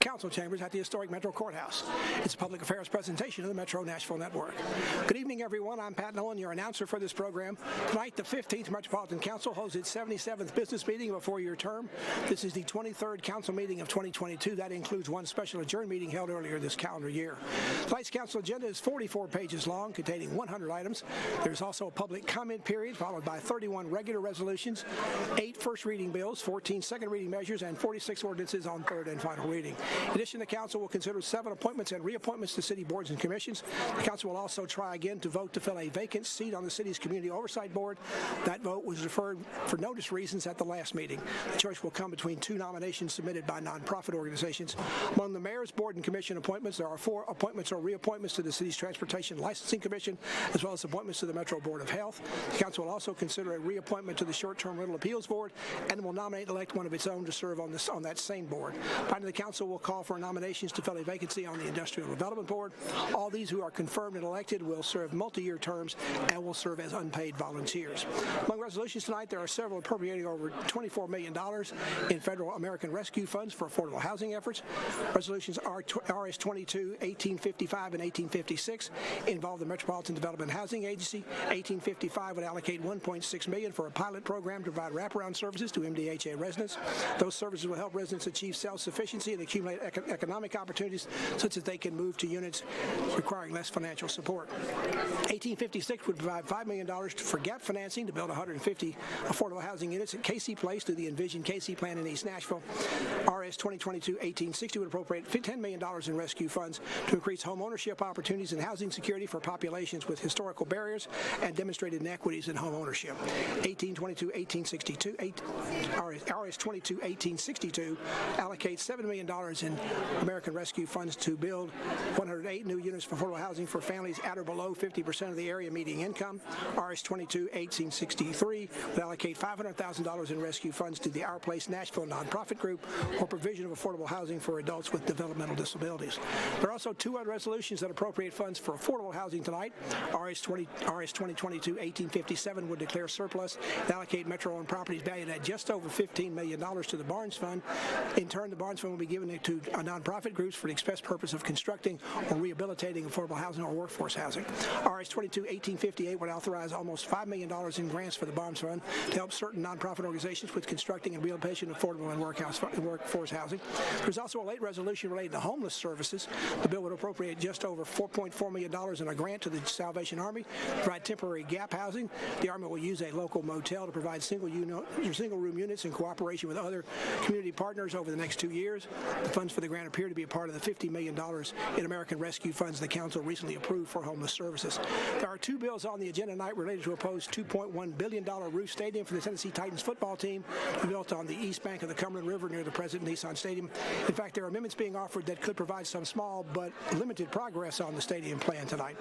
council chambers at the historic Metro Courthouse. It's a public affairs presentation of the Metro Nashville Network. Good evening, everyone. I'm Pat Nolan, your announcer for this program. Tonight, the 15th Metropolitan Council holds its 77th business meeting of a four-year term. This is the 23rd council meeting of 2022. That includes one special adjourned meeting held earlier this calendar year. Tonight's council agenda is 44 pages long, containing 100 items. There's also a public comment period, followed by 31 regular resolutions, 8 first reading bills, 14 second reading measures, and 46 ordinances on third and final reading. In addition, the council will consider 7 appointments and reappointments to city boards and commissions. The council will also try again to vote to fill a vacant seat on the city's community oversight board. That vote was deferred for notice reasons at the last meeting. The choice will come between 2 nominations submitted by nonprofit organizations. Among the mayor's board and commission appointments, there are 4 appointments or reappointments to the city's Transportation Licensing Commission, as well as appointments to the Metro Board of Health. The council will also consider a reappointment to the Short-Term Rental Appeals Board and will nominate and elect one of its own to serve on that same board. Finally, the council will call for nominations to fill a vacancy on the Industrial Development Board. All these who are confirmed and elected will serve multi-year terms and will serve as unpaid volunteers. Among resolutions tonight, there are several appropriating over $24 million in federal American Rescue Funds for affordable housing efforts. Resolutions RS 22, 1855, and 1856 involve the Metropolitan Development Housing Agency. 1855 would allocate $1.6 million for a pilot program to provide wraparound services to MDHA residents. Those services will help residents achieve self-sufficiency and accumulate economic opportunities such that they can move to units requiring less financial support. 1856 would provide $5 million for gap financing to build 150 affordable housing units at Casey Place through the Envision Casey plan in East Nashville. RS 2022-1860 would appropriate $10 million in rescue funds to increase home ownership opportunities and housing security for populations with historical barriers and demonstrated inequities in home ownership. 1822-1862, RS 22-1862 allocates $7 million in American Rescue Funds to build 108 new units for affordable housing for families at or below 50% of the area median income. RS 22-1863 would allocate $500,000 in rescue funds to the Our Place Nashville nonprofit group for provision of affordable housing for adults with developmental disabilities. There are also 2 other resolutions that appropriate funds for affordable housing tonight. RS 2022-1857 would declare surplus and allocate Metro-owned properties valued at just over $15 million to the Barnes Fund. In turn, the Barnes Fund will be given to nonprofit groups for the express purpose of constructing or rehabilitating affordable housing or workforce housing. RS 22-1858 would authorize almost $5 million in grants for the Barnes Fund to help certain nonprofit organizations with constructing and rehabilitation of affordable and workforce housing. There's also a late resolution related to homeless services. The bill would appropriate just over $4.4 million in a grant to the Salvation Army to provide temporary gap housing. The Army will use a local motel to provide single-room units in cooperation with other community partners over the next 2 years. The funds for the grant appear to be a part of the $50 million in American Rescue Funds the Council recently approved for homeless services. There are 2 bills on the agenda tonight related to a proposed $2.1 billion roof stadium for the Tennessee Titans football team built on the east bank of the Cumberland River near the present Nissan Stadium. In fact, there are amendments being offered that could provide some small but limited progress on the stadium plan tonight.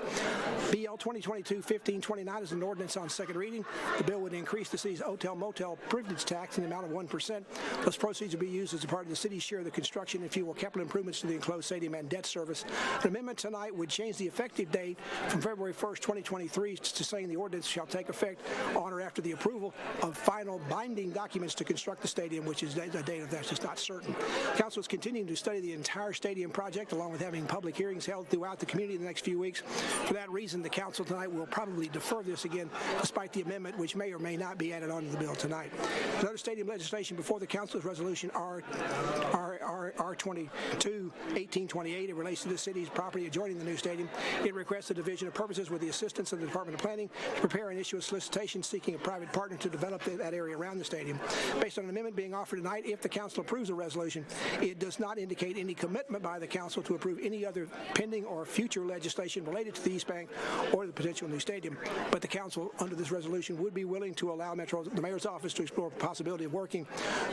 BL 2022-1529 is an ordinance on second reading. The bill would increase the city's hotel-motel privilege tax in the amount of 1%. Those proceeds will be used as a part of the city's share of the construction and fuel capital improvements to the enclosed stadium and debt service. An amendment tonight would change the effective date from February 1st, 2023 to saying the ordinance shall take effect on or after the approval of final binding documents to construct the stadium, which is the date of that's just not certain. Council is continuing to study the entire stadium project along with having public hearings held throughout the community in the next few weeks. For that reason, the council tonight will probably defer this again despite the amendment, which may or may not be added onto the bill tonight. Another stadium legislation before the council is resolution R22-1828. It relates to the city's property adjoining the new stadium. It requests the division of purposes with the assistance of the Department of Planning to prepare and issue a solicitation seeking a private partner to develop that area around the stadium. Based on an amendment being offered tonight, if the council approves the resolution, it does not indicate any commitment by the council to approve any other pending or future legislation related to the East Bank or the potential new stadium. But the council, under this resolution, would be willing to allow the mayor's office to explore the possibility of working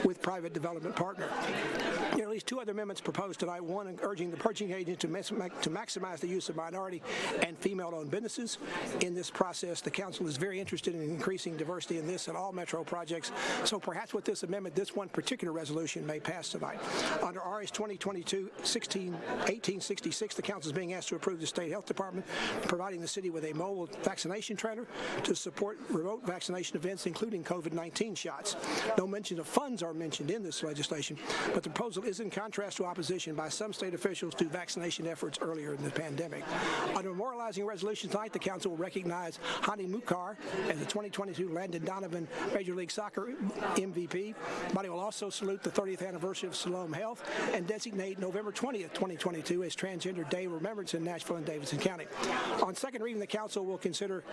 with private development partner. There are at least 2 other amendments proposed tonight. One urging the purchasing agent to maximize the use of minority and female-owned businesses. In this process, the council is very interested in increasing diversity in this and all Metro projects. So perhaps with this amendment, this one particular resolution may pass tonight. Under RS 2022-1866, the council is being asked to approve the state health department providing the city with a mobile vaccination trailer to support remote vaccination events, including COVID-19 shots. No mention of funds are mentioned in this legislation, but the proposal is in contrast contrast to opposition by some state officials to vaccination efforts earlier in the pandemic. On a memorializing resolution tonight, the council will recognize Hani Mukhtar as the 2022 Landon Donovan Major League Soccer MVP. The body will also salute the 30th anniversary of Siloam Health and designate November 20th, 2022 as Transgender Day of Remembrance in Nashville and Davidson County. On second reading, the council will consider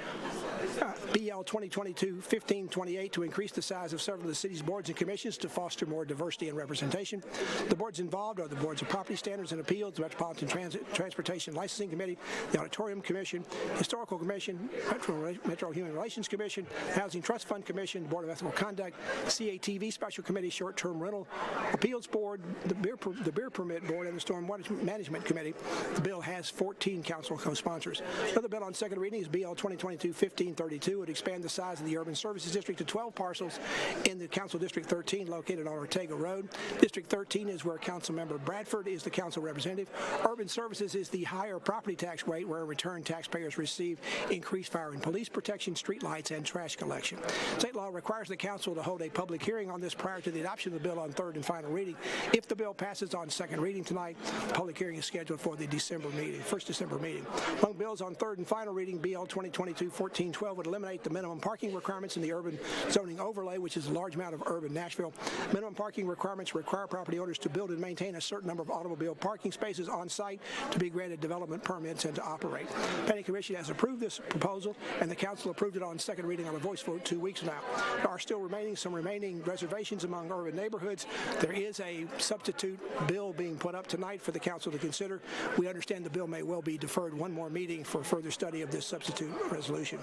BL 2022-1528 to increase the size of several of the city's boards and commissions to foster more diversity and representation. The boards involved are the Boards of Property Standards and Appeals, the Metropolitan Transportation Licensing Committee, the Auditorium Commission, Historical Commission, Metro Human Relations Commission, Housing Trust Fund Commission, Board of Ethical Conduct, CATV Special Committee, Short-Term Rental Appeals Board, the Beer Permit Board, and the Storm Water Management Committee. The bill has 14 council co-sponsors. Another bill on second reading is BL 2022-1532. It would expand the size of the Urban Services District to 12 parcels in the Council District 13 located on Ortega Road. District 13 is where Councilmember Bradford is the council representative. Urban Services is the higher property tax rate where return taxpayers receive increased fire and police protection, street lights, and trash collection. State law requires the council to hold a public hearing on this prior to the adoption of the bill on third and final reading. If the bill passes on second reading tonight, the public hearing is scheduled for the first December meeting. Among bills on third and final reading, BL 2022-1412 would eliminate the minimum parking requirements in the urban zoning overlay, which is a large amount of urban Nashville. Minimum parking requirements require property owners to build and maintain a certain number of automobile parking spaces on site to be granted development permits and to operate. The Planning Commission has approved this proposal, and the council approved it on second reading on a voice vote 2 weeks now. There are still some remaining reservations among urban neighborhoods. There is a substitute bill being put up tonight for the council to consider. We understand the bill may well be deferred one more meeting for further study of this substitute resolution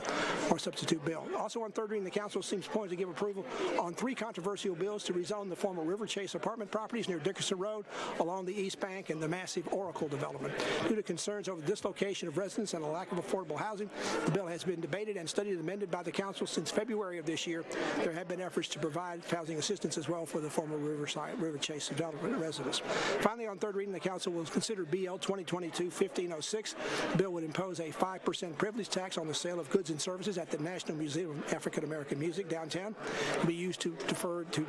or substitute bill. Also on third reading, the council seems poised to give approval on 3 controversial bills to rezone the former River Chase apartment properties near Dickerson Road along the East Bank and the massive Oracle development. Due to concerns over the dislocation of residents and a lack of affordable housing, the bill has been debated and studied and amended by the council since February of this year. There have been efforts to provide housing assistance as well for the former River Chase development residents. Finally, on third reading, the council will consider BL 2022-1506. The bill would impose a 5% privilege tax on the sale of goods and services at the National Museum of African American Music downtown to be used to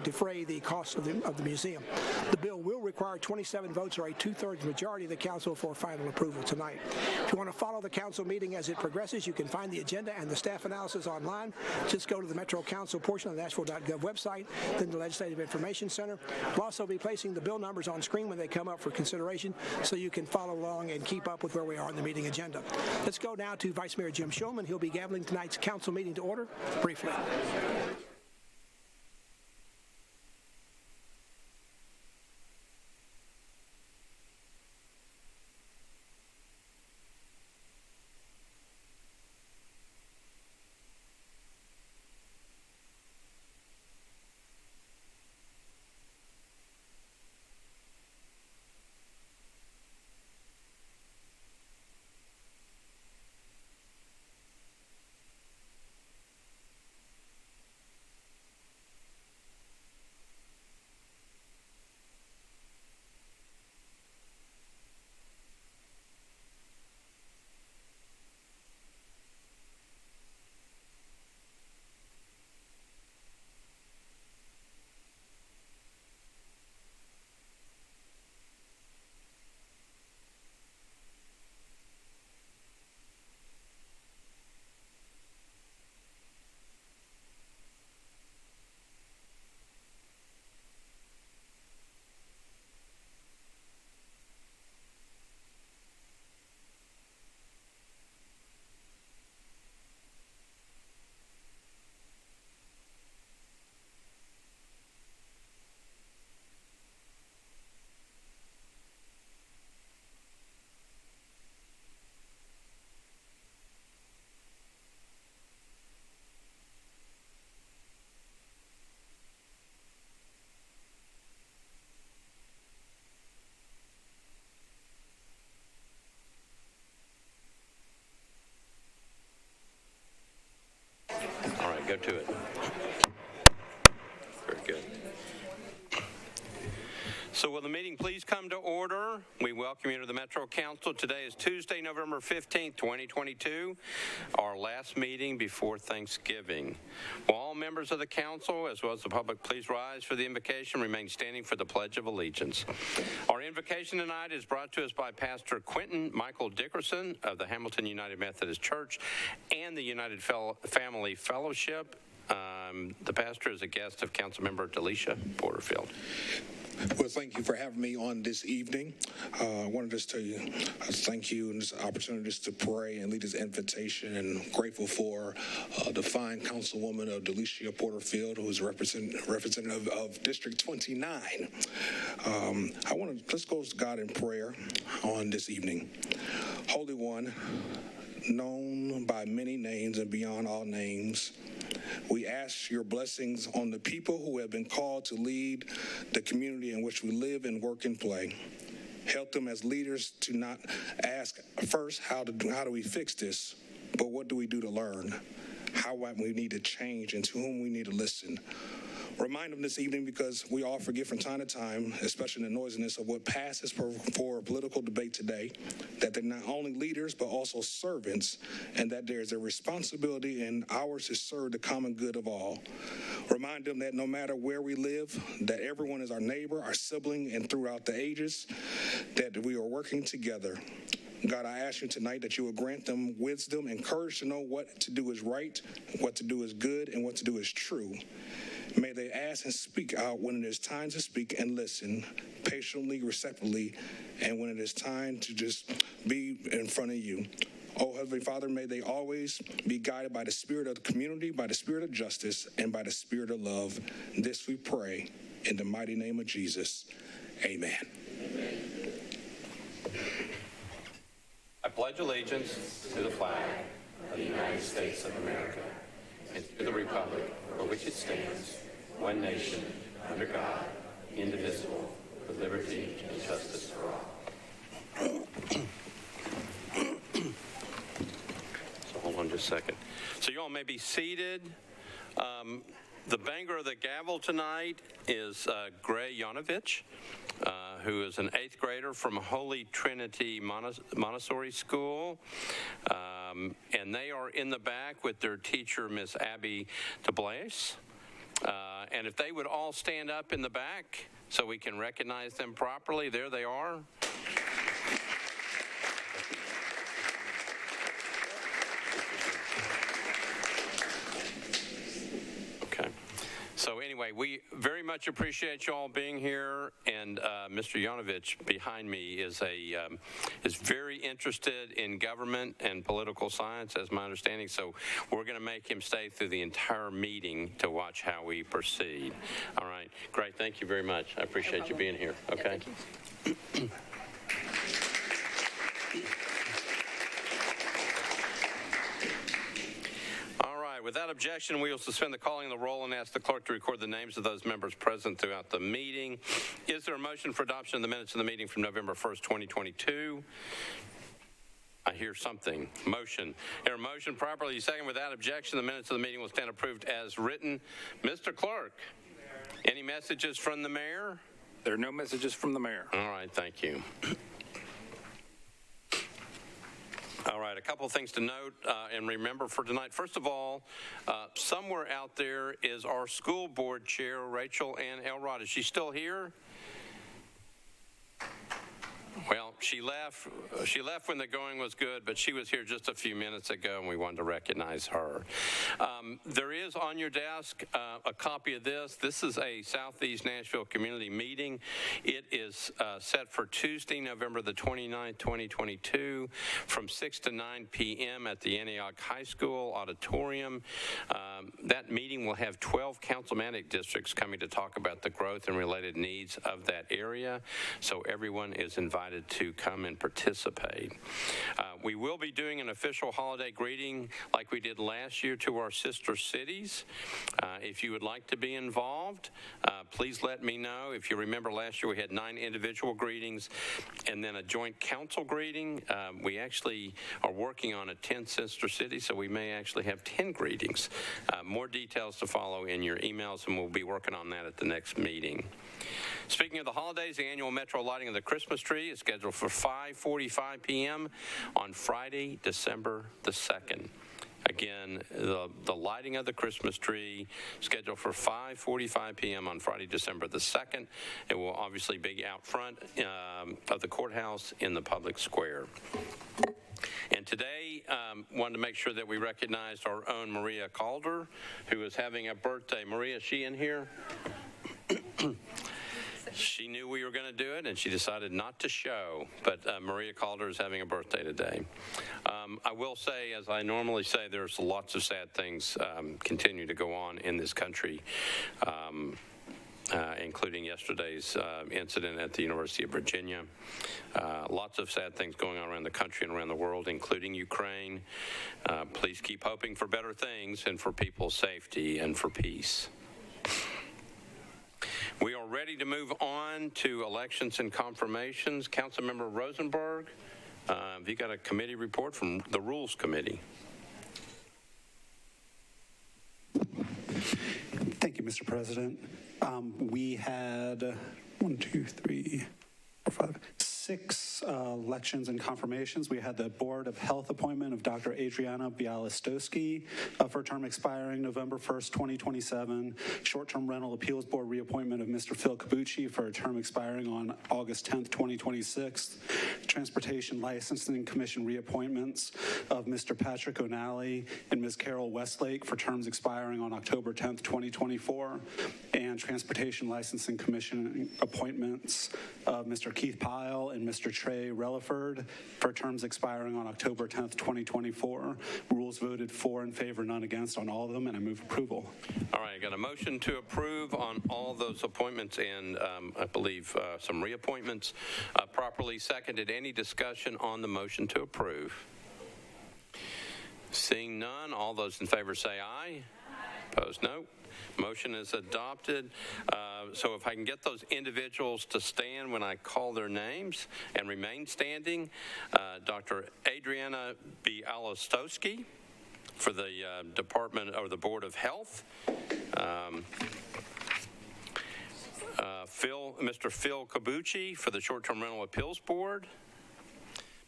defray the costs of the museum. The bill will require 27 votes or a 2/3 majority of the council for final approval tonight. If you want to follow the council meeting as it progresses, you can find the agenda and the staff analysis online. Just go to the Metro Council portion of the Nashville.gov website, then the Legislative Information Center. We'll also be placing the bill numbers on screen when they come up for consideration so you can follow along and keep up with where we are on the meeting agenda. Let's go now to Vice Mayor Jim Shulman. He'll be gaveling tonight's council meeting to order briefly. Go to it. Very good. So will the meeting please come to order? We welcome you to the Metro Council. Today is Tuesday, November 15th, 2022, our last meeting before Thanksgiving. Will all members of the council, as well as the public, please rise for the invocation, remain standing for the Pledge of Allegiance. Our invocation tonight is brought to us by Pastor Quentin Michael Dickerson of the Hamilton United Methodist Church and the United Family Fellowship. The pastor is a guest of Councilmember Delisha Porterfield. Well, thank you for having me on this evening. I wanted to just tell you thank you and this opportunity just to pray and lead this invitation, and grateful for the fine councilwoman of Delisha Porterfield, who is representative of District 29. Let's go to God in prayer on this evening. Holy One, known by many names and beyond all names, we ask your blessings on the people who have been called to lead the community in which we live and work and play. Help them as leaders to not ask first, how do we fix this, but what do we do to learn? How we need to change and to whom we need to listen. Remind them this evening, because we all forget from time to time, especially in the noisiness of what passes for political debate today, that they're not only leaders but also servants, and that there's a responsibility and ours to serve the common good of all. Remind them that no matter where we live, that everyone is our neighbor, our sibling, and throughout the ages, that we are working together. God, I ask you tonight that you will grant them wisdom and courage to know what to do is right, what to do is good, and what to do is true. May they ask and speak out when it is time to speak, and listen patiently, receptively, and when it is time to just be in front of you. Oh, Heavenly Father, may they always be guided by the spirit of the community, by the spirit of justice, and by the spirit of love. This we pray in the mighty name of Jesus. Amen. Amen. I pledge allegiance to the flag of the United States of America and to the republic for which it stands, one nation, under God, indivisible, with liberty and justice for all. So hold on just a second. So you all may be seated. The banger of the gavel tonight is Gray Yanovich, who is an 8th grader from Holy Trinity Montessori School. And they are in the back with their teacher, Miss Abby DeBlaise. And if they would all stand up in the back so we can recognize them properly. There they are. So anyway, we very much appreciate you all being here, and Mr. Yanovich behind me is very interested in government and political science, as my understanding. So we're going to make him stay through the entire meeting to watch how we proceed. All right, great. Thank you very much. I appreciate you being here. Okay. Yeah, thank you. Without objection, we will suspend the calling of the roll and ask the clerk to record the names of those members present throughout the meeting. Is there a motion for adoption of the minutes of the meeting from November 1st, 2022? I hear something. Motion. Hear a motion properly second. Without objection, the minutes of the meeting will stand approved as written. Mr. Clerk, any messages from the mayor? There are no messages from the mayor. All right, thank you. All right, a couple of things to note and remember for tonight. First of all, somewhere out there is our school board chair, Rachel Ann Elrod. Is she still here? Well, she left when the going was good, but she was here just a few minutes ago, and we wanted to recognize her. There is on your desk a copy of this. This is a Southeast Nashville community meeting. It is set for Tuesday, November the 29th, 2022, from 6 to 9 p.m. at the Antioch High School auditorium. That meeting will have 12 councilmanic districts coming to talk about the growth and related needs of that area, so everyone is invited to come and participate. We will be doing an official holiday greeting like we did last year to our sister cities. If you would like to be involved, please let me know. If you remember last year we had 9 individual greetings, and then a joint council greeting. We actually are working on a 10 sister city, so we may actually have 10 greetings. More details to follow in your emails, and we'll be working on that at the next meeting. Speaking of the holidays, the annual Metro lighting of the Christmas tree is scheduled for 5:45 p.m. on Friday, December the 2nd. Again, the lighting of the Christmas tree scheduled for 5:45 p.m. on Friday, December the 2nd. It will obviously be out front of the courthouse in the public square. And today, wanted to make sure that we recognized our own Maria Calder, who is having a birthday. Maria, is she in here? She knew we were going to do it, and she decided not to show, but Maria Calder is having a birthday today. I will say, as I normally say, there's lots of sad things continue to go on in this country, including yesterday's incident at the University of Virginia. Lots of sad things going on around the country and around the world, including Ukraine. Please keep hoping for better things and for people's safety and for peace. We are ready to move on to elections and confirmations. Councilmember Rosenberg, have you got a committee report from the Rules Committee? Thank you, Mr. President. We had 6 elections and confirmations. We had the Board of Health appointment of Dr. Adriana Bialystowski for a term expiring November 1st, 2027. Short-term rental appeals board reappointment of Mr. Phil Cabucci for a term expiring on August 10th, 2026. Transportation Licensing Commission reappointments of Mr. Patrick O'Nally and Ms. Carol Westlake for terms expiring on October 10th, 2024. And Transportation Licensing Commission appointments of Mr. Keith Pyle and Mr. Trey Relaford for terms expiring on October 10th, 2024. Rules voted 4 in favor, none against on all of them, and I move approval. All right, I got a motion to approve on all those appointments and I believe some reappointments. Properly seconded. Any discussion on the motion to approve? Seeing none, all those in favor say aye. Opposed, no. Motion is adopted. So if I can get those individuals to stand when I call their names and remain standing. Dr. Adriana Bialystowski for the Department or the Board of Health. Mr. Phil Cabucci for the Short-Term Rental Appeals Board.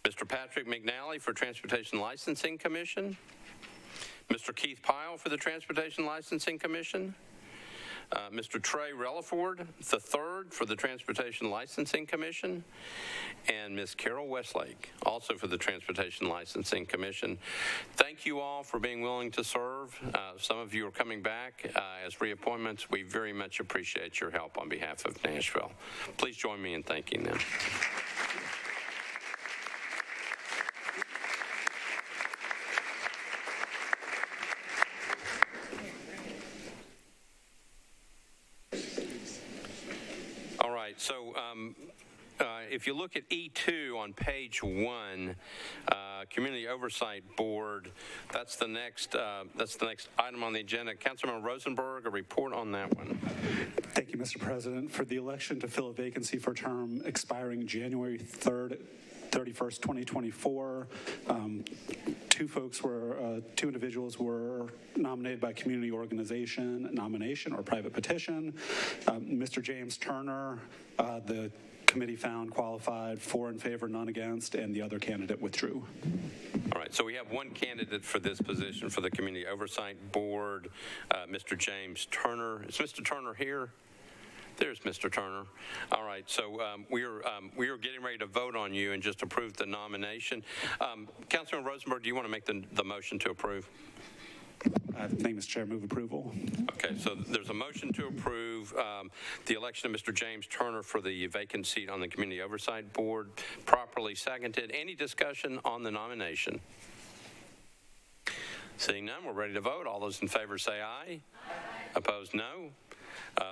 Mr. Patrick McNally for Transportation Licensing Commission. Mr. Keith Pyle for the Transportation Licensing Commission. Mr. Trey Relaford III for the Transportation Licensing Commission, and Ms. Carol Westlake, also for the Transportation Licensing Commission. Thank you all for being willing to serve. Some of you are coming back as reappointments. We very much appreciate your help on behalf of Nashville. Please join me in thanking them. So if you look at E2 on page 1, Community Oversight Board, that's the next item on the agenda. Councilmember Rosenberg, a report on that one. Thank you, Mr. President. For the election to fill a vacancy for a term expiring January 3rd, 31st, 2024. Two individuals were nominated by community organization nomination or private petition. Mr. James Turner, the committee found qualified, 4 in favor, none against, and the other candidate withdrew. All right, so we have one candidate for this position for the Community Oversight Board, Mr. James Turner. Is Mr. Turner here? There's Mr. Turner. All right, so we are getting ready to vote on you and just approve the nomination. Councilman Rosenberg, do you want to make the motion to approve? Thank you, Mr. Chair. Move approval. Okay, so there's a motion to approve the election of Mr. James Turner for the vacant seat on the Community Oversight Board. Properly seconded. Any discussion on the nomination? Seeing none, we're ready to vote. All those in favor say aye. Opposed, no.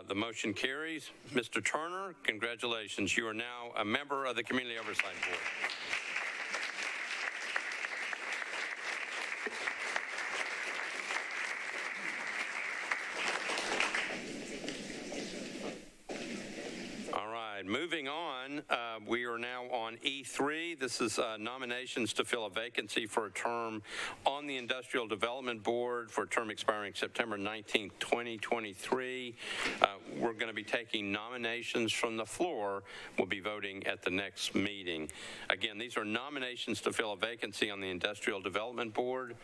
The motion carries. Mr. Turner, congratulations. You are now a member of the Community Oversight Board. All right. right, moving on, we are now on E3. This is nominations to fill a vacancy for a term on the Industrial Development Board for a term expiring September 19th, 2023. We're going to be taking nominations from the floor. We'll be voting at the next meeting. Again, these are nominations to fill a vacancy on the Industrial Development Board.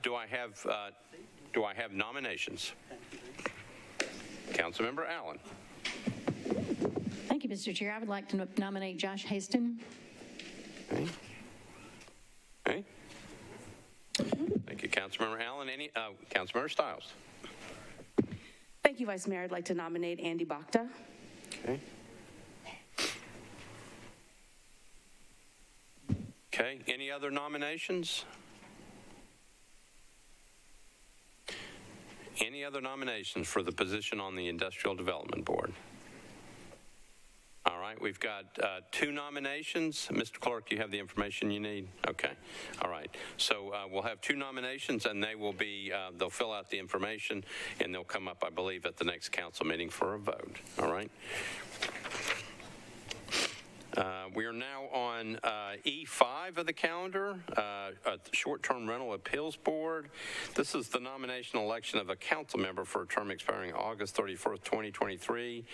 Do I have nominations? Councilmember Allen. Thank you, Mr. Chair. I would like to nominate Josh Haston. Okay. Okay. Thank you, Councilmember Allen. Councilmember Stiles. Thank you, Vice Mayor. I'd like to nominate Andy Bakta. Okay. Okay. Any other nominations? Any other nominations for the position on the Industrial Development Board? All right, we've got 2 nominations. Mr. Clerk, you have the information you need? Okay, all right. So we'll have 2 nominations, and they'll fill out the information, and they'll come up, I believe, at the next council meeting for a vote, all right? We are now on E5 of the calendar, Short-Term Rental Appeals Board. This is the nomination election of a council member for a term expiring August 31st, 2023.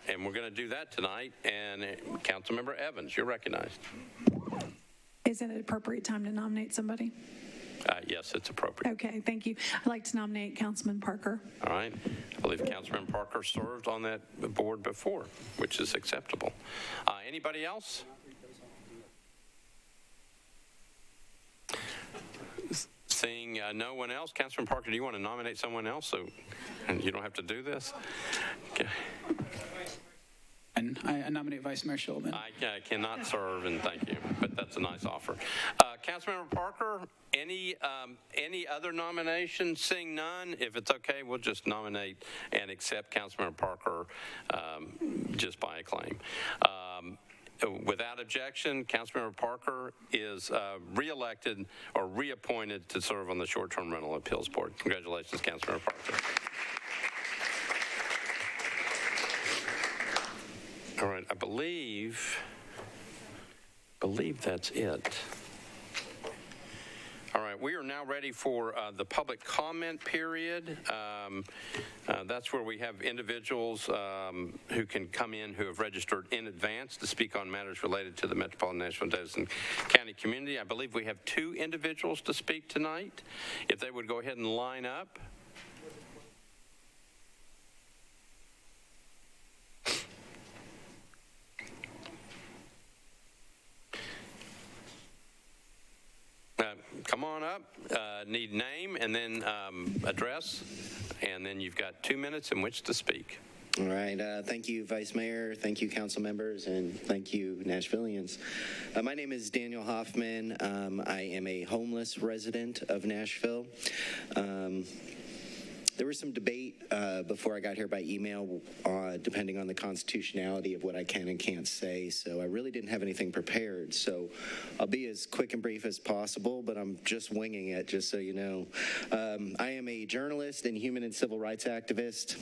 And we're going to do that tonight. And Councilmember Evans, you're recognized. Is it an appropriate time to nominate somebody? Yes, it's appropriate. Okay, thank you. I'd like to nominate Councilman Parker. All right. I believe Councilman Parker served on that board before, which is acceptable. Anybody else? Seeing no one else, Councilman Parker, do you want to nominate someone else so and you don't have to do this? Okay. And I nominate Vice Mayor Schulman. I cannot serve, and thank you, but that's a nice offer. Councilmember Parker, any other nominations? Seeing none, if it's okay, we'll just nominate and accept Councilmember Parker just by acclaim. Without objection, Councilmember Parker is reelected or reappointed to serve on the Short-Term Rental Appeals Board. Congratulations, Councilmember Parker. All right, I believe that's it. All right, we are now ready for the public comment period. That's where we have individuals who can come in who have registered in advance to speak on matters related to the Metropolitan Nashville and Davidson County community. I believe we have 2 individuals to speak tonight. If they would go ahead and line up. Come on up, need name and then address, and then you've got 2 minutes in which to speak. All right. Thank you, Vice Mayor. Thank you, council members, and thank you, Nashvillians. My name is Daniel Hoffman. I am a homeless resident of Nashville. There was some debate before I got here by email, depending on the constitutionality of what I can and can't say, so I really didn't have anything prepared. So I'll be as quick and brief as possible, but I'm just winging it, just so you know. I am a journalist and human and civil rights activist.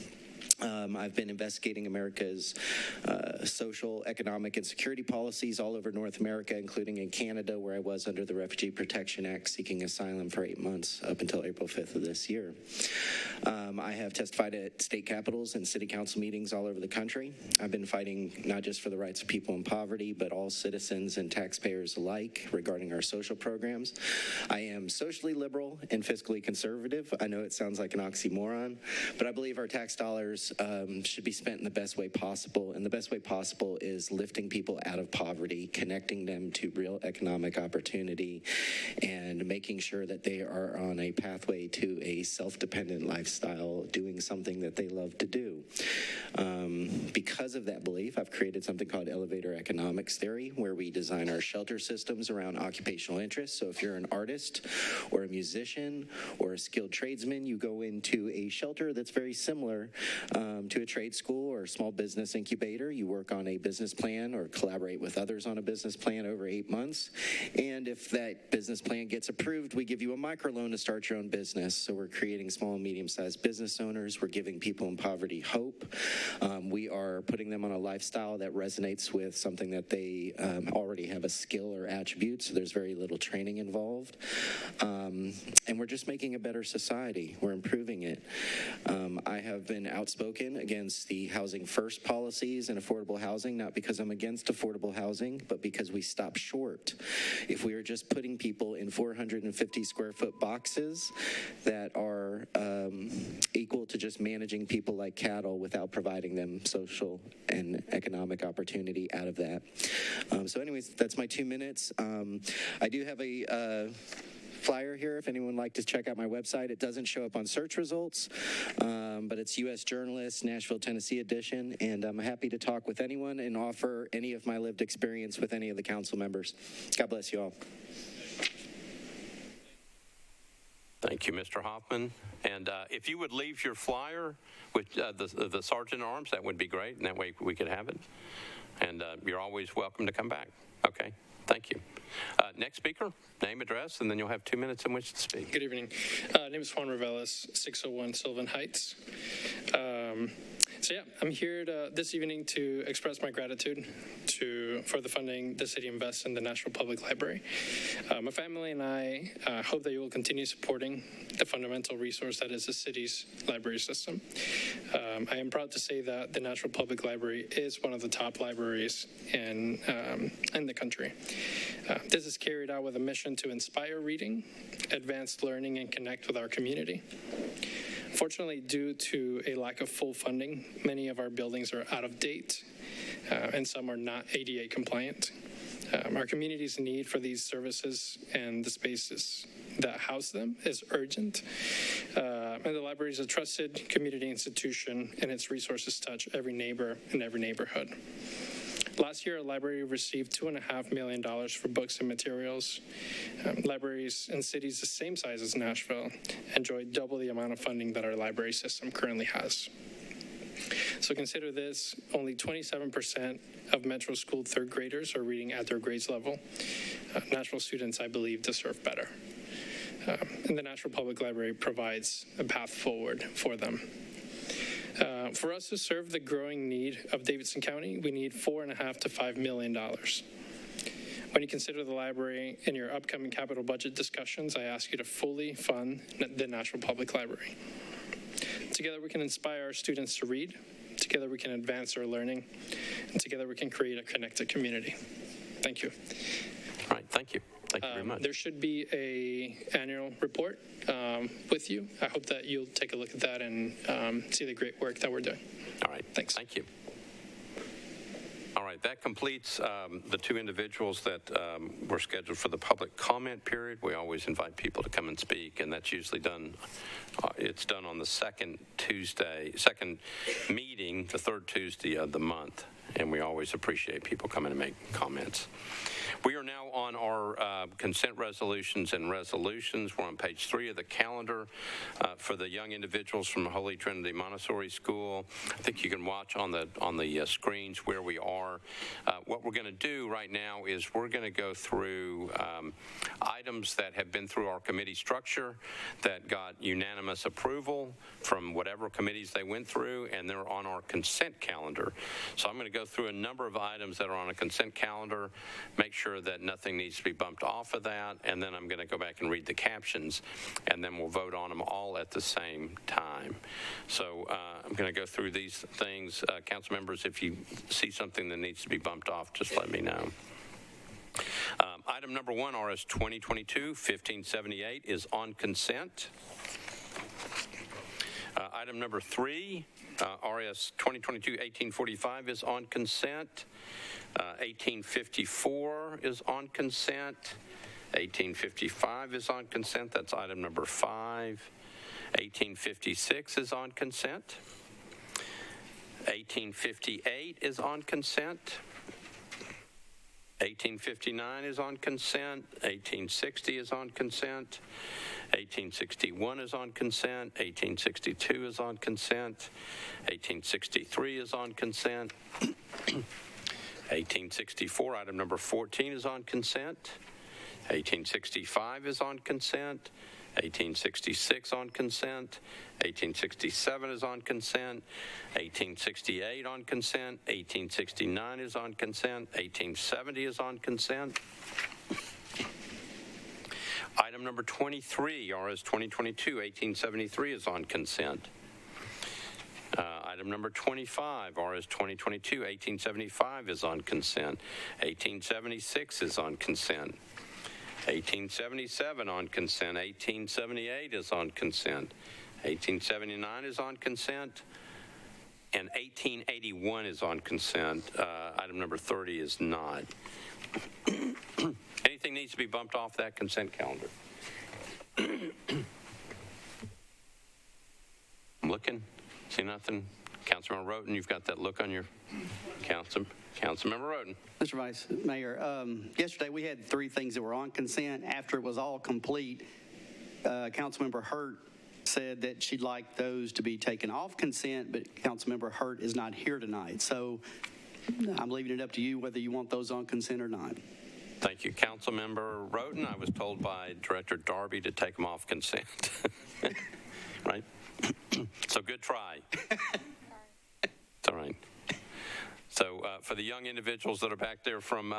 I've been investigating America's social, economic, and security policies all over North America, including in Canada, where I was under the Refugee Protection Act seeking asylum for 8 months up until April 5th of this year. I have testified at state capitals and city council meetings all over the country. I've been fighting not just for the rights of people in poverty, but all citizens and taxpayers alike regarding our social programs. I am socially liberal and fiscally conservative. I know it sounds like an oxymoron, but I believe our tax dollars should be spent in the best way possible, and the best way possible is lifting people out of poverty, connecting them to real economic opportunity, and making sure that they are on a pathway to a self-dependent lifestyle, doing something that they love to do. Because of that belief, I've created something called elevator economics theory, where we design our shelter systems around occupational interests. So if you're an artist or a musician or a skilled tradesman, you go into a shelter that's very similar to a trade school or small business incubator. You work on a business plan or collaborate with others on a business plan over 8 months. And if that business plan gets approved, we give you a microloan to start your own business. So we're creating small and medium-sized business owners. We're giving people in poverty hope. We are putting them on a lifestyle that resonates with something that they already have a skill or attribute, so there's very little training involved. And we're just making a better society. We're improving it. I have been outspoken against the housing first policies and affordable housing, not because I'm against affordable housing, but because we stop short. If we are just putting people in 450 square foot boxes that are equal to just managing people like cattle without providing them social and economic opportunity out of that. So anyways, that's my 2 minutes. I do have a flyer here if anyone would like to check out my website. It doesn't show up on search results, but it's U.S. Journalist, Nashville, Tennessee edition, and I'm happy to talk with anyone and offer any of my lived experience with any of the council members. God bless you all. Thank you, Mr. Hoffman. And if you would leave your flyer with the Sergeant at Arms, that would be great, and that way we could have it. And you're always welcome to come back. Okay, thank you. Next speaker, name, address, and then you'll have 2 minutes in which to speak. Good evening. Name is Juan Ravelis, 601 Sylvan Heights. I'm here this evening to express my gratitude for the funding the city invests in the Nashville Public Library. My family and I hope that you will continue supporting the fundamental resource that is the city's library system. I am proud to say that the Nashville Public Library is one of the top libraries in the country. This is carried out with a mission to inspire reading, advance learning, and connect with our community. Fortunately, due to a lack of full funding, many of our buildings are out of date, and some are not ADA compliant. Our community's need for these services and the spaces that house them is urgent. And the library is a trusted community institution, and its resources touch every neighbor and every neighborhood. Last year, our library received $2.5 million for books and materials. Libraries in cities the same size as Nashville enjoy double the amount of funding that our library system currently has. So consider this, only 27% of Metro School third graders are reading at their grades level. Nashville students, I believe, deserve better. And the Nashville Public Library provides a path forward for them. For us to serve the growing need of Davidson County, we need $4.5 to $5 million. When you consider the library in your upcoming capital budget discussions, I ask you to fully fund the Nashville Public Library. Together we can inspire our students to read, together we can advance our learning, and together we can create a connected community. Thank you. All right, thank you. Thank you very much. There should be an annual report with you. I hope that you'll take a look at that and see the great work that we're doing. All right. Thanks. Thank you. All right, that completes the two individuals that were scheduled for the public comment period. We always invite people to come and speak, and that's usually done. It's done on the second meeting, the third Tuesday of the month, and we always appreciate people coming to make comments. We are now on our consent resolutions and resolutions. We're on page 3 of the calendar for the young individuals from Holy Trinity Montessori School. I think you can watch on the screens where we are. What we're going to do right now is we're going to go through items that have been through our committee structure that got unanimous approval from whatever committees they went through, and they're on our consent calendar. So I'm going to go through a number of items that are on a consent calendar, make sure that nothing needs to be bumped off of that, and then I'm going to go back and read the captions, and then we'll vote on them all at the same time. So I'm going to go through these things. Council members, if you see something that needs to be bumped off, just let me know. Item number 1, RS 2022-1578 is on consent. Item number 3, RS 2022-1845 is on consent. 1854 is on consent. 1855 is on consent. That's item number 5. 1856 is on consent. 1858 is on consent. 1859 is on consent. 1860 is on consent. 1861 is on consent. 1862 is on consent. 1863 is on consent. 1864, item number 14 is on consent. 1865 is on consent. 1866 on consent. 1867 is on consent. 1868 on consent. 1869 is on consent. 1870 is on consent. Item number 23, RS 2022-1873 is on consent. Item number 25, RS 2022-1875 is on consent. 1876 is on consent. 1877 on consent. 1878 is on consent. 1879 is on consent. And 1881 is on consent. Item number 30 is not. Anything needs to be bumped off that consent calendar? I'm looking. See nothing? Councilmember Roten, you've got that look on your Councilmember Roten. Mr. Vice Mayor, yesterday we had 3 things that were on consent. After it was all complete, Councilmember Hurt said that she'd like those to be taken off consent, but Councilmember Hurt is not here tonight. So I'm leaving it up to you whether you want those on consent or not. Thank you. Councilmember Roten, I was told by Director Darby to take them off consent. Right? So good try. It's all right. So for the young individuals that are back there from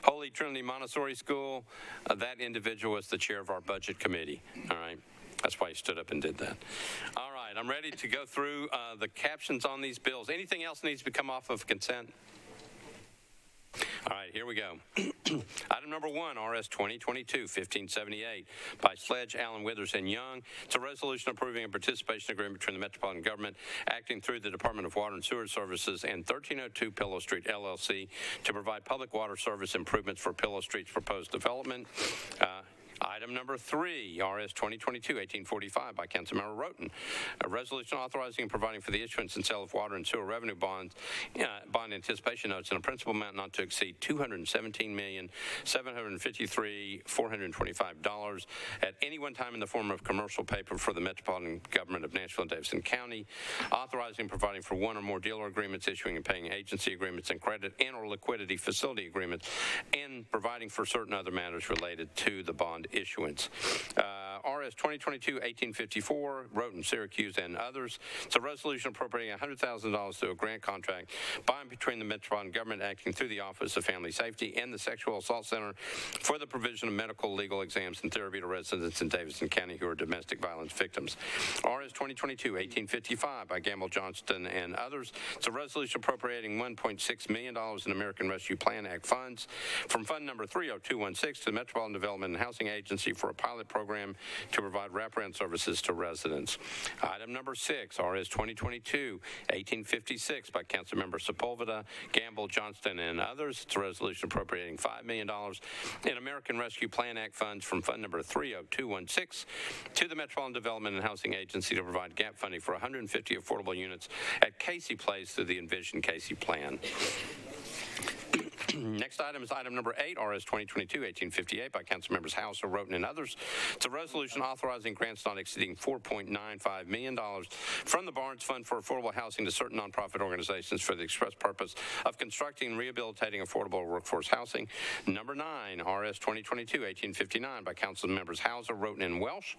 Holy Trinity Montessori School, that individual was the chair of our budget committee. All right. That's why he stood up and did that. All right. I'm ready to go through the captions on these bills. Anything else needs to come off of consent? All right, here we go. Item number 1, RS 2022-1578 by Sledge, Allen, Withers, and Young. It's a resolution approving a participation agreement between the Metropolitan Government acting through the Department of Water and Sewer Services and 1302 Pillow Street, LLC, to provide public water service improvements for Pillow Street's proposed development. Item number 3, RS 2022-1845 by Councilmember Roten. A resolution authorizing and providing for the issuance and sale of water and sewer revenue bonds, bond anticipation notes in a principal amount not to exceed $217,753,425 at any one time in the form of commercial paper for the Metropolitan Government of Nashville and Davidson County, authorizing and providing for one or more dealer agreements, issuing and paying agency agreements and credit and or liquidity facility agreements, and providing for certain other matters related to the bond issuance. RS 2022-1854, Roten, Syracuse, and others. It's a resolution appropriating $100,000 through a grant contract by and between the Metropolitan Government acting through the Office of Family Safety and the Sexual Assault Center for the provision of medical, legal exams and therapy to residents in Davidson County who are domestic violence victims. RS 2022-1855 by Gamble, Johnston, and others. It's a resolution appropriating $1.6 million in American Rescue Plan Act funds from Fund Number 30216 to the Metropolitan Development and Housing Agency for a pilot program to provide wraparound services to residents. Item number 6, RS 2022-1856 by Councilmember Sepulveda, Gamble, Johnston, and others. It's a resolution appropriating $5 million in American Rescue Plan Act funds from Fund Number 30216 to the Metropolitan Development and Housing Agency to provide gap funding for 150 affordable units at Casey Place through the Envision Casey plan. Next item is item number 8, RS 2022-1858 by Councilmembers Hauser, Roten, and others. It's a resolution authorizing grants not exceeding $4.95 million from the Barnes Fund for Affordable Housing to certain nonprofit organizations for the express purpose of constructing and rehabilitating affordable workforce housing. Number 9, RS 2022-1859 by Councilmembers Hauser, Roten, and Welsh.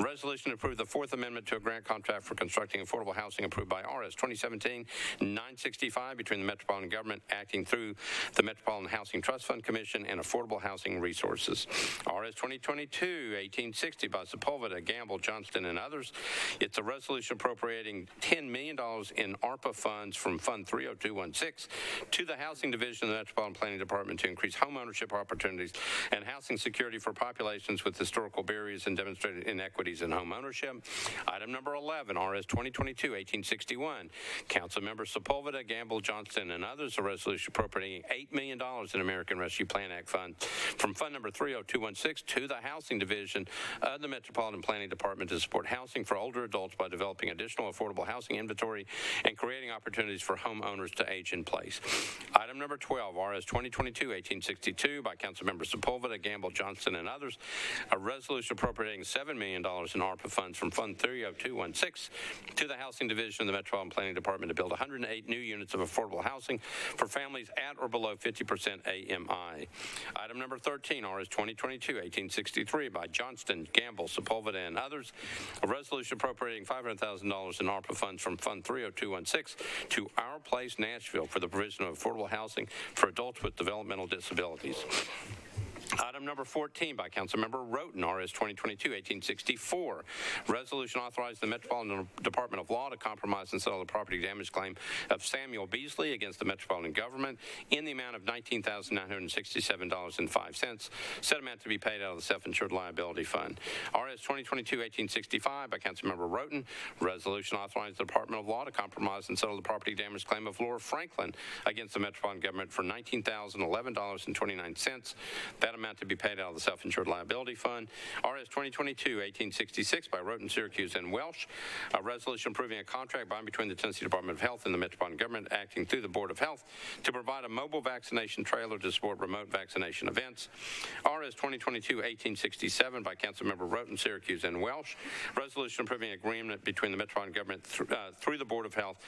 Resolution to approve the 4th Amendment to a grant contract for constructing affordable housing approved by RS 2017-965 between the Metropolitan Government acting through the Metropolitan Housing Trust Fund Commission and Affordable Housing Resources. RS 2022-1860 by Sepulveda, Gamble, Johnston, and others. It's a resolution appropriating $10 million in ARPA funds from Fund 30216 to the Housing Division of the Metropolitan Planning Department to increase home ownership opportunities and housing security for populations with historical barriers and demonstrated inequities in home ownership. Item number 11, RS 2022-1861. Councilmember Sepulveda, Gamble, Johnston, and others. A resolution appropriating $8 million in American Rescue Plan Act funds from Fund Number 30216 to the Housing Division of the Metropolitan Planning Department to support housing for older adults by developing additional affordable housing inventory and creating opportunities for homeowners to age in place. Item number 12, RS 2022-1862 by Councilmembers Sepulveda, Gamble, Johnston, and others. A resolution appropriating $7 million in ARPA funds from Fund 30216 to the Housing Division of the Metropolitan Planning Department to build 108 new units of affordable housing for families at or below 50% AMI. Item number 13, RS 2022-1863 by Johnston, Gamble, Sepulveda, and others. A resolution appropriating $500,000 in ARPA funds from Fund 30216 to Our Place, Nashville for the provision of affordable housing for adults with developmental disabilities. Item number 14 by Councilmember Roten, RS 2022-1864. Resolution authorizing the Metropolitan Department of Law to compromise and settle the property damage claim of Samuel Beasley against the Metropolitan Government in the amount of $19,967.05. Said amount to be paid out of the Self-Insured Liability Fund. RS 2022-1865 by Councilmember Roten. Resolution authorizing the Department of Law to compromise and settle the property damage claim of Laura Franklin against the Metropolitan Government for $19,011.29. That amount to be paid out of the Self-Insured Liability Fund. RS 2022-1866 by Roten, Syracuse, and Welsh. A resolution approving a contract by and between the Tennessee Department of Health and the Metropolitan Government acting through the Board of Health to provide a mobile vaccination trailer to support remote vaccination events. RS 2022-1867 by Councilmember Roten, Syracuse, and Welsh. Resolution approving agreement between the Metropolitan Government through the Board of Health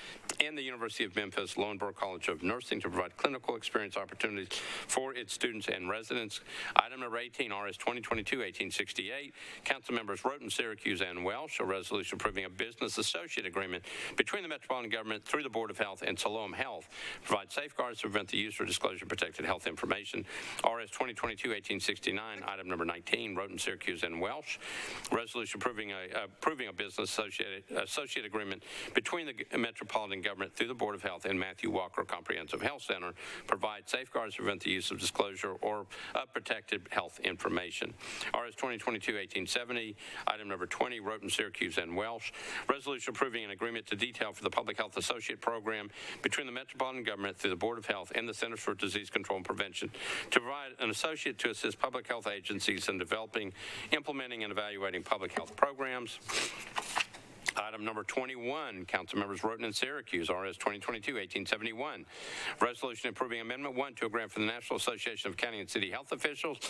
and the University of Memphis Lowenberg College of Nursing to provide clinical experience opportunities for its students and residents. Item number 18, RS 2022-1868, Council members Roten, Syracuse, and Welsh. A resolution approving a business associate agreement between the Metropolitan Government through the Board of Health and Siloam Health to provide safeguards to prevent the use or disclosure of protected health information. RS 2022-1869, item number 19, Roten, Syracuse, and Welsh. Resolution approving a business associate agreement between the Metropolitan Government through the Board of Health and Matthew Walker Comprehensive Health Center provide safeguards to prevent the use of disclosure or protected health information. RS 2022-1870, item number 20, Roten, Syracuse, and Welsh. Resolution approving an agreement to detail for the Public Health Associate Program between the Metropolitan Government through the Board of Health and the Centers for Disease Control and Prevention to provide an associate to assist public health agencies in developing, implementing, and evaluating public health programs. Item number 21, Councilmembers Roten and Syracuse, RS 2022-1871. Resolution approving Amendment 1 to a grant from the National Association of County and City Health Officials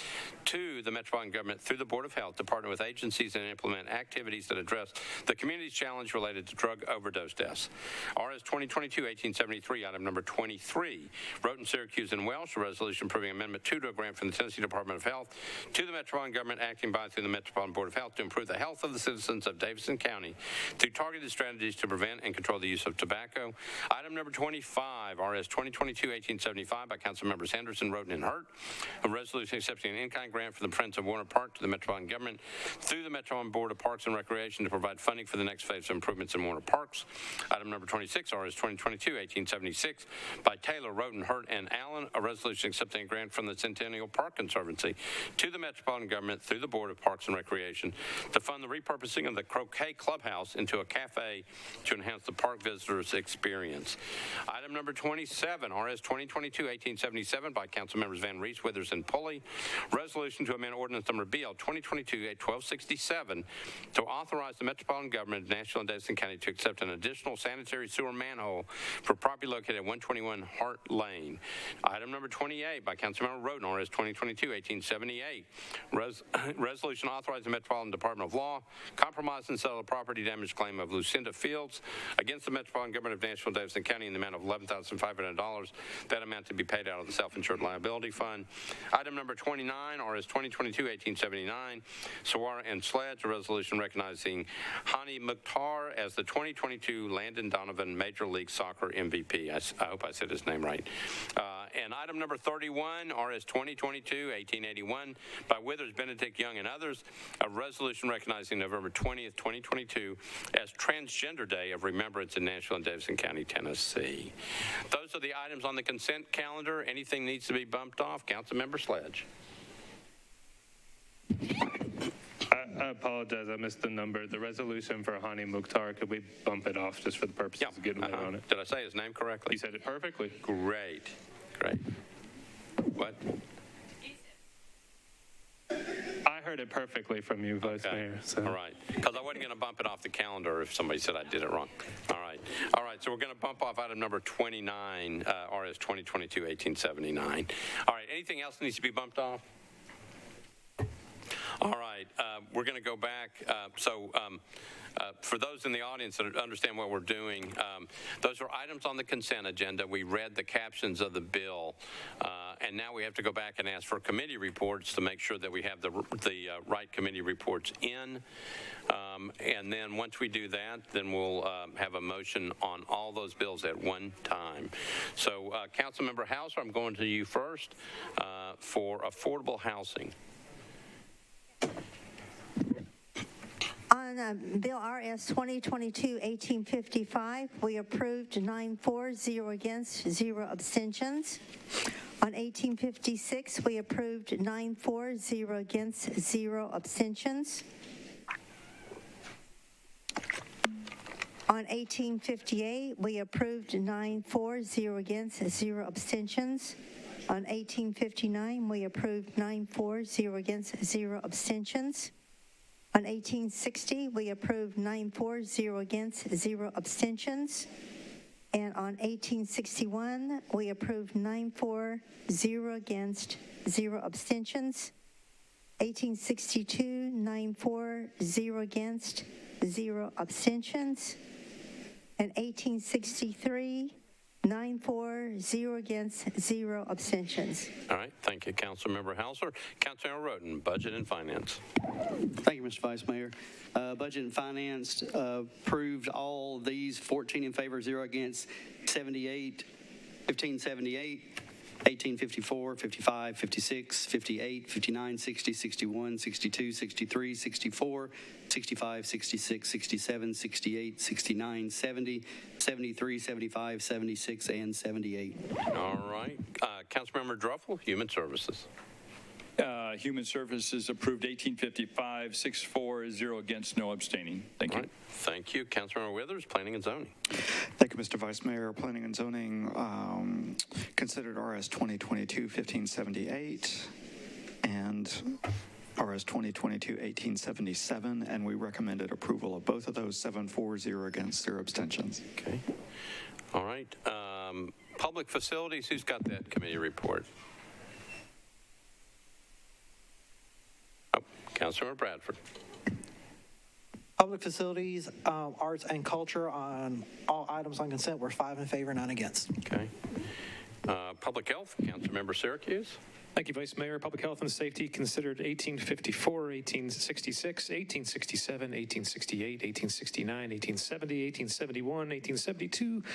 to the Metropolitan Government through the Board of Health to partner with agencies and implement activities that address the community's challenge related to drug overdose deaths. RS 2022-1873, item number 23, Roten, Syracuse, and Welsh. A resolution approving Amendment 2 to a grant from the Tennessee Department of Health to the Metropolitan Government acting by through the Metropolitan Board of Health to improve the health of the citizens of Davidson County through targeted strategies to prevent and control the use of tobacco. Item number 25, RS 2022-1875 by Councilmembers Henderson, Roten, and Hurt. A resolution accepting an in-kind grant from the Friends of Warner Park to the Metropolitan Government through the Metropolitan Board of Parks and Recreation to provide funding for the next phase of improvements in Warner Parks. Item number 26, RS 2022-1876 by Taylor, Roten, Hurt, and Allen. A resolution accepting a grant from the Centennial Park Conservancy to the Metropolitan Government through the Board of Parks and Recreation to fund the repurposing of the Croquet Clubhouse into a cafe to enhance the park visitors' experience. Item number 27, RS 2022-1877 by Councilmembers Van Reese, Withers, and Pulley. Resolution to amend ordinance number BL 2022-1267 to authorize the Metropolitan Government of Nashville and Davidson County to accept an additional sanitary sewer manhole for property located at 121 Hart Lane. Item number 28 by Councilmember Roten, RS 2022-1878. Resolution authorizing the Metropolitan Department of Law compromise and settle a property damage claim of Lucinda Fields against the Metropolitan Government of Nashville and Davidson County in the amount of $11,500. That amount to be paid out of the Self-Insured Liability Fund. Item number 29, RS 2022-1879, Sawara and Sledge, a resolution recognizing Hani Mukhtar as the 2022 Landon Donovan Major League Soccer MVP. I hope I said his name right. And item number 31, RS 2022-1881 by Withers, Benedict Young, and others, a resolution recognizing November 20th, 2022 as Transgender Day of Remembrance in Nashville and Davidson County, Tennessee. Those are the items on the consent calendar. Anything needs to be bumped off? Councilmember Sledge. I apologize, I missed the number. The resolution for Hani Mukhtar, could we bump it off just for the purposes of getting that on it? Did I say his name correctly? You said it perfectly. Great. What? I heard it perfectly from you, Vice Mayor. So. All right. Because I wasn't going to bump it off the calendar if somebody said I did it wrong. All right. All right. So we're going to bump off item number 29, RS 2022-1879. All right. Anything else needs to be bumped off? All right. We're going to go back. For those in the audience that understand what we're doing, those are items on the consent agenda. We read the captions of the bill, and now we have to go back and ask for committee reports to make sure that we have the right committee reports in. And then once we do that, then we'll have a motion on all those bills at one time. So, Councilmember Hauser, I'm going to you first for affordable housing. On Bill RS 2022-1855, we approved 9 for, 0 against, 0 abstentions. On 1856, we approved 9 for, 0 against, 0 abstentions. On 1858, we approved 9 for, 0 against, 0 abstentions. On 1859, we approved 9 for, 0 against, 0 abstentions. On 1860, we approved 9 for, 0 against, 0 abstentions. And on 1861, we approved 9 for, 0 against, 0 abstentions. 1862, 9 for, 0 against, 0 abstentions. And 1863, 9 for, 0 against, 0 abstentions. All right. Thank you, Councilmember Hauser. Councilmember Roden, Budget and Finance. Thank you, Mr. Vice Mayor. Budget and Finance approved all these, 14 in favor, 0 against, 1578, 1854, 55, 56, 58, 59, 60, 61, 62, 63, 64, 65, 66, 67, 68, 69, 70, 73, 75, 76, and 78. All right. Councilmember Druffel, Human Services. Human Services approved 1855, 6-4, 0 against, no abstaining. Thank you. Right. Thank you. Councilmember Withers, Planning and Zoning. Thank you, Mr. Vice Mayor. Planning and Zoning considered RS 2022-1578 and RS 2022-1877, and we recommended approval of both of those, 7-4, 0 against, 0 abstentions. Okay. All right. Public Facilities, who's got that committee report? Councilmember Bradford. Public Facilities, Arts and Culture, on all items on consent were 5 in favor, none against. Okay. Public Health, Councilmember Syracuse. Thank you, Vice Mayor. Public Health and Safety considered 1854, 1866, 1867, 1868, 1869, 1870, 1871, 1872,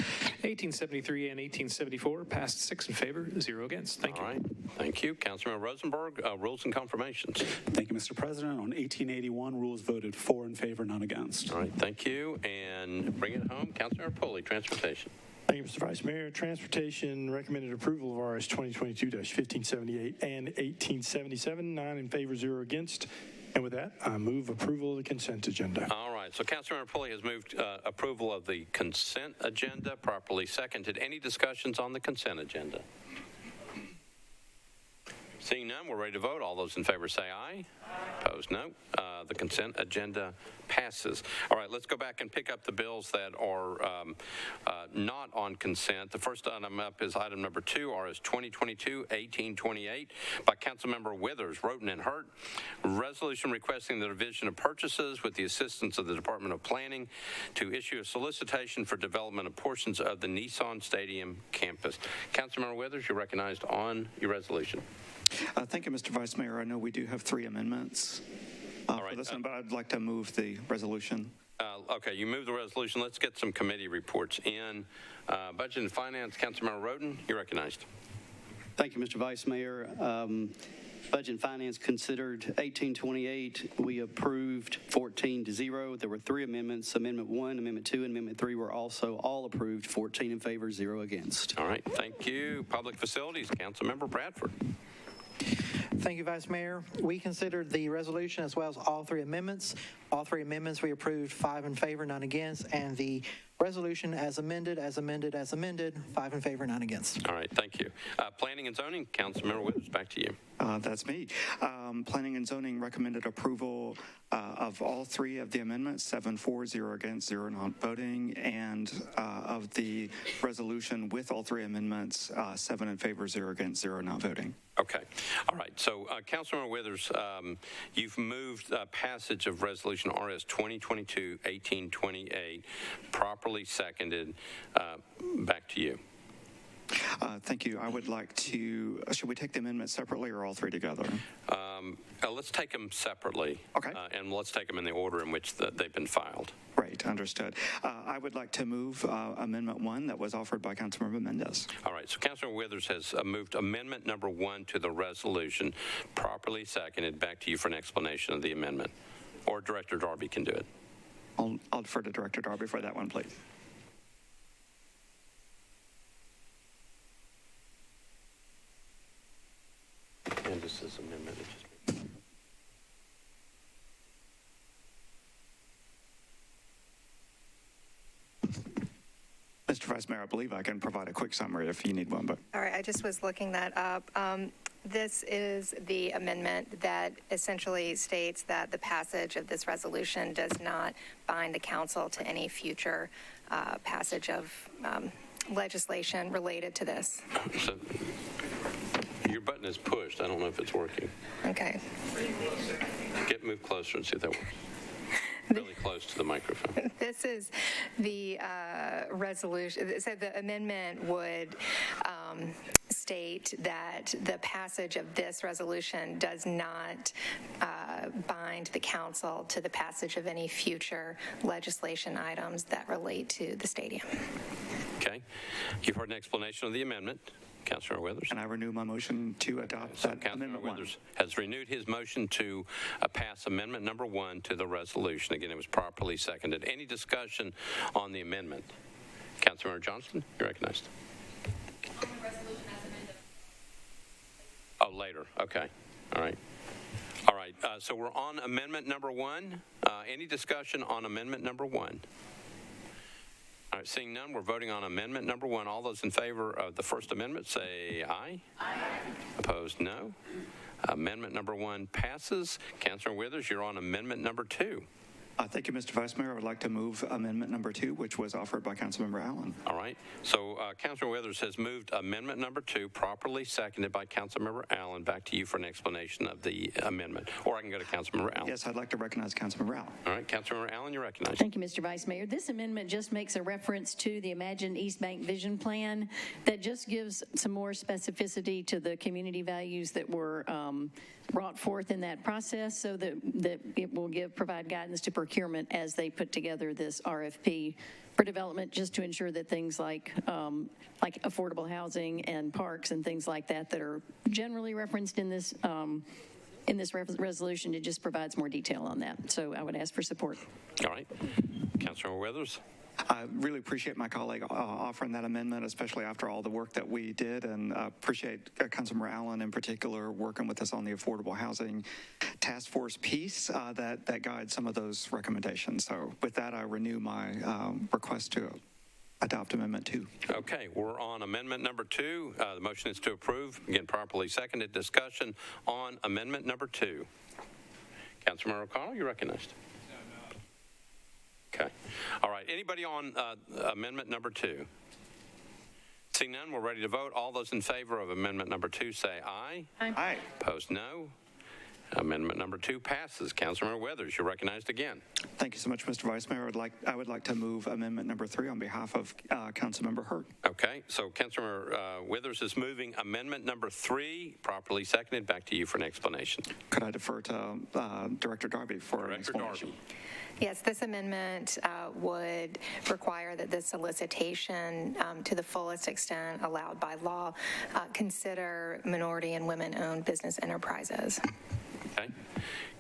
1873, and 1874. Passed 6 in favor, 0 against. Thank you. All right. Thank you. Councilmember Rosenberg, Rules and Confirmations. Thank you, Mr. President. On 1881, rules voted 4 in favor, none against. All right. Thank you. And bring it home, Councilmember Pulley, Transportation. Thank you, Mr. Vice Mayor. Transportation recommended approval of RS 2022-1578 and 1877, 9 in favor, 0 against. And with that, I move approval of the consent agenda. All right. So Councilmember Pulley has moved approval of the consent agenda, properly seconded. Any discussions on the consent agenda? Seeing none, we're ready to vote. All those in favor say aye. Opposed, no. The consent agenda passes. All right, let's go back and pick up the bills that are not on consent. The first item up is item number 2, RS 2022-1828 by Councilmember Withers, Roten, and Hurt. Resolution requesting the Division of Purchases with the assistance of the Department of Planning to issue a solicitation for development of portions of the Nissan Stadium campus. Councilmember Withers, you're recognized on your resolution. Thank you, Mr. Vice Mayor. I know we do have 3 amendments for this one, but I'd like to move the resolution. Okay, you move the resolution. Let's get some committee reports in. Budget and Finance, Councilmember Roden, you're recognized. Thank you, Mr. Vice Mayor. Budget and Finance considered 1828. We approved 14-0. There were 3 amendments. Amendment 1, Amendment 2, and Amendment 3 were also all approved, 14 in favor, 0 against. All right, thank you. Public Facilities, Councilmember Bradford. Thank you, Vice Mayor. We considered the resolution as well as all three amendments. All three amendments we approved, 5 in favor, none against, and the resolution as amended, 5 in favor, none against. All right, thank you. Planning and Zoning, Councilmember Withers, back to you. That's me. Planning and Zoning recommended approval of all three of the amendments, 7-4, 0 against, 0 not voting, and of the resolution with all three amendments, 7 in favor, 0 against, 0 not voting. Okay. All right. So, Councilmember Withers, you've moved passage of Resolution RS 2022-1828, properly seconded. Back to you. Thank you. I would like to, should we take the amendments separately or all three together? Let's take them separately. Okay. And let's take them in the order in which they've been filed. Right, understood. I would like to move Amendment 1 that was offered by Councilmember Mendez. All right, so Councilmember Withers has moved Amendment number 1 to the resolution, properly seconded. Back to you for an explanation of the amendment. Or Director Darby can do it. I'll defer to Director Darby for that one, please. Candace's amendment. Mr. Vice Mayor, I believe I can provide a quick summary if you need one. But all right, I just was looking that up. This is the amendment that essentially states that the passage of this resolution does not bind the council to any future passage of legislation related to this. So, your button is pushed. I don't know if it's working. Okay. Move closer and see if that works. Really close to the microphone. This is the resolution. So the amendment would state that the passage of this resolution does not bind the council to the passage of any future legislation items that relate to the stadium. Okay. You've heard an explanation of the amendment. Councilor Withers. And I renew my motion to adopt that Amendment 1. Withers has renewed his motion to pass Amendment number 1 to the resolution. Again, it was properly seconded. Any discussion on the amendment? Councilmember Johnston, you're recognized. On the resolution as amended. Oh, later. Okay. All right. All right. So we're on Amendment number 1. Any discussion on Amendment number 1? All right, seeing none, we're voting on Amendment number 1. All those in favor of the First Amendment say aye. Aye. Opposed, no. Amendment number 1 passes. Councilor Withers, you're on Amendment number 2. Thank you, Mr. Vice Mayor. I would like to move Amendment number 2, which was offered by Councilmember Allen. All right. So Councilor Withers has moved Amendment number 2, properly seconded by Councilmember Allen. Back to you for an explanation of the amendment. Or I can go to Councilmember Allen. Yes, I'd like to recognize Councilmember Allen. All right. Councilmember Allen, you're recognized. Thank you, Mr. Vice Mayor. This amendment just makes a reference to the Imagine East Bank Vision Plan that just gives some more specificity to the community values that were brought forth in that process so that it will provide guidance to procurement as they put together this RFP for development, just to ensure that things like affordable housing and parks and things like that are generally referenced in this resolution, it just provides more detail on that. So I would ask for support. All right. Councilor Withers. I really appreciate my colleague offering that amendment, especially after all the work that we did, and appreciate Councilmember Allen in particular working with us on the affordable housing task force piece that guides some of those recommendations. So with that, I renew my request to adopt Amendment 2. Okay, we're on Amendment number 2. The motion is to approve. Again, properly seconded. Discussion on Amendment number 2. Councilmember O'Connell, you're recognized. Okay. All right. Anybody on Amendment number 2? Seeing none, we're ready to vote. All those in favor of Amendment number 2 say aye. Aye. Aye. Opposed, no. Amendment number 2 passes. Councilmember Withers, you're recognized again. Thank you so much, Mr. Vice Mayor. I would like to move Amendment number 3 on behalf of Councilmember Hurt. Okay. So Councilmember Withers is moving Amendment number 3, properly seconded. Back to you for an explanation. Could I defer to Director Darby for an explanation? Darby. Yes, this amendment would require that the solicitation, to the fullest extent allowed by law, consider minority and women-owned business enterprises. Okay.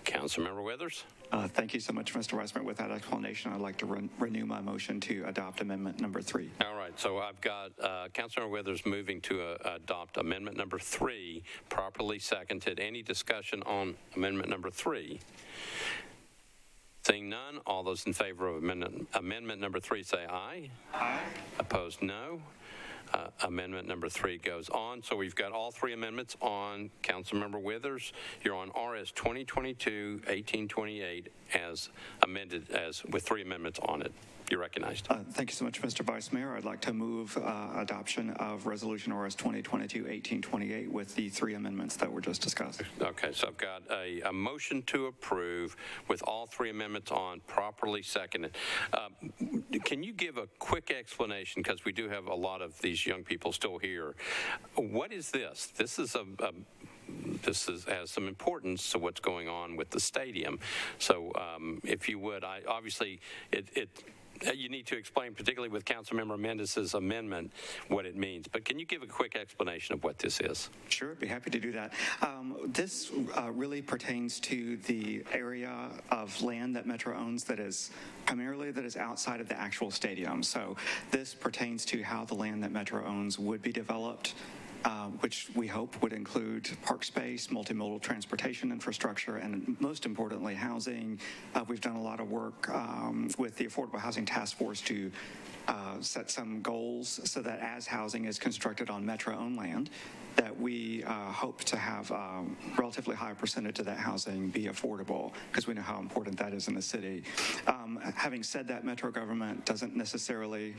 Councilmember Withers? Thank you so much, Mr. Vice Mayor. With that explanation, I'd like to renew my motion to adopt amendment number 3. All right, so I've got Councilmember Withers moving to adopt amendment number 3, properly seconded. Any discussion on amendment number 3? Seeing none, all those in favor of amendment number 3 say aye. Aye. Opposed, no. Amendment number 3 goes on. So we've got all 3 amendments on. Councilmember Withers, you're on RS 2022-1828 as amended, with 3 amendments on it. You're recognized. Thank you so much, Mr. Vice Mayor. I'd like to move adoption of Resolution RS 2022-1828 with the 3 amendments that were just discussed. Okay, so I've got a motion to approve with all 3 amendments on, properly seconded. Can you give a quick explanation, because we do have a lot of these young people still here. What is this? This is has some importance to what's going on with the stadium. So if you would, you need to explain, particularly with Councilmember Mendez's amendment, what it means. But can you give a quick explanation of what this is? Sure, I'd be happy to do that. This really pertains to the area of land that Metro owns that is outside of the actual stadium. So this pertains to how the land that Metro owns would be developed, which we hope would include park space, multimodal transportation infrastructure, and most importantly, housing. We've done a lot of work with the Affordable Housing Task Force to set some goals so that as housing is constructed on Metro-owned land, that we hope to have a relatively high percentage of that housing be affordable, because we know how important that is in the city. Having said that, Metro government doesn't necessarily,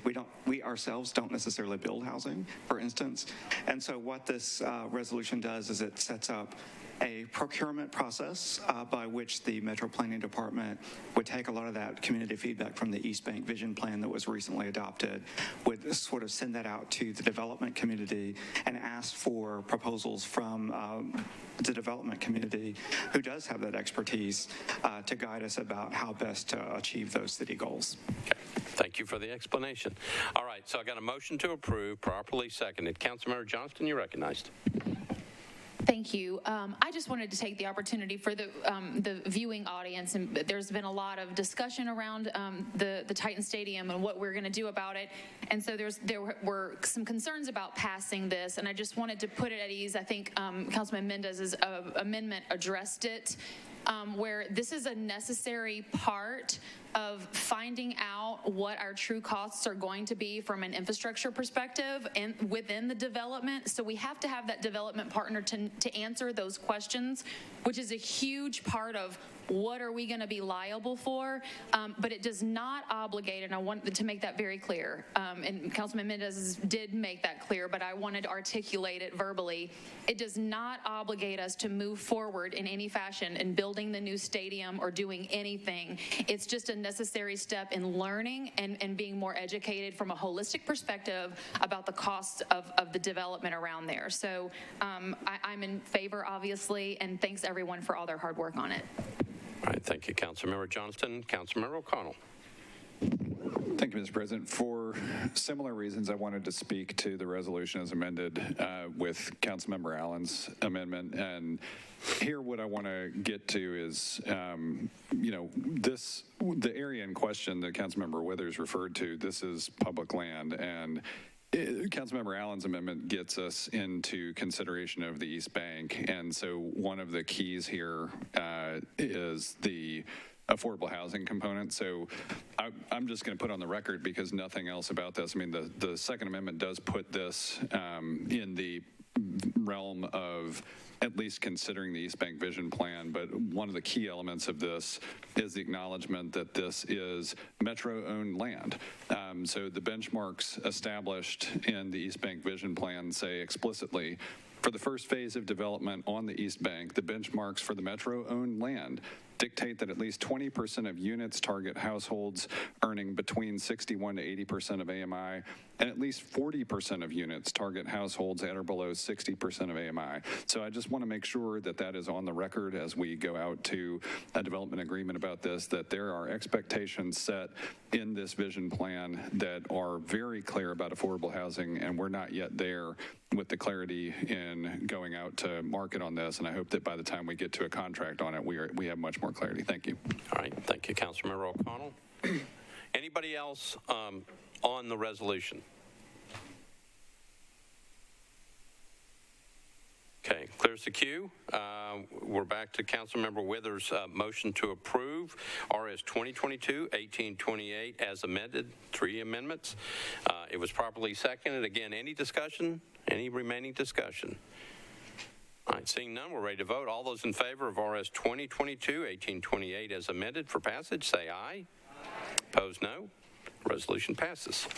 we ourselves don't necessarily build housing, for instance. And so what this resolution does is it sets up a procurement process by which the Metro Planning Department would take a lot of that community feedback from the East Bank Vision Plan that was recently adopted, would sort of send that out to the development community and ask for proposals from the development community, who does have that expertise, to guide us about how best to achieve those city goals. Okay. Thank you for the explanation. All right, so I got a motion to approve, properly seconded. Councilmember Johnston, you're recognized. Thank you. I just wanted to take the opportunity for the viewing audience, and there's been a lot of discussion around the Titan Stadium and what we're going to do about it. And so there were some concerns about passing this, and I just wanted to put it at ease. I think Councilman Mendez's amendment addressed it, where this is a necessary part of finding out what our true costs are going to be from an infrastructure perspective and within the development. So we have to have that development partner to answer those questions, which is a huge part of what are we going to be liable for, but it does not obligate, and I want to make that very clear, and Councilman Mendez did make that clear, but I wanted to articulate it verbally. It does not obligate us to move forward in any fashion in building the new stadium or doing anything. It's just a necessary step in learning and being more educated from a holistic perspective about the costs of the development around there. So I'm in favor, obviously, and thanks everyone for all their hard work on it. All right, thank you, Councilmember Johnston. Councilmember O'Connell. Thank you, Mr. President. For similar reasons, I wanted to speak to the resolution as amended with Councilmember Allen's amendment. And here what I want to get to is, the area in question that Councilmember Withers referred to, this is public land, and Councilmember Allen's amendment gets us into consideration of the East Bank. And so one of the keys here is the affordable housing component. So I'm just going to put on the record, because nothing else about this. I mean, the Second Amendment does put this in the realm of at least considering the East Bank Vision Plan, but one of the key elements of this is the acknowledgement that this is Metro-owned land. So the benchmarks established in the East Bank Vision Plan say explicitly, for the first phase of development on the East Bank, the benchmarks for the Metro-owned land dictate that at least 20% of units target households earning between 61 to 80% of AMI and at least 40% of units target households at or below 60% of AMI. So I just want to make sure that that is on the record as we go out to a development agreement about this, that there are expectations set in this vision plan that are very clear about affordable housing, and we're not yet there with the clarity in going out to market on this. And I hope that by the time we get to a contract on it, we have much more clarity. Thank you. All right. Thank you, Councilmember O'Connell. Anybody else on the resolution? Okay, clears the queue. We're back to Councilmember Withers' motion to approve RS 2022-1828 as amended, 3 amendments. It was properly seconded. Again, any discussion? Any remaining discussion? All right, seeing none, we're ready to vote. All those in favor of RS 2022-1828 as amended for passage, say aye. Opposed, no. Resolution passes.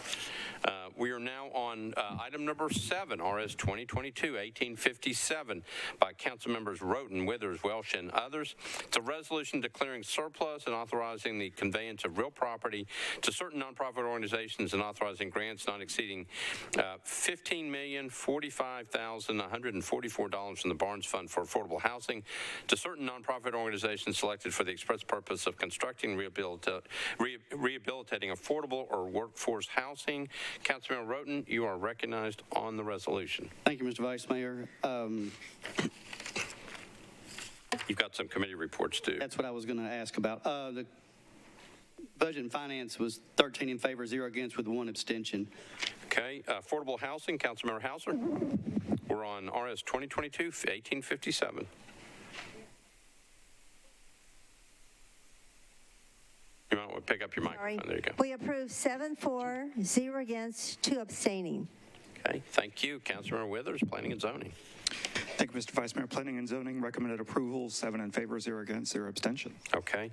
We are now on item number 7, RS 2022-1857 by Council Members Roten, Withers, Welsh, and others. It's a resolution declaring surplus and authorizing the conveyance of real property to certain nonprofit organizations and authorizing grants not exceeding $15,045,144 from the Barnes Fund for Affordable Housing to certain nonprofit organizations selected for the express purpose of constructing, rehabilitating affordable or workforce housing. Councilmember Roten, you are recognized on the resolution. Thank you, Mr. Vice Mayor. You've got some committee reports, too. That's what I was going to ask about. The Budget and Finance was 13 in favor, 0 against, with 1 abstention. Okay. Affordable housing, Councilmember Hauser. We're on RS 2022-1857. You might want to pick up your microphone. There you go. We approve 7-4, 0 against, 2 abstaining. Okay, thank you. Councilmember Withers, Planning and Zoning. Thank you, Mr. Vice Mayor. Planning and Zoning recommended approval, 7 in favor, 0 against, 0 abstention. Okay.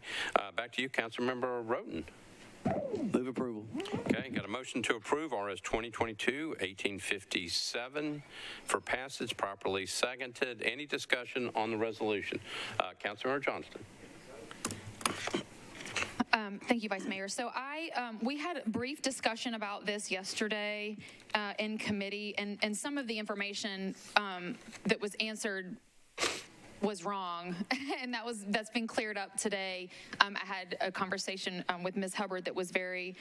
Back to you, Councilmember Roten. Move approval. Okay, got a motion to approve RS 2022-1857 for passage, properly seconded. Any discussion on the resolution? Councilmember Johnston. Thank you, Vice Mayor. So we had a brief discussion about this yesterday in committee, and some of the information that was answered was wrong, and that's been cleared up today. I had a conversation with Ms. Hubbard that was very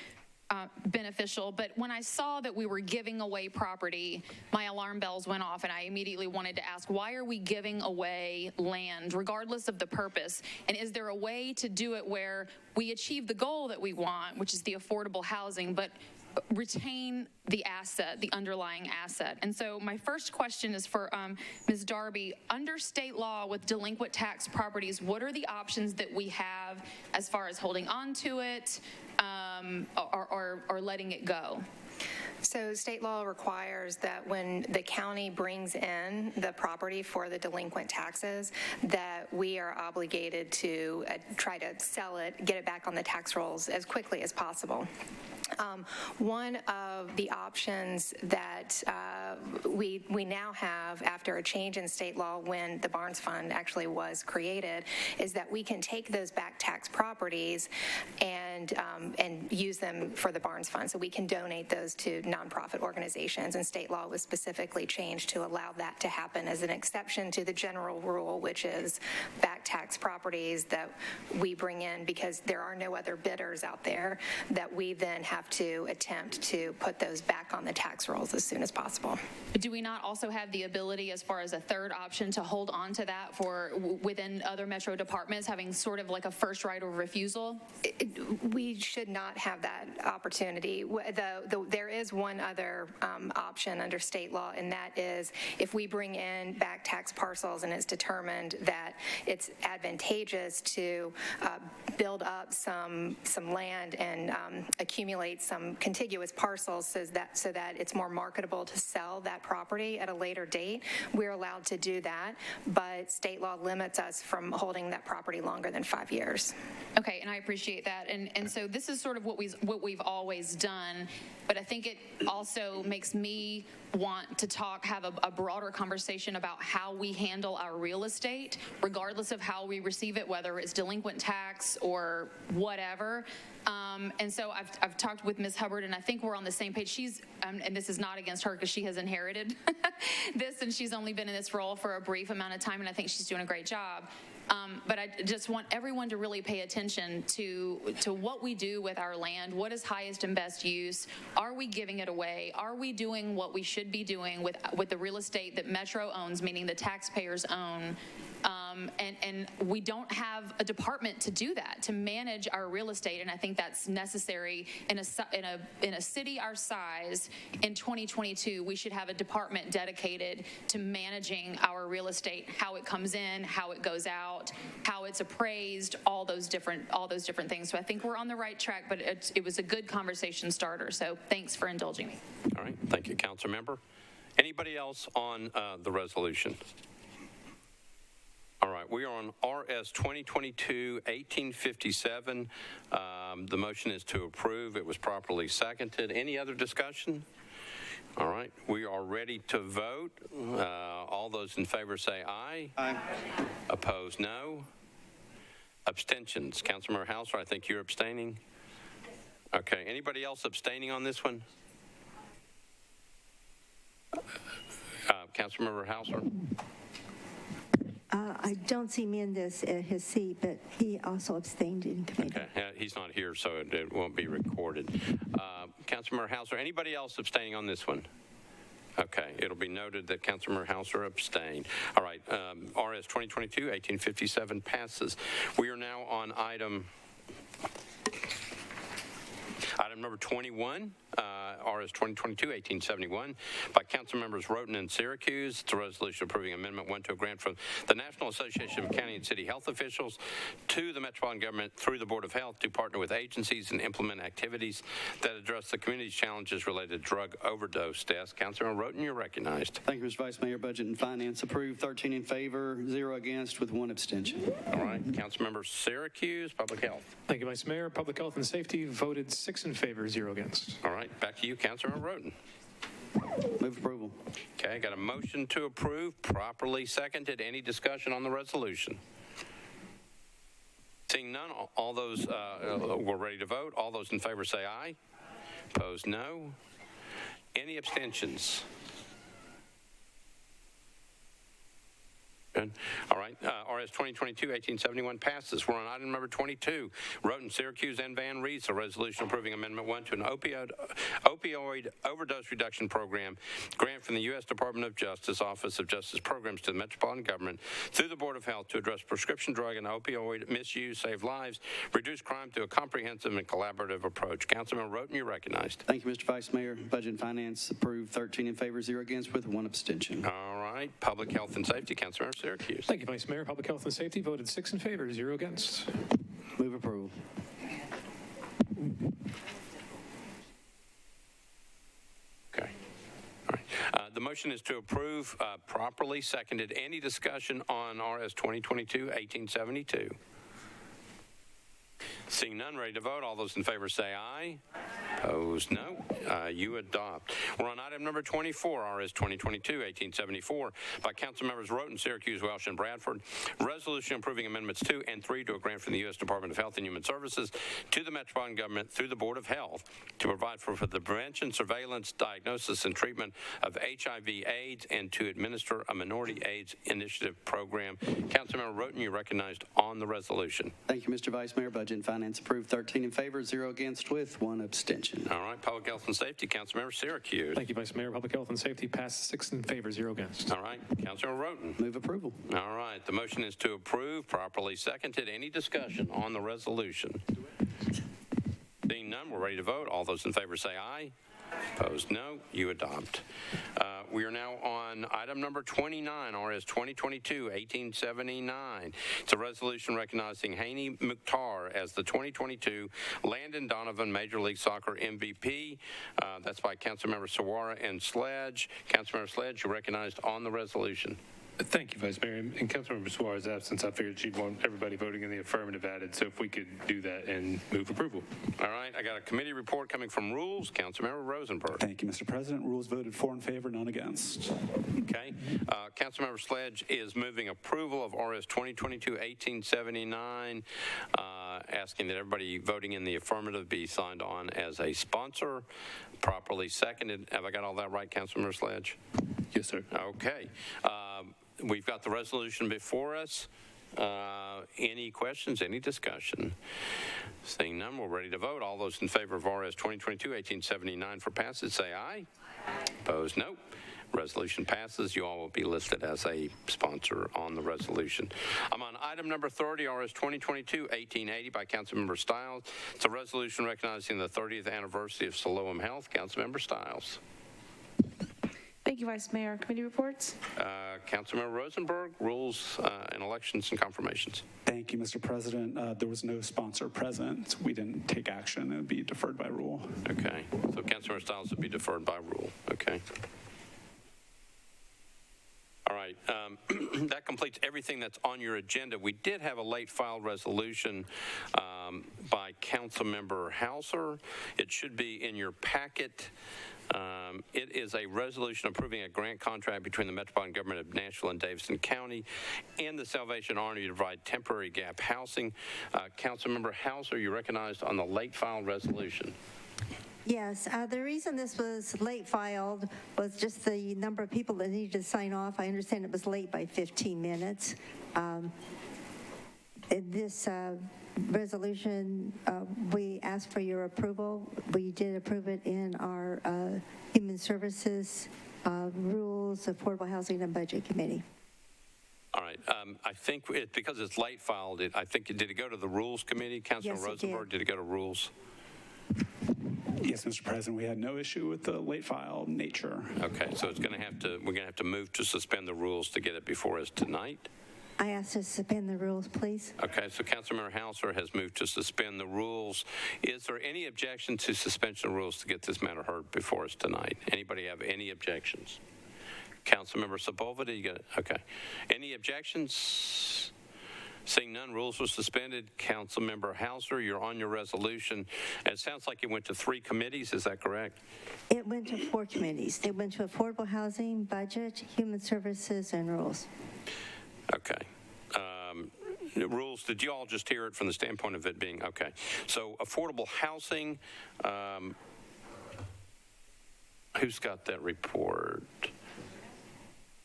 beneficial, but when I saw that we were giving away property, my alarm bells went off, and I immediately wanted to ask, why are we giving away land regardless of the purpose? And is there a way to do it where we achieve the goal that we want, which is the affordable housing, but retain the asset, the underlying asset? And so my first question is for Ms. Darby. Under state law with delinquent tax properties, what are the options that we have as far as holding on to it or letting it go? So state law requires that when the county brings in the property for the delinquent taxes, that we are obligated to try to sell it, get it back on the tax rolls as quickly as possible. One of the options that we now have after a change in state law when the Barnes Fund actually was created is that we can take those back tax properties and use them for the Barnes Fund. So we can donate those to nonprofit organizations, and state law was specifically changed to allow that to happen as an exception to the general rule, which is back tax properties that we bring in because there are no other bidders out there, that we then have to attempt to put those back on the tax rolls as soon as possible. Do we not also have the ability, as far as a third option, to hold on to that for within other Metro departments, having sort of like a first right of refusal? We should not have that opportunity. There is one other option under state law, and that is if we bring in back tax parcels and it's determined that it's advantageous to build up some land and accumulate some contiguous parcels so that it's more marketable to sell that property at a later date, we're allowed to do that, but state law limits us from holding that property longer than 5 years. Okay, and I appreciate that. And so this is sort of what we've always done, but I think it also makes me want to have a broader conversation about how we handle our real estate, regardless of how we receive it, whether it's delinquent tax or whatever. And so I've talked with Ms. Hubbard, and I think we're on the same page. She's, and this is not against her because she has inherited this, and she's only been in this role for a brief amount of time, and I think she's doing a great job. But I just want everyone to really pay attention to what we do with our land. What is highest and best use? Are we giving it away? Are we doing what we should be doing with the real estate that Metro owns, meaning the taxpayers own? And we don't have a department to do that, to manage our real estate, and I think that's necessary in a city our size. In 2022, we should have a department dedicated to managing our real estate, how it comes in, how it goes out, how it's appraised, all those different things. So I think we're on the right track, but it was a good conversation starter. So thanks for indulging me. All right, thank you, Council Member. Anybody else on the resolution? All right, we are on RS 2022-1857. The motion is to approve. It was properly seconded. Any other discussion? All right, we are ready to vote. All those in favor say aye. Aye. Opposed, no. Abstentions. Councilmember Hauser, I think you're abstaining. Okay, anybody else abstaining on this one? Councilmember Hauser? I don't see Mendez at his seat, but he also abstained in committee. Okay, he's not here, so it won't be recorded. Councilmember Hauser, anybody else abstaining on this one? Okay, it'll be noted that Councilmember Hauser abstained. All right, RS 2022-1857 passes. We are now on item number 21, RS 2022-1871, by Council Members Roten and Syracuse. It's a resolution approving Amendment 1 to a grant from the National Association of County and City Health Officials to the Metropolitan Government through the Board of Health to partner with agencies and implement activities that address the community's challenges related to drug overdose deaths. Councilman Roten, you're recognized. Thank you, Mr. Vice Mayor. Budget and Finance approved, 13 in favor, 0 against, with 1 abstention. All right, Councilmember Syracuse, Public Health. Thank you, Vice Mayor. Public Health and Safety voted 6 in favor, 0 against. All right, back to you, Councilman Roten. Move approval. Okay, got a motion to approve, properly seconded. Any discussion on the resolution? Seeing none, all those we're ready to vote. All those in favor say aye. Opposed, no. Any abstentions? Good. All right, RS 2022-1871 passes. We're on item number 22, Roten, Syracuse, and Van Rees, a resolution approving Amendment 1 to an opioid overdose reduction program grant from the U.S. Department of Justice, Office of Justice Programs to the Metropolitan Government through the Board of Health to address prescription drug and opioid misuse, save lives, reduce crime through a comprehensive and collaborative approach. Councilman Roten, you're recognized. Thank you, Mr. Vice Mayor. Budget and Finance approved, 13 in favor, 0 against, with 1 abstention. All right, Public Health and Safety, Councilman Syracuse. Thank you, Vice Mayor. Public Health and Safety voted 6 in favor, 0 against. Move approval. Okay. All right. The motion is to approve, properly seconded. Any discussion on RS 2022-1872? Seeing none, ready to vote. All those in favor say aye. Opposed, no. You adopt. We're on item number 24, RS 2022-1874, by Council Members Roten, Syracuse, Welsh, and Bradford. Resolution approving Amendments 2 and 3 to a grant from the U.S. Department of Health and Human Services to the Metropolitan Government through the Board of Health to provide for the prevention, surveillance, diagnosis, and treatment of HIV/AIDS and to administer a minority AIDS initiative program. Councilmember Roten, you're recognized on the resolution. Thank you, Mr. Vice Mayor. Budget and Finance approved, 13 in favor, 0 against, with 1 abstention. All right, Public Health and Safety, Councilmember Syracuse. Thank you, Vice Mayor. Public Health and Safety passed 6 in favor, 0 against. All right, Councilmember Roten. Move approval. All right, the motion is to approve, properly seconded. Any discussion on the resolution? Seeing none, we're ready to vote. All those in favor say aye. Opposed, no. You adopt. We are now on item number 29, RS 2022-1879. It's a resolution recognizing Hani Mukhtar as the 2022 Landon Donovan Major League Soccer MVP. That's by Councilmember Sawara and Sledge. Councilmember Sledge, you're recognized on the resolution. Thank you, Vice Mayor. In Councilmember Suarez's absence, I figured she'd want everybody voting in the affirmative added, so if we could do that and move approval. All right, I got a committee report coming from Rules. Councilmember Rosenberg. Thank you, Mr. President. Rules voted 4 in favor, none against. Okay. Councilmember Sledge is moving approval of RS 2022-1879, asking that everybody voting in the affirmative be signed on as a sponsor. Properly seconded. Have I got all that right, Councilmember Sledge? Yes, sir. Okay. We've got the resolution before us. Any questions, any discussion? Seeing none, we're ready to vote. All those in favor of RS 2022-1879 for passage, say aye. Opposed, no. Resolution passes. You all will be listed as a sponsor on the resolution. I'm on item number 30, RS 2022-1880 by Councilmember Stiles. It's a resolution recognizing the 30th anniversary of Siloam Health. Councilmember Stiles. Thank you, Vice Mayor. Committee reports? Councilmember Rosenberg, rules and elections and confirmations. Thank you, Mr. President. There was no sponsor present. We didn't take action. It would be deferred by rule. Okay. So Councilmember Stiles would be deferred by rule. Okay. All right, that completes everything that's on your agenda. We did have a late filed resolution by Councilmember Hauser. It should be in your packet. It is a resolution approving a grant contract between the Metropolitan Government of Nashville and Davidson County and the Salvation Army to provide temporary gap housing. Councilmember Hauser, you recognized on the late filed resolution. Yes, the reason this was late filed was just the number of people that needed to sign off. I understand it was late by 15 minutes. This resolution, we asked for your approval. We did approve it in our Human Services, Rules, Affordable Housing, and Budget Committee. All right. I think because it's late filed, I think did it go to the Rules Committee? Councilman Rosenberg, did it go to Rules? Yes, Mr. President, we had no issue with the late file nature. Okay, so we're going to have to move to suspend the rules to get it before us tonight. I asked to suspend the rules, please. Okay, so Councilmember Hauser has moved to suspend the rules. Is there any objection to suspension of rules to get this matter heard before us tonight? Anybody have any objections? Councilmember Sepulveda, you got it? Okay. Any objections? Seeing none, rules were suspended. Councilmember Hauser, you're on your resolution. It sounds like it went to 3 committees. Is that correct? It went to 4 committees. It went to Affordable Housing, Budget, Human Services, and Rules. Okay. Rules, did you all just hear it from the standpoint of it being, okay. So affordable housing, who's got that report?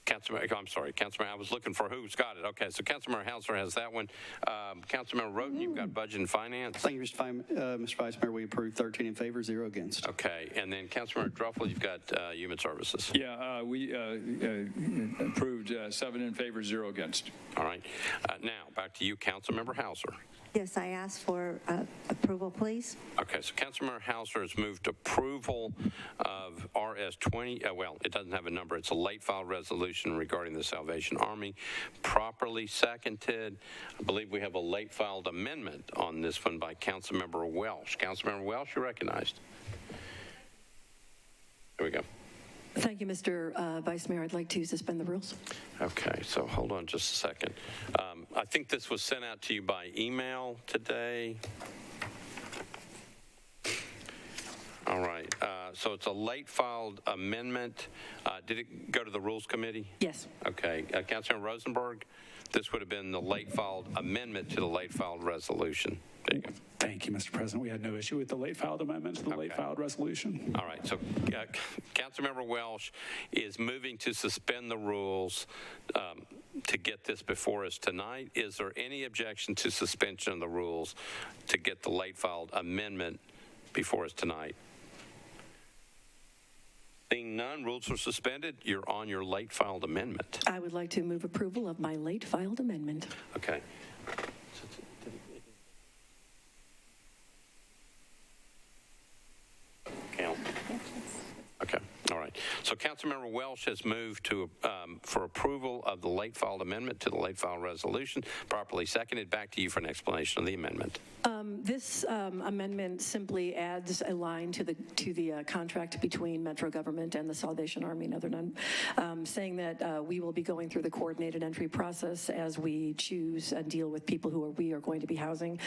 Councilman, I'm sorry, Councilman, I was looking for who's got it. Okay, so Councilmember Hauser has that one. Councilmember Roten, you've got budget and finance. Thank you, Mr. Vice Mayor. We approved 13 in favor, 0 against. Okay, and then Councilmember Druffel, you've got human services. Yeah, we approved 7 in favor, 0 against. All right. Now, back to you, Councilmember Hauser. Yes, I asked for approval, please. Okay, so Councilmember Hauser has moved approval of RS 20, well, it doesn't have a number. It's a late file resolution regarding the Salvation Army. Properly seconded. I believe we have a late filed amendment on this one by Councilmember Welsh. Councilmember Welsh, you're recognized. There we go. Thank you, Mr. Vice Mayor. I'd like to suspend the rules. Okay, so hold on just a second. I think this was sent out to you by email today. All right, so it's a late filed amendment. Did it go to the Rules Committee? Yes. Okay, Councilman Rosenberg, this would have been the late filed amendment to the late filed resolution. There you go. Thank you, Mr. President. We had no issue with the late filed amendment to the late filed resolution. All right, so Councilmember Welsh is moving to suspend the rules to get this before us tonight. Is there any objection to suspension of the rules to get the late filed amendment before us tonight? Seeing none, rules are suspended. You're on your late filed amendment. I would like to move approval of my late filed amendment. Okay. Count. Okay. All right. So Councilmember Welsh has moved to for approval of the late filed amendment to the late filed resolution. Properly seconded. Back to you for an explanation of the amendment. This amendment simply adds a line to the contract between Metro government and the Salvation Army and other saying that we will be going through the coordinated entry process as we choose and deal with people who we are going to be housing.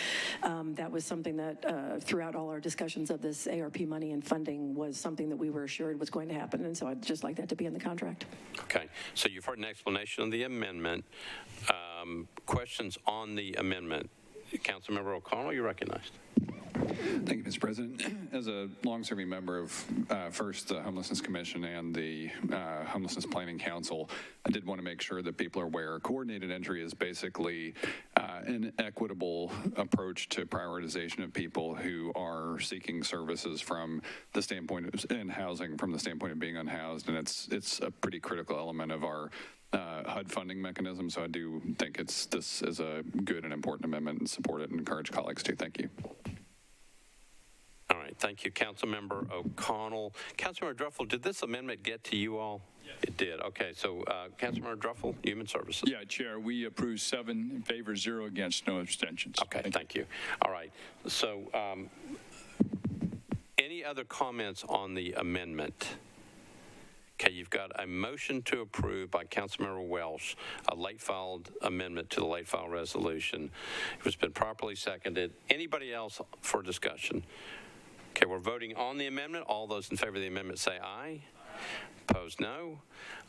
That was something that throughout all our discussions of this ARP money and funding was something that we were assured was going to happen, and so I'd just like that to be in the contract. Okay, so you've heard an explanation of the amendment. Questions on the amendment? Councilmember O'Connell, you're recognized. Thank you, Mr. President. As a long-serving member of first the Homelessness Commission and the Homelessness Planning Council, I did want to make sure that people are aware coordinated entry is basically an equitable approach to prioritization of people who are seeking services from the standpoint of, and housing from the standpoint of being unhoused, and it's a pretty critical element of our HUD funding mechanism. So I do think this is a good and important amendment, and support it and encourage colleagues to. Thank you. All right, thank you, Councilmember O'Connell. Councilmember Druffel, did this amendment get to you all? Yes. It did. Okay, so Councilmember Druffel, Human Services. Yeah, Chair, we approve 7 in favor, 0 against, no abstentions. Okay, thank you. All right, so any other comments on the amendment? Okay, you've got a motion to approve by Councilmember Welsh, a late-filed amendment to the late-file resolution. It has been properly seconded. Anybody else for discussion? Okay, we're voting on the amendment. All those in favor of the amendment say aye. Opposed, no.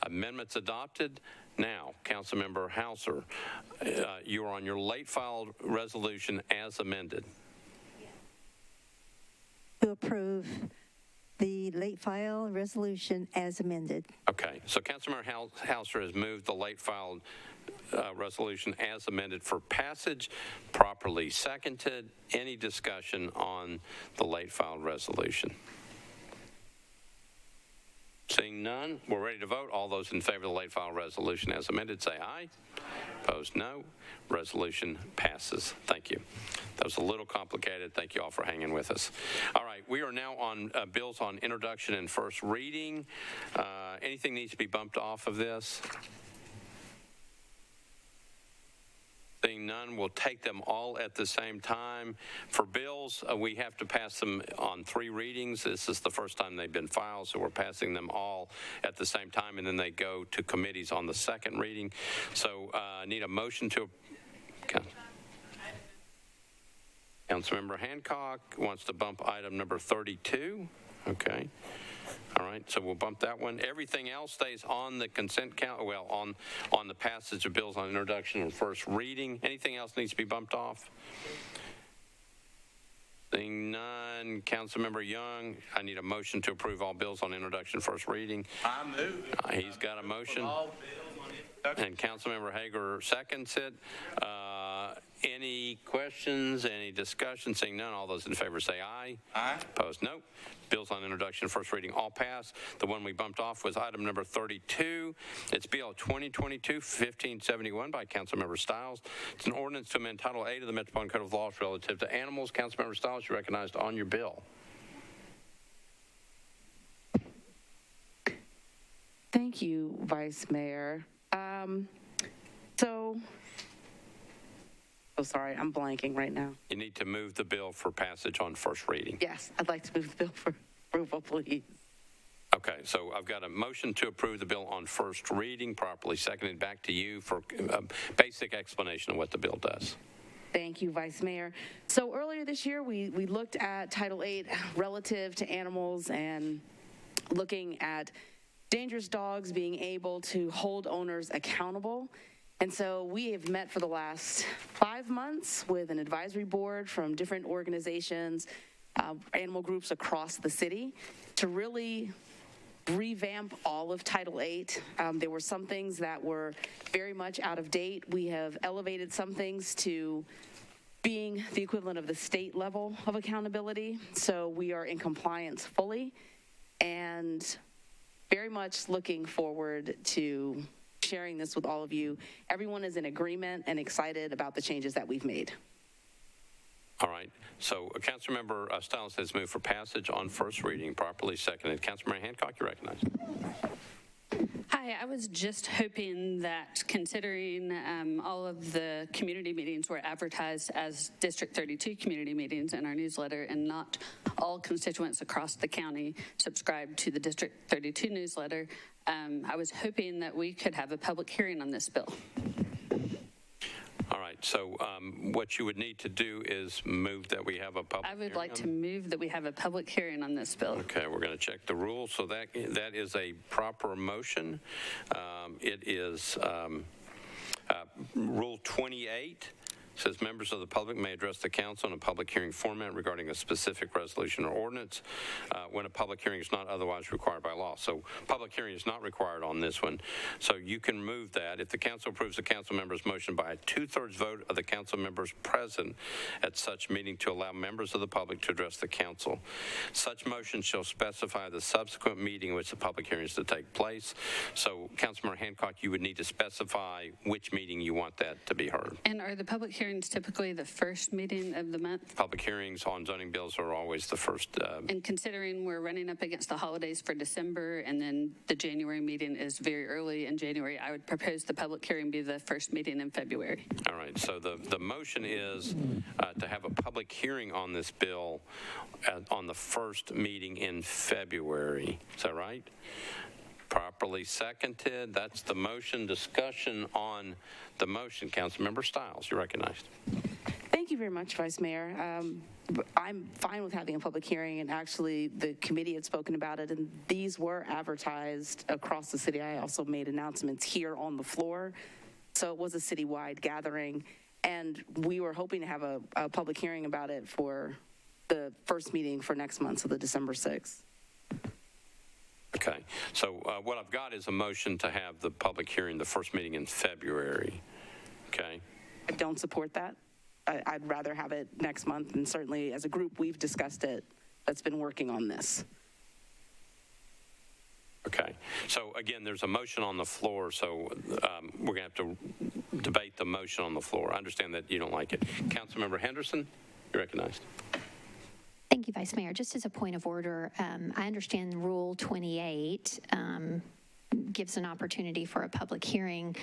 Amendment's adopted. Now, Councilmember Hauser, you are on your late-filed resolution as amended. To approve the late file resolution as amended. Okay, so Councilmember Hauser has moved the late filed resolution as amended for passage, properly seconded. Any discussion on the late filed resolution? Seeing none, we're ready to vote. All those in favor of the late file resolution as amended say aye. Opposed, no. Resolution passes. Thank you. That was a little complicated. Thank you all for hanging with us. All right, we are now on bills on introduction and first reading. Anything needs to be bumped off of this? Seeing none, we'll take them all at the same time. For bills, we have to pass them on 3 readings. This is the first time they've been filed, so we're passing them all at the same time, and then they go to committees on the second reading. So I need a motion to... Councilmember Hancock wants to bump item number 32. Okay. All right, so we'll bump that one. Everything else stays on the consent count, well, on the passage of bills on introduction and first reading. Anything else needs to be bumped off? Seeing none, Councilmember Young, I need a motion to approve all bills on introduction and first reading. I move it. He's got a motion. And Councilmember Hager seconds it. Any questions, any discussion? Seeing none, all those in favor say aye. Aye. Opposed, no. Bills on introduction, first reading, all passed. The one we bumped off was item number 32. It's Bill 2022-1571 by Councilmember Stiles. It's an ordinance to amend Title 8 of the Metropolitan Code of Laws relative to animals. Councilmember Stiles, you're recognized on your bill. Thank you, Vice Mayor. Sorry, I'm blanking right now. You need to move the bill for passage on first reading. Yes, I'd like to move the bill for approval, please. Okay, so I've got a motion to approve the bill on first reading, properly seconded. Back to you for a basic explanation of what the bill does. Thank you, Vice Mayor. So earlier this year, we looked at Title 8 relative to animals and looking at dangerous dogs being able to hold owners accountable. And so we have met for the last 5 months with an advisory board from different organizations, animal groups across the city to really revamp all of Title VIII. There were some things that were very much out of date. We have elevated some things to being the equivalent of the state level of accountability. So we are in compliance fully and very much looking forward to sharing this with all of you. Everyone is in agreement and excited about the changes that we've made. All right. So Councilmember Stiles has moved for passage on first reading, properly seconded. Councilmember Hancock, you're recognized. Hi, I was just hoping that considering all of the community meetings were advertised as District 32 community meetings in our newsletter and not all constituents across the county subscribe to the District 32 newsletter, I was hoping that we could have a public hearing on this bill. All right. so what you would need to do is move that we have a public I would hearing like to move that we have a public hearing on this bill. Okay, we're going to check the rules. So that is a proper motion. It is Rule 28. Says members of the public may address the council in a public hearing format regarding a specific resolution or ordinance when a public hearing is not otherwise required by law. So public hearing is not required on this one. So you can move that. If the council approves the council member's motion by a 2/3 vote of the council members present at such meeting to allow members of the public to address the council, such motion shall specify the subsequent meeting in which the public hearing is to take place. So Councilmember Hancock, you would need to specify which meeting you want that to be heard. And are the public hearings typically the first meeting of the month? Public hearings on zoning bills are always the first. And considering we're running up against the holidays for December, and then the January meeting is very early in January, I would propose the public hearing be the first meeting in February. All right, so the motion is to have a public hearing on this bill on the first meeting in February. Is that right? Properly seconded. That's the motion. Discussion on the motion. Councilmember Stiles, you're recognized. Thank you very much, Vice Mayor. I'm fine with having a public hearing, and actually the committee had spoken about it, and these were advertised across the city. I also made announcements here on the floor, so it was a citywide gathering, and we were hoping to have a public hearing about it for the first meeting for next month, so the December 6th. Okay, so what I've got is a motion to have the public hearing the first meeting in February. Okay. I don't support that. I'd rather have it next month, and certainly as a group, we've discussed it, that's been working on this. Okay, so again, there's a motion on the floor, so we're going to have to debate the motion on the floor. I understand that you don't like it. Councilmember Henderson, you're recognized. Thank you, Vice Mayor. Just as a point of order, I understand Rule 28 gives an opportunity for a public hearing,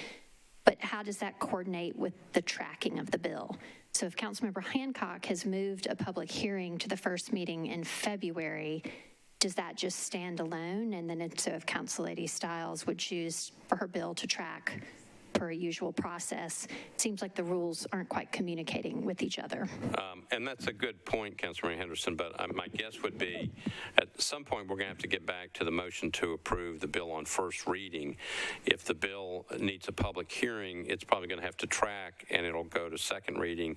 but how does that coordinate with the tracking of the bill? So if Councilmember Hancock has moved a public hearing to the first meeting in February, does that just stand alone? And then so if Council Lady Stiles would choose for her bill to track per usual process, it seems like the rules aren't quite communicating with each other. And that's a good point, Councilmember Henderson, but my guess would be at some point we're going to have to get back to the motion to approve the bill on first reading. If the bill needs a public hearing, it's probably going to have to track, and it'll go to second reading,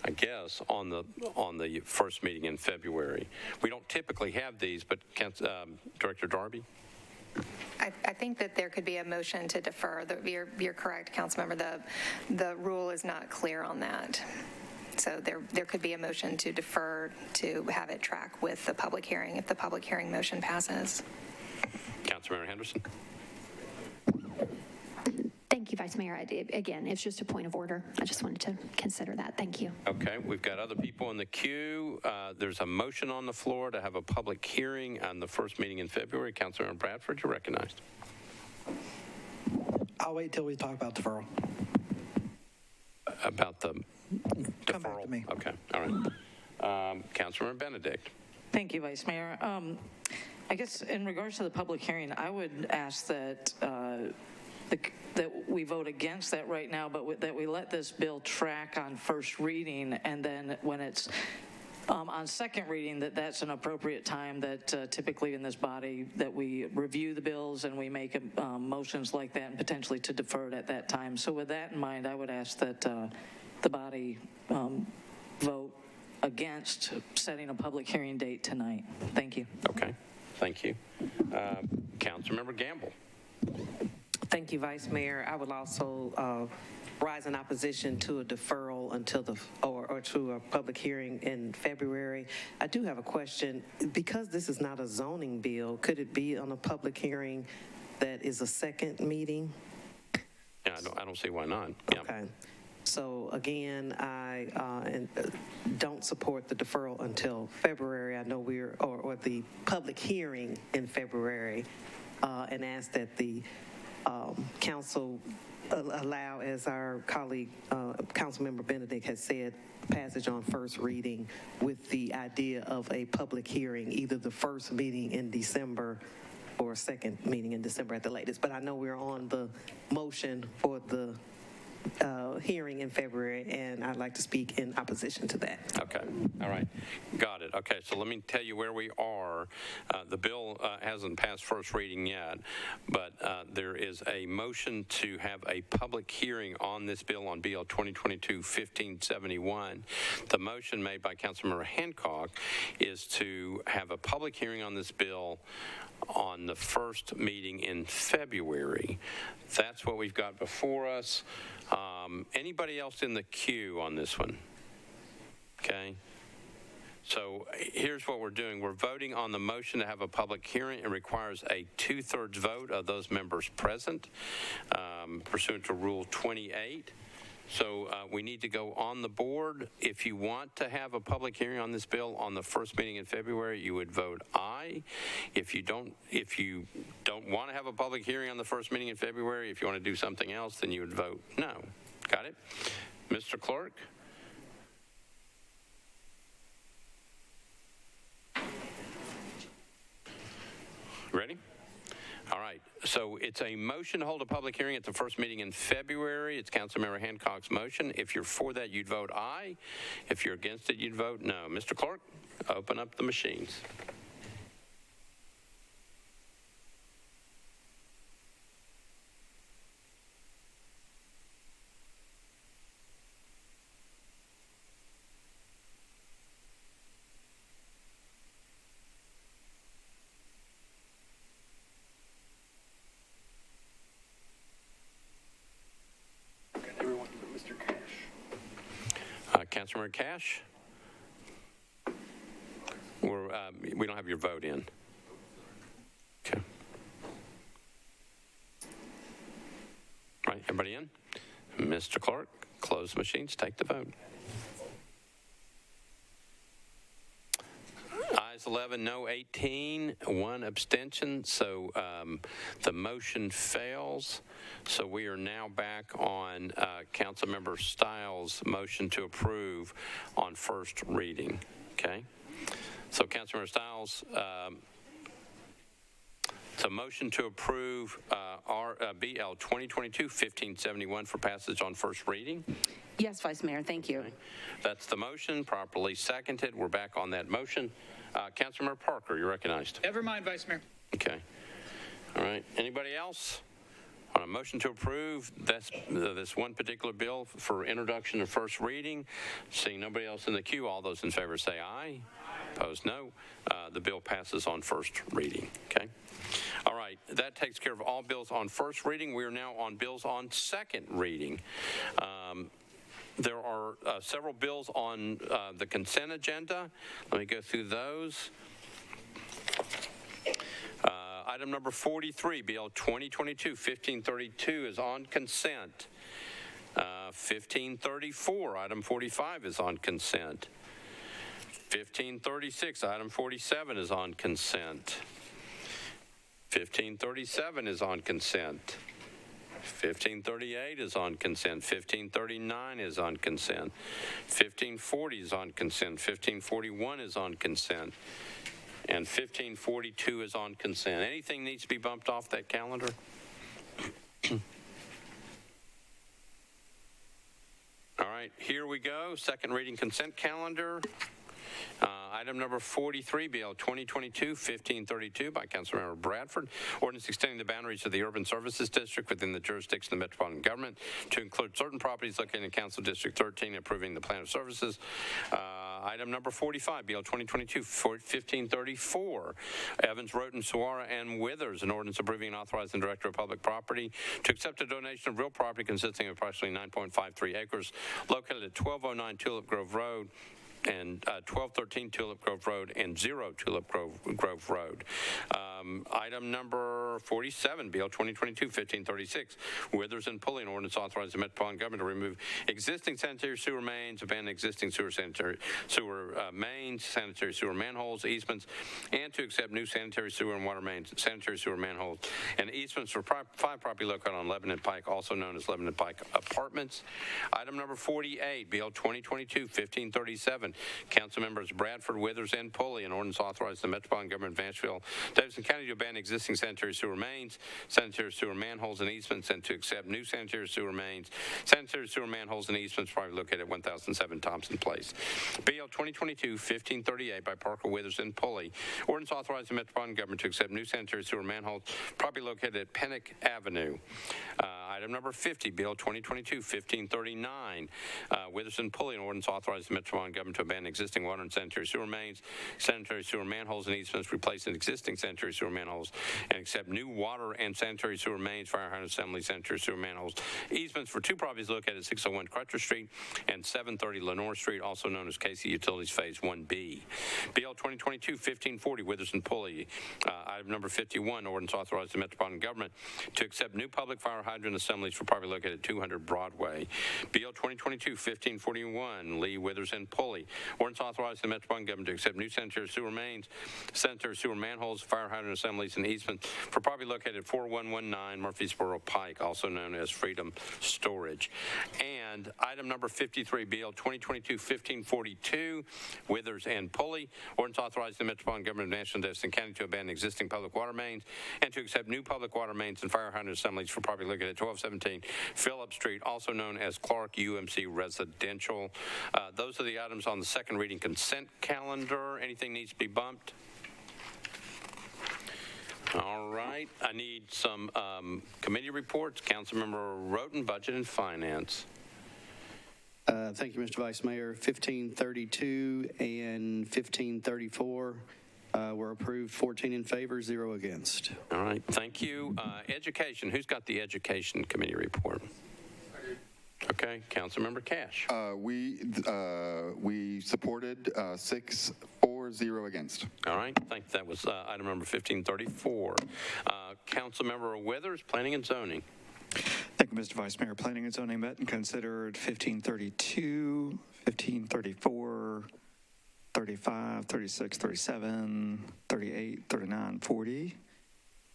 I guess, on the first meeting in February. We don't typically have these, but Director Darby? I think that there could be a motion to defer. You're correct, Councilmember. The rule is not clear on that. So there could be a motion to defer to have it track with the public hearing if the public hearing motion passes. Councilmember Henderson? Thank you, Vice Mayor. Again, it's just a point of order. I just wanted to consider that. Thank you. Okay, we've got other people in the queue. There's a motion on the floor to have a public hearing on the first meeting in February. Councilmember Bradford, you're recognized. I'll wait till we talk about deferral. About the deferral? Come back to me. Okay, all right. Councilmember Benedict. Thank you, Vice Mayor. I guess in regards to the public hearing, I would ask that that we vote against that right now, but that we let this bill track on first reading, and then when it's on second reading, that's an appropriate time that typically in this body that we review the bills and we make motions like that and potentially to defer it at that time. So with that in mind, I would ask that the body vote against setting a public hearing date tonight. Thank you. Okay, thank you. Councilmember Gamble. Thank you, Vice Mayor. I would also rise in opposition to a deferral until or to a public hearing in February. I do have a question. Because this is not a zoning bill, could it be on a public hearing that is a second meeting? Yeah, I don't see why not. Yeah. Okay. So again, I don't support the deferral until February. I know or the public hearing in February, and ask that the council allow, as our colleague, Councilmember Benedict has said, passage on first reading with the idea of a public hearing, either the first meeting in December or second meeting in December at the latest. But I know we're on the motion for the hearing in February, and I'd like to speak in opposition to that. Okay, all right, got it. Okay, so let me tell you where we are. The bill hasn't passed first reading yet, but there is a motion to have a public hearing on this bill, on BL 2022-1571. The motion made by Councilmember Hancock is to have a public hearing on this bill on the first meeting in February. That's what we've got before us. Anybody else in the queue on this one? Okay. So here's what we're doing. We're voting on the motion to have a public hearing. It requires a 2/3 vote of those members present, pursuant to Rule 28. So we need to go on the board. If you want to have a public hearing on this bill on the first meeting in February, you would vote aye. If you don't want to have a public hearing on the first meeting in February, if you want to do something else, then you would vote no. Got it? Mr. Clerk? Ready? All right, so it's a motion to hold a public hearing at the first meeting in February. It's Councilmember Hancock's motion. If you're for that, you'd vote aye. If you're against it, you'd vote no. Mr. Clerk, open up the machines. Councilmember Cash? We don't have your vote in. Okay. All right, everybody in? Mr. Clerk, close the machines, take the vote. Ayes 11, no 18, one abstention. So the motion fails. So we are now back on Councilmember Stiles' motion to approve on first reading. Okay. So Councilmember Stiles, it's a motion to approve BL 2022-1571 for passage on first reading. Yes, Vice Mayor, thank you. Okay. That's the motion, properly seconded. We're back on that motion. Councilmember Parker, you're recognized. Never mind, Vice Mayor. Okay. All right. Anybody else? On a motion to approve this one particular bill for introduction and first reading, seeing nobody else in the queue, all those in favor say aye. Opposed, no. The bill passes on first reading. Okay. All right. That takes care of all bills on first reading. We are now on bills on second reading. There are several bills on the consent agenda. Let me go through those. Item number 43, BL 2022-1532 is on consent. 1534, item 45 is on consent. 1536, item 47 is on consent. 1537 is on consent. 1538 is on consent. 1539 is on consent. 1540 is on consent. 1541 is on consent. And 1542 is on consent. Anything needs to be bumped off that calendar? All right, here we go. Second reading consent calendar. Item number 43, BL 2022-1532 by Councilmember Bradford. Ordinance extending the boundaries of the Urban Services District within the jurisdiction of the Metropolitan Government to include certain properties located in Council District 13, approving the plan of services. Item number 45, BL 2022-1534, Evans, Roten, Suara, and Withers, an ordinance approving and authorizing the Director of Public Property to accept a donation of real property consisting of approximately 9.53 acres located at 1209 Tulip Grove Road and 1213 Tulip Grove Road and 0 Tulip Grove Road. Item number 47, BL 2022-1536, Withers and Pulley, an ordinance authorizing the Metropolitan Government to remove existing sanitary sewer mains, abandon existing sanitary sewer mains, sanitary sewer manholes, easements, and to accept new sanitary sewer and water mains, sanitary sewer manholes, and easements for 5 property located on Lebanon Pike, also known as Lebanon Pike Apartments. Item number 48, BL 2022-1537, Council members Bradford, Withers, and Pulley, an ordinance authorizing the Metropolitan Government of Nashville, Davidson County to abandon existing sanitary sewer sewer mains, sanitary sewer manholes and easements, and to accept new sanitary sewer mains, sanitary sewer manholes and easements probably located at 1007 Thompson Place. BL 2022-1538 by Parker Withers and Pulley. Ordinance authorizing the Metropolitan Government to accept new sanitary sewer manholes probably located at Pennock Avenue. Item number 50, Bill 2022-1539, Withers and Pulley, an ordinance authorizing the Metropolitan Government to abandon existing water and sanitary sewer mains, sanitary sewer manholes and easements, replacing existing sanitary sewer manholes, and accept new water and sanitary sewer mains, fire hydrant assembly, sanitary sewer manholes, easements for two properties located at 601 Crutcher Street and 730 Lenore Street, also known as Casey Utilities Phase 1B. BL 2022-1540, Withers and Pulley. Item number 51, ordinance authorizing the Metropolitan Government to accept new public fire hydrant assemblies for property located at 200 Broadway. BL 2022-1541, Lee, Withers, and Pulley. Ordinance authorizing the Metropolitan Government to accept new sanitary sewer mains, sanitary sewer manholes, fire hydrant assemblies, and easements for property located at 4119 Murfreesboro Pike, also known as Freedom Storage. And item number 53, BL 2022-1542, Withers and Pulley. Ordinance authorizing the Metropolitan Government of Nashville and Davidson County to abandon existing public water mains and to accept new public water mains and fire hydrant assemblies for property located at 1217 Phillip Street, also known as Clark UMC Residential. Those are the items on the second reading consent calendar. Anything needs to be bumped? All right. I need some committee reports. Councilmember Roten, Budget and Finance. Thank you, Mr. Vice Mayor. 1532 and 1534 were approved, 14 in favor, 0 against. All right. Thank you. Education. Who's got the Education Committee report? Okay. Councilmember Cash. We supported 6 for, 0 against. All right. Thank you. That was item number 1534. Councilmember Withers, Planning and Zoning. Thank you, Mr. Vice Mayor. Planning and Zoning met and considered 1532, 1534, 35, 36, 37, 38, 39, 40,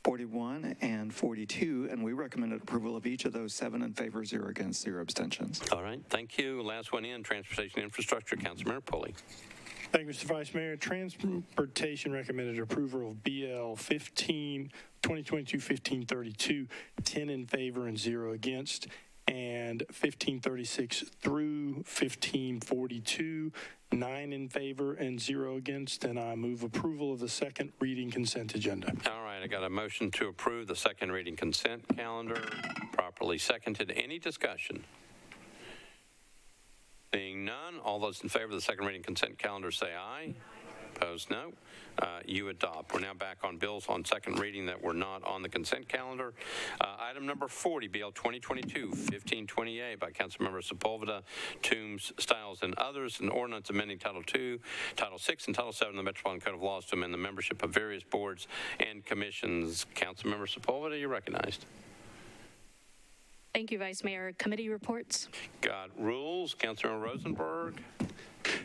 41, and 42, and we recommended approval of each of those, 7 in favor, 0 against, 0 abstentions. All right. Thank you. Last one in, Transportation Infrastructure, Councilmember Pulley. Thank you, Mr. Vice Mayor. Transportation recommended approval of BL 2022-1532, 10 in favor and 0 against, and 1536 through 1542, 9 in favor and 0 against, and I move approval of the second reading consent agenda. All right, I got a motion to approve the second reading consent calendar, properly seconded. Any discussion? Seeing none, all those in favor of the second reading consent calendar say aye. Opposed, no. You adopt. We're now back on bills on second reading that were not on the consent calendar. Item number 40, BL 2022-1528 by Councilmember Sepulveda, Toombs, Stiles, and others, an ordinance amending Title II, Title VI, and Title VII of the Metropolitan Code of Laws to amend the membership of various boards and commissions. Councilmember Sepulveda, you're recognized. Thank you, Vice Mayor. Committee reports. Got rules. Councilmember Rosenberg.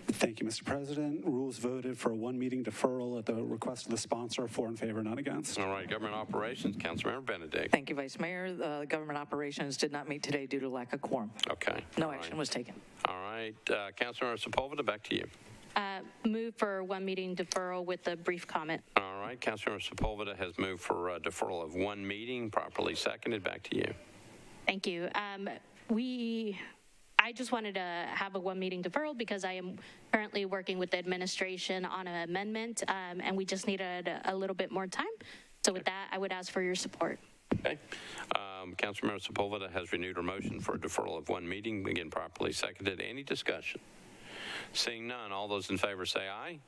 Thank you, Mr. President. Rules voted for a one-meeting deferral at the request of the sponsor, 4 in favor, none against. All right, Government Operations, Councilmember Benedict. Thank you, Vice Mayor. Government Operations did not meet today due to lack of quorum. Okay. No action was taken. All right, Councilmember Sepulveda, back to you. Move for one meeting deferral with a brief comment. All right, Councilmember Sepulveda has moved for deferral of one meeting, properly seconded. Back to you. Thank you. I just wanted to have a one meeting deferral because I am currently working with the administration on an amendment, and we just needed a little bit more time. So with that, I would ask for your support. Okay. Councilmember Sepulveda has renewed her motion for a deferral of one meeting, again properly seconded. Any discussion? Seeing none, all those in favor say aye.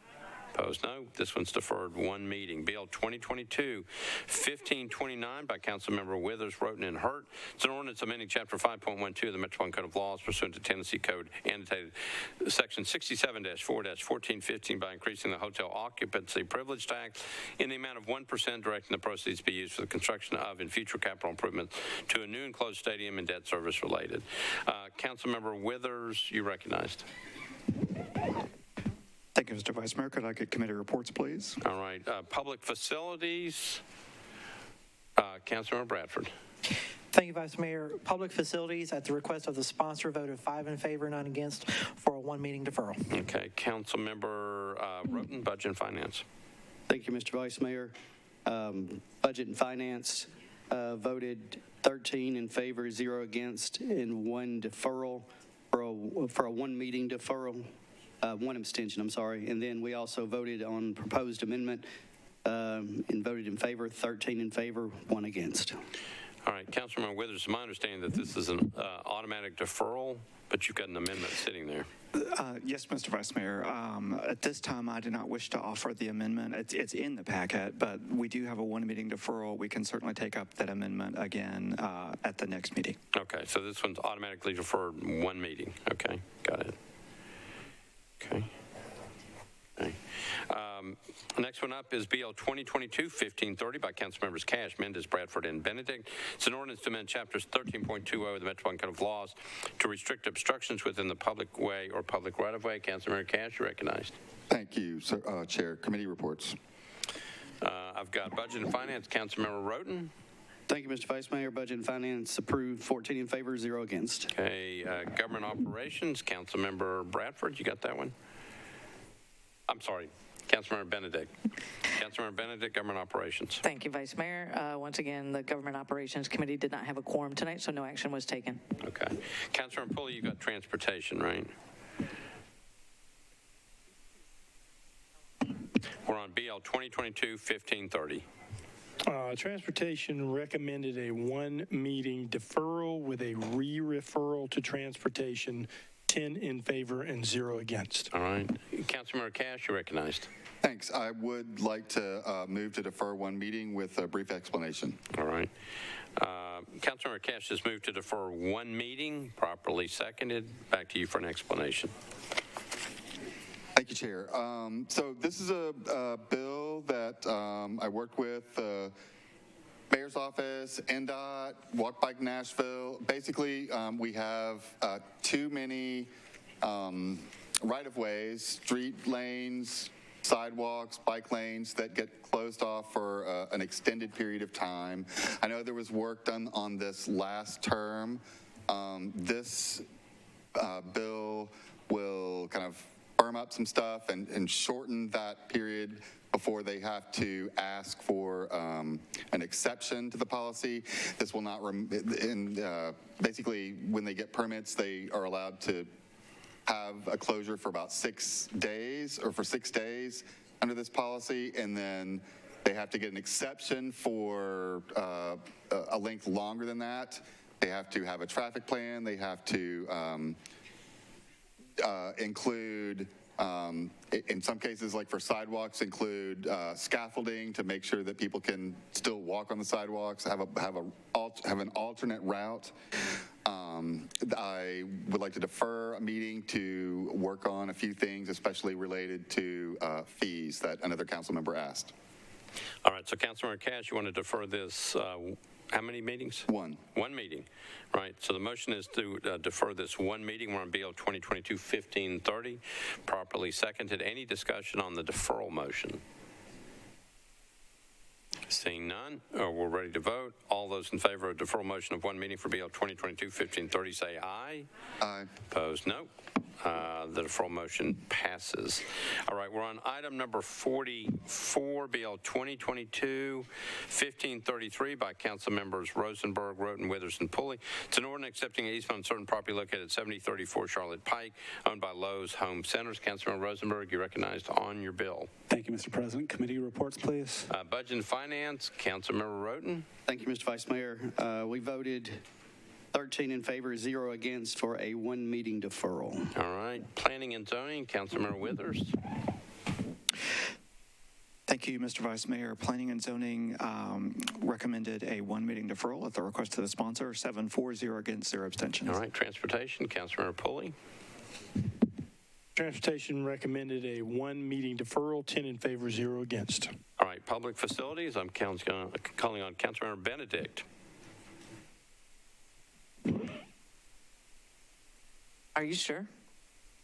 Opposed, no. This one's deferred one meeting. Bill 2022-1529 by Councilmember Withers, Roten, and Hurt. It's an ordinance amending Chapter 5.12 of the Metropolitan Code of Laws pursuant to Tennessee Code annotated Section 67-4-1415 by increasing the hotel occupancy privilege tax in the amount of 1%, directing the proceeds to be used for the construction of and future capital improvements to a new enclosed stadium and debt service related. Councilmember Withers, you recognized. Thank you, Mr. Vice Mayor. Could I get committee reports, please? All right. Public facilities, Councilmember Bradford. Thank you, Vice Mayor. Public facilities, at the request of the sponsor, voted 5 in favor, none against, for a one meeting deferral. Okay. Councilmember Roten, Budget and Finance. Thank you, Mr. Vice Mayor. Budget and Finance voted 13 in favor, 0 against, and 1 deferral for a 1 meeting deferral, 1 abstention, I'm sorry. And then we also voted on proposed amendment and voted in favor, 13 in favor, 1 against. All right, Councilmember Withers, it's my understanding that this is an automatic deferral, but you've got an amendment sitting there. Yes, Mr. Vice Mayor. At this time, I do not wish to offer the amendment. It's in the packet, but we do have a 1 meeting deferral. We can certainly take up that amendment again at the next meeting. Okay, so this one's automatically deferred 1 meeting. Okay, got it. Okay. Next one up is BL 2022-1530 by Councilmembers Cash, Mendez, Bradford, and Benedict. It's an ordinance to amend chapters 13.20 of the Metropolitan Code of Laws to restrict obstructions within the public way or public right-of-way. Councilmember Cash, you're recognized. Thank you, sir, Chair. Committee reports. I've got Budget and Finance. Councilmember Roten. Thank you, Mr. Vice Mayor. Budget and Finance approved, 14 in favor, 0 against. Okay, Government Operations. Councilmember Bradford, you got that one? I'm sorry, Councilmember Benedict. Councilmember Benedict, Government Operations. Thank you, Vice Mayor. Once again, the Government Operations Committee did not have a quorum tonight, so no action was taken. Okay. Councilmember Pulley, you got Transportation, right? We're on BL 2022-1530. Transportation recommended a 1 meeting deferral with a re-referral to Transportation, 10 in favor and 0 against. All right. Councilmember Cash, you're recognized. Thanks. I would like to move to defer 1 meeting with a brief explanation. All right. Councilmember Cash has moved to defer 1 meeting, properly seconded. Back to you for an explanation. Thank you, Chair. So this is a bill that I worked with Mayor's Office, NDOT, Walk Bike Nashville. Basically, we have too many right-of-ways, street lanes, sidewalks, bike lanes that get closed off for an extended period of time. I know there was work done on this last term. This bill will kind of firm up some stuff and shorten that period before they have to ask for an exception to the policy. This will not, basically when they get permits, they are allowed to have a closure for about 6 days or for 6 days under this policy, and then they have to get an exception for a length longer than that. They have to have a traffic plan. They have to include, in some cases, like for sidewalks, include scaffolding to make sure that people can still walk on the sidewalks, have an alternate route. I would like to defer a meeting to work on a few things, especially related to fees that another council member asked. All right, so Councilmember Cash, you want to defer this, how many meetings? 1. 1 meeting, right. So the motion is to defer this 1 meeting. We're on BL 2022-1530, properly seconded. Any discussion on the deferral motion? Seeing none, we're ready to vote. All those in favor of deferral motion of 1 meeting for BL 2022-1530 say aye. Aye. Opposed, no. The deferral motion passes. All right, we're on item number 44, BL 2022-1533 by Council Members Rosenberg, Roten, Withers, and Pulley. It's an ordinance accepting an easement on certain property located at 7034 Charlotte Pike, owned by Lowe's Home Centers. Councilmember Rosenberg, you're recognized on your bill. Thank you, Mr. President. Committee reports, please. Budget and Finance, Councilmember Roten. Thank you, Mr. Vice Mayor. We voted 13 in favor, 0 against for a 1 meeting deferral. All right. Planning and Zoning, Councilmember Withers. Thank you, Mr. Vice Mayor. Planning and Zoning recommended a 1 meeting deferral at the request of the sponsor, 7-4, 0 against, 0 abstentions. All right. Transportation, Councilmember Pulley. Transportation recommended a 1 meeting deferral, 10 in favor, 0 against. All right. Public Facilities, I'm calling on Councilmember Benedict. Are you sure?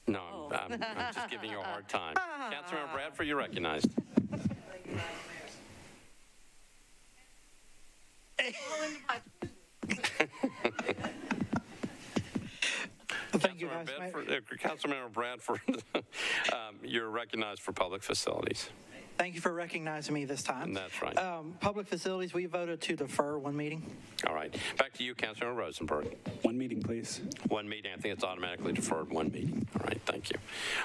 No, I'm just giving you a hard time. Councilmember Bradford, you're recognized. Thank you, Vice Mayor. Councilmember Bradford, you're recognized for Public Facilities. Thank you for recognizing me this time. That's right. Public facilities, we voted to defer one meeting. All right. Back to you, Councilmember Rosenberg. One meeting, please. One meeting. I think it's automatically deferred one meeting. All right. Thank you.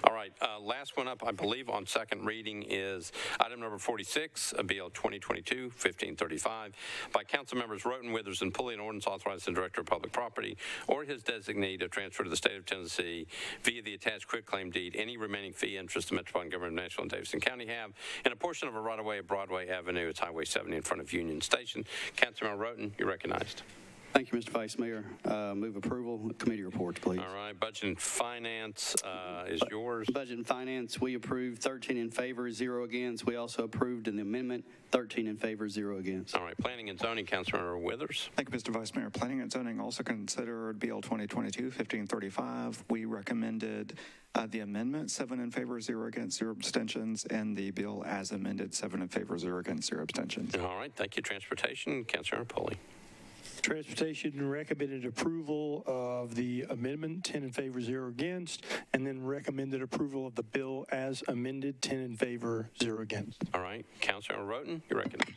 All right. Last one up, I believe, on second reading is item number 46, BL 2022-1535, by Council Members Roten, Withers, and Pulley, an ordinance authorizing the Director of Public Property or his designee to transfer to the state of Tennessee via the attached quitclaim deed any remaining fee interest the Metropolitan Government of Nashville and Davidson County have in a portion of a right-of-way of Broadway Avenue. It's Highway 70 in front of Union Station. Councilmember Roten, you're recognized. Thank you, Mr. Vice Mayor. Move approval. Committee reports, please. All right. Budget and Finance is yours. Budget and Finance, we approved 13 in favor, 0 against. We also approved an amendment, 13 in favor, 0 against. All right. Planning and Zoning, Councilmember Withers. Thank you, Mr. Vice Mayor. Planning and Zoning also considered BL 2022-1535. We recommended the amendment, 7 in favor, 0 against, 0 abstentions, and the bill as amended, 7 in favor, 0 against, 0 abstentions. All right. Thank you. Transportation, Councilmember Pulley. Transportation recommended approval of the amendment, 10 in favor, 0 against, and then recommended approval of the bill as amended, 10 in favor, 0 against. All right. Councilmember Roten, you're recognized.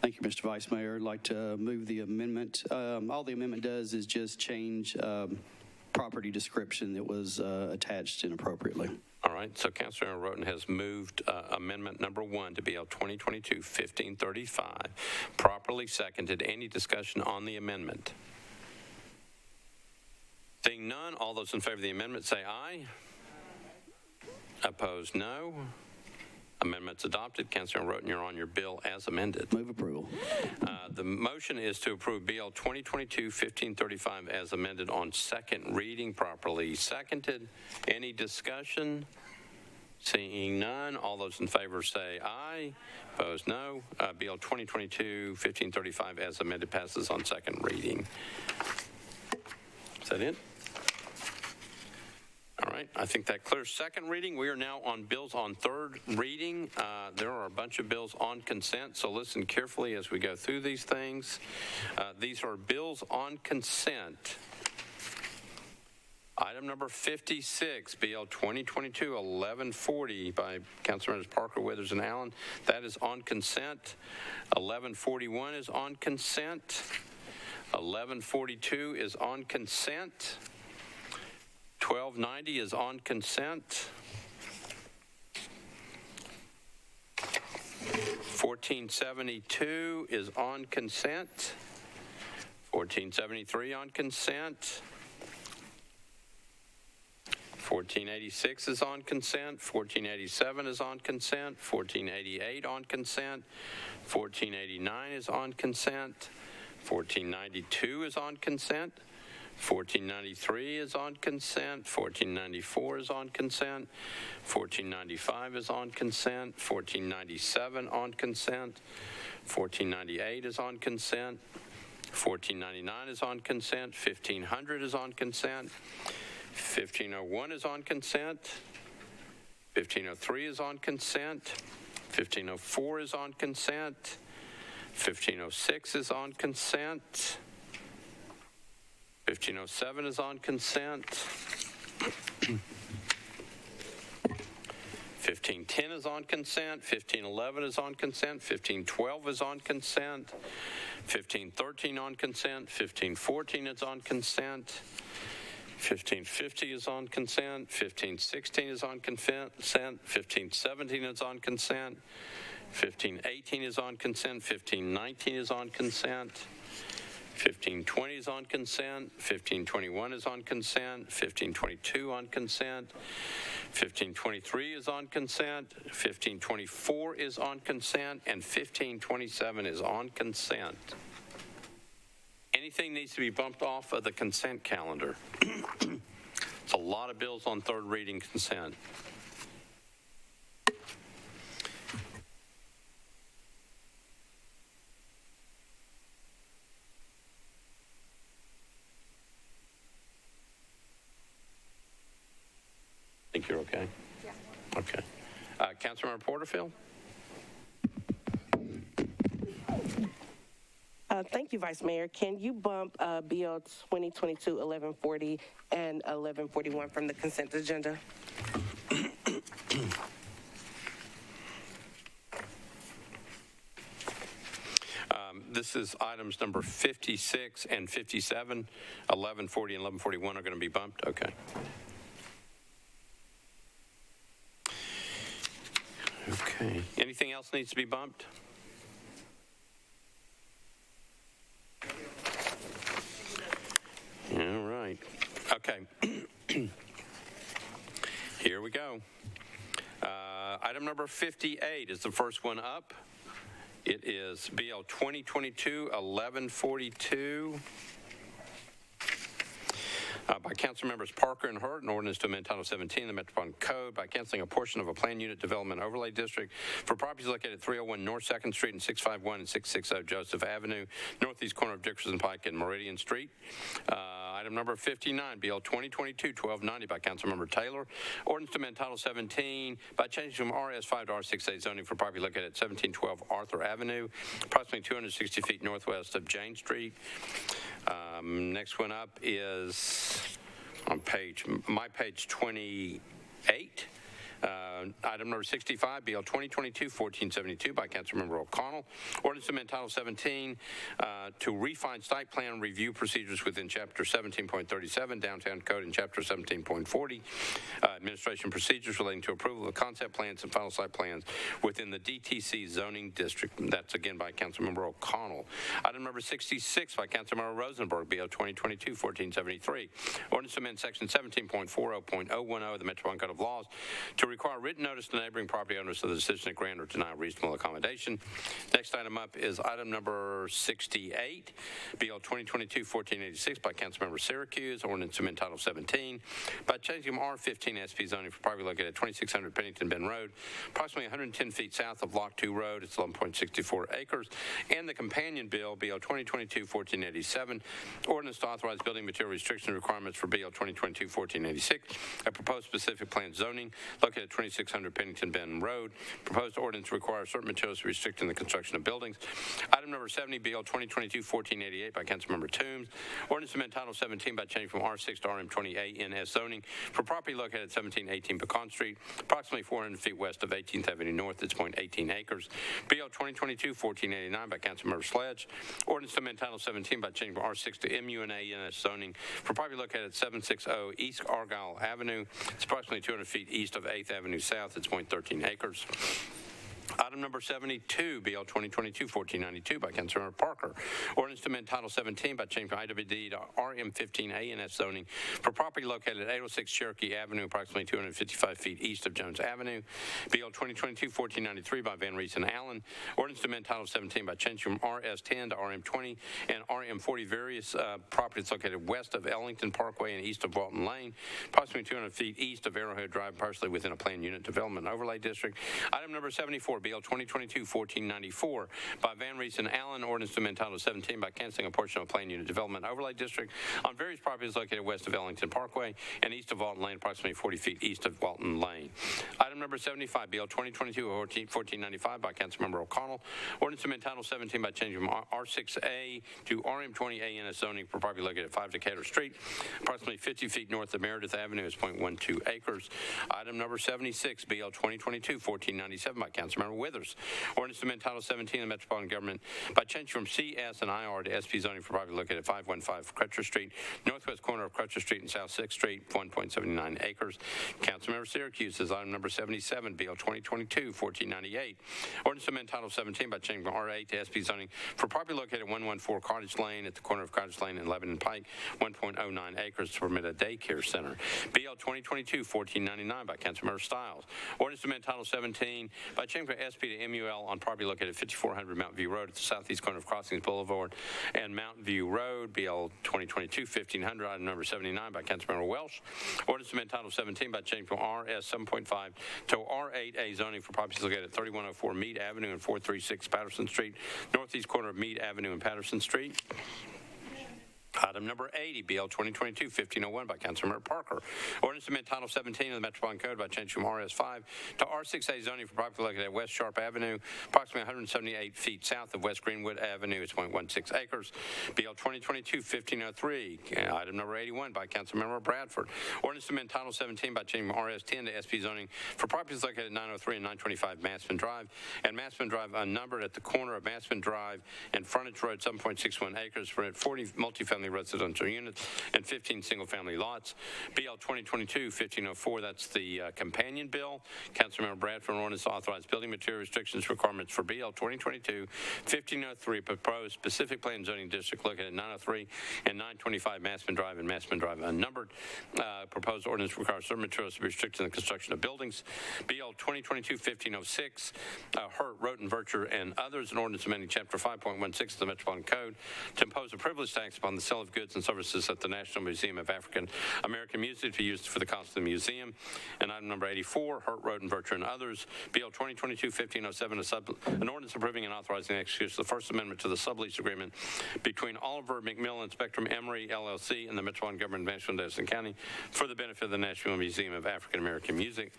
Thank you, Mr. Vice Mayor. I'd like to move the amendment. All the amendment does is just change property description that was attached inappropriately. All right. So Councilmember Roten has moved amendment number 1 to BL 2022-1535, properly seconded. Any discussion on the amendment? Seeing none, all those in favor of the amendment say aye. Opposed, no. Amendment's adopted. Councilmember Roten, you're on your bill as amended. Move approval. The motion is to approve BL 2022-1535 as amended on second reading, properly seconded. Any discussion? Seeing none, all those in favor say aye. Opposed, no. BL 2022-1535 as amended passes on second reading. Is that it? All right, I think that clears second reading. We are now on bills on third reading. There are a bunch of bills on consent, so listen carefully as we go through these things. These are bills on consent. Item number 56, BL 2022-1140 by Councilmembers Parker, Withers, and Allen. That is on consent. 1141 is on consent. 1142 is on consent. 1290 is on consent. 1472 is on consent. 1473 on consent. 1486 is on consent. 1487 is on consent. 1488 on consent. 1489 is on consent. 1492 is on consent. 1493 is on consent. 1494 is on consent. 1495 is on consent. 1497 on consent. 1498 is on consent. 1499 is on consent. 1500 is on consent. 1501 is on consent. 1503 is on consent. 1504 is on consent. 1506 is on consent. 1507 is on consent. 1510 is on consent. 1511 is on consent. 1512 is on consent. 1513 on consent. 1514 is on consent. 1550 is on consent. 1516 is on consent. 1517 is on consent. 1518 is on consent. 1519 is on consent. 1520 is on consent. 1521 is on consent. 1522 on consent. 1523 is on consent. 1524 is on consent. And 1527 is on consent. Anything needs to be bumped off of the consent calendar. It's a lot of bills on third reading consent. Think you're okay? Yeah. Okay. Councilmember Porterfield? Thank you, Vice Mayor. Can you bump BL 2022-1140 and 1141 from the consent agenda? This is items number 56 and 57. 1140 and 1141 are going to be bumped? Okay. Okay. Anything else needs to be bumped? All right. Okay. Here we go. Item number 58 is the first one up. It is BL 2022-1142. By Council Members Parker and Hurt, an ordinance to amend Title 17 of the Metropolitan Code by canceling a portion of a planned unit development overlay district for properties located at 301 North 2nd Street and 651 and 660 Joseph Avenue, northeast corner of Dickerson Pike and Meridian Street. Item number 59, BL 2022-1290 by Councilmember Taylor. Ordinance to amend Title 17 by changing from RS5 to R6A zoning for property located at 1712 Arthur Avenue, approximately 260 feet northwest of Jane Street. Next one up is on page 28. Item number 65, BL 2022-1472 by Councilmember O'Connell. Ordinance to amend Title 17 to refine site plan review procedures within Chapter 17.37 Downtown Code and Chapter 17.40 administration procedures relating to approval of concept plans and final site plans within the DTC zoning district. That's again by Councilmember O'Connell. Item number 66 by Councilmember Rosenberg, BL 2022-1473. Ordinance to amend Section 17.40.010 of the Metropolitan Code of Laws to require written notice to neighboring property owners of the decision to grant or deny reasonable accommodation. Next item up is item number 68, BL 2022-1486 by Councilmember Syracuse. Ordinance to amend Title 17 by changing from R15 SP zoning for property located at 2600 Pennington Bend Road, approximately 110 feet south of Block 2 Road. It's 11.64 acres. And the companion bill, BL 2022-1487, ordinance to authorize building material restriction requirements for BL 2022-1486, a proposed specific plan zoning located at 2600 Pennington Bend Road. Proposed ordinance requires certain materials restricting the construction of buildings. Item number 70, BL 2022-1488 by Councilmember Toombs. Ordinance to amend Title 17 by changing from R6 to RM20A NS zoning for property located at 1718 Pecan Street, approximately 400 feet west of 18th Avenue North. It's 0.18 acres. BL 2022-1489 by Councilmember Sledge. Ordinance to amend Title 17 by changing from R6 to MUNA NS zoning for property located at 760 East Argyle Avenue. It's approximately 200 feet east of 8th Avenue South. It's 0.13 acres. Item number 72, BL 2022-1492 by Councilmember Parker. Ordinance to amend Title 17 by changing from IWD to RM15A NS zoning for property located at 806 Cherokee Avenue, approximately 255 feet east of Jones Avenue. BL 2022-1493 by Van Rees and Allen. Ordinance to amend Title 17 by changing from RS10 to RM20 and RM40 various properties located west of Ellington Parkway and east of Walton Lane, approximately 200 feet east of Arrowhead Drive, partially within a planned unit development overlay district. Item number 74, BL 2022-1494 by Van Rees and Allen. Ordinance to amend Title 17 by canceling a portion of a planned unit development overlay district on various properties located west of Ellington Parkway and east of Walton Lane, approximately 40 feet east of Walton Lane. Item number 75, BL 2022-1495 by Councilmember O'Connell. Ordinance to amend Title 17 by changing from R6A to RM20A NS zoning for property located at 5 Decatur Street, approximately 50 feet north of Meredith Avenue. Is 0.12 acres. Item number 76, BL 2022-1497 by Councilmember Withers. Ordinance to amend Title 17 of the Metropolitan Government by changing from CS and IR to SP zoning for property located at 515 Crutcher Street, northwest corner of Crutcher Street and South 6th Street, 1.79 acres. Councilmember Syracuse is item number 77, BL 2022-1498. Ordinance to amend Title 17 by changing from R8 to SP zoning for property located at 114 Cottage Lane at the corner of Cottage Lane and Lebanon Pike, 1.09 acres to permit a daycare center. BL 2022-1499 by Councilmember Stiles. Ordinance to amend Title 17 by changing from SP to MUL on property located at 5400 Mountain View Road at the southeast corner of Crossings Boulevard and Mountain View Road. BL 2022-1500, item number 79 by Councilmember Welsh. Ordinance to amend Title 17 by changing from RS 7.5 to R8A zoning for properties located at 3104 Meade Avenue and 436 Patterson Street, northeast corner of Meade Avenue and Patterson Street. Item number 80, BL 2022-1501 by Councilmember Parker. Ordinance to amend Title 17 of the Metropolitan Code by changing from RS5 to R6A zoning for property located at West Sharp Avenue, approximately 178 feet south of West Greenwood Avenue. It's 0.16 acres. BL 2022-1503. Item number 81 by Councilmember Bradford. Ordinance to amend Title 17 by changing from RS10 to SP zoning for properties located at 903 and 925 Massman Drive and Massman Drive unnumbered at the corner of Massman Drive and Frontage Road, 7.61 acres for 40 multifamily residential units and 15 single-family lots. BL 2022-1504, that's the companion bill. Councilmember Bradford, ordinance to authorize building material restrictions requirements for BL 2022-1503, proposed specific plan zoning district located at 903 and 925 Massman Drive and Massman Drive unnumbered. Proposed ordinance requires certain materials to be restricted in the construction of buildings. BL 2022-1506, Hurt, Roten, Vercher, and others, an ordinance amending Chapter 5.16 of the Metropolitan Code to impose a privilege tax upon the sale of goods and services at the National Museum of African American Music to be used for the cost of the museum. And item number 84, Hurt, Roten, Vercher, and others, BL 2022-1507, an ordinance approving and authorizing the execution of the First Amendment to the sublease agreement between Oliver McMillan Spectrum Emery LLC and the Metropolitan Government of Nashville and Davidson County for the benefit of the National Museum of African American Music.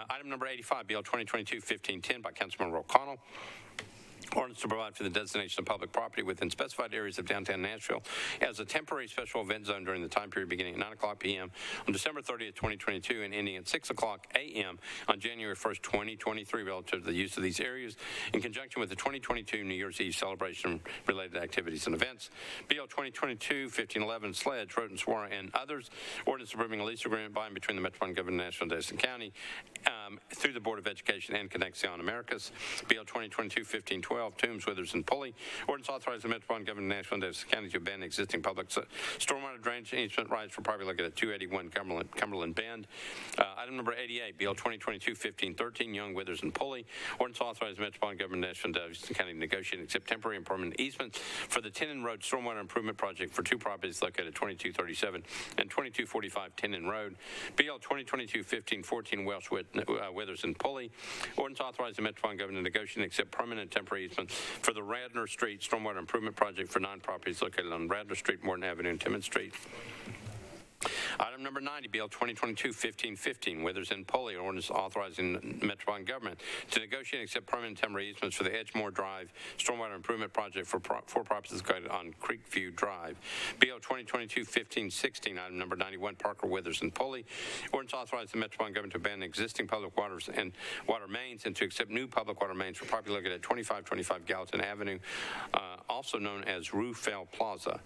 Item number 85, BL 2022-1510 by Councilmember O'Connell. Ordinance to provide for the designation of public property within specified areas of downtown Nashville as a temporary special event zone during the time period beginning at 9:00 p.m. on December 30th, 2022 and ending at 6:00 a.m. on January 1st, 2023 relative to the use of these areas in conjunction with the 2022 New Year's Eve celebration related activities and events. BL 2022-1511, Sledge, Roten, Swara, and others. Ordinance approving a lease agreement by and between the Metropolitan Government of Nashville and Davidson County through the Board of Education and Conexión Americas. BL 2022-1512, Toombs, Withers, and Pulley. Ordinance authorizing the Metropolitan Government of Nashville and Davidson County to abandon existing public stormwater drainage easement rights for property located at 281 Cumberland Bend. Item number 88, BL 2022-1513, Young, Withers, and Pulley. Ordinance authorizing the Metropolitan Government of Nashville and Davidson County to negotiate and accept temporary and permanent easements for the Tenon Road Stormwater Improvement Project for two properties located at 2237 and 2245 Tenon Road. BL 2022-1514, Welsh, Withers, and Pulley. Ordinance authorizing the Metropolitan Government to negotiate and accept permanent and temporary easements for the Radnor Street Stormwater Improvement Project for 9 properties located on Radnor Street, Morton Avenue, and Timmons Street. Item number 90, BL 2022-1515, Withers and Pulley, ordinance authorizing the Metropolitan Government to negotiate and accept permanent temporary easements for the Edgemore Drive Stormwater Improvement Project for 4 properties located on Creekview Drive. BL 2022-1516, item number 91, Parker, Withers, and Pulley, ordinance authorizing the Metropolitan Government to abandon existing public waters and water mains and to accept new public water mains for property located at 2525 Gallatin Avenue, also known as Rufell Plaza.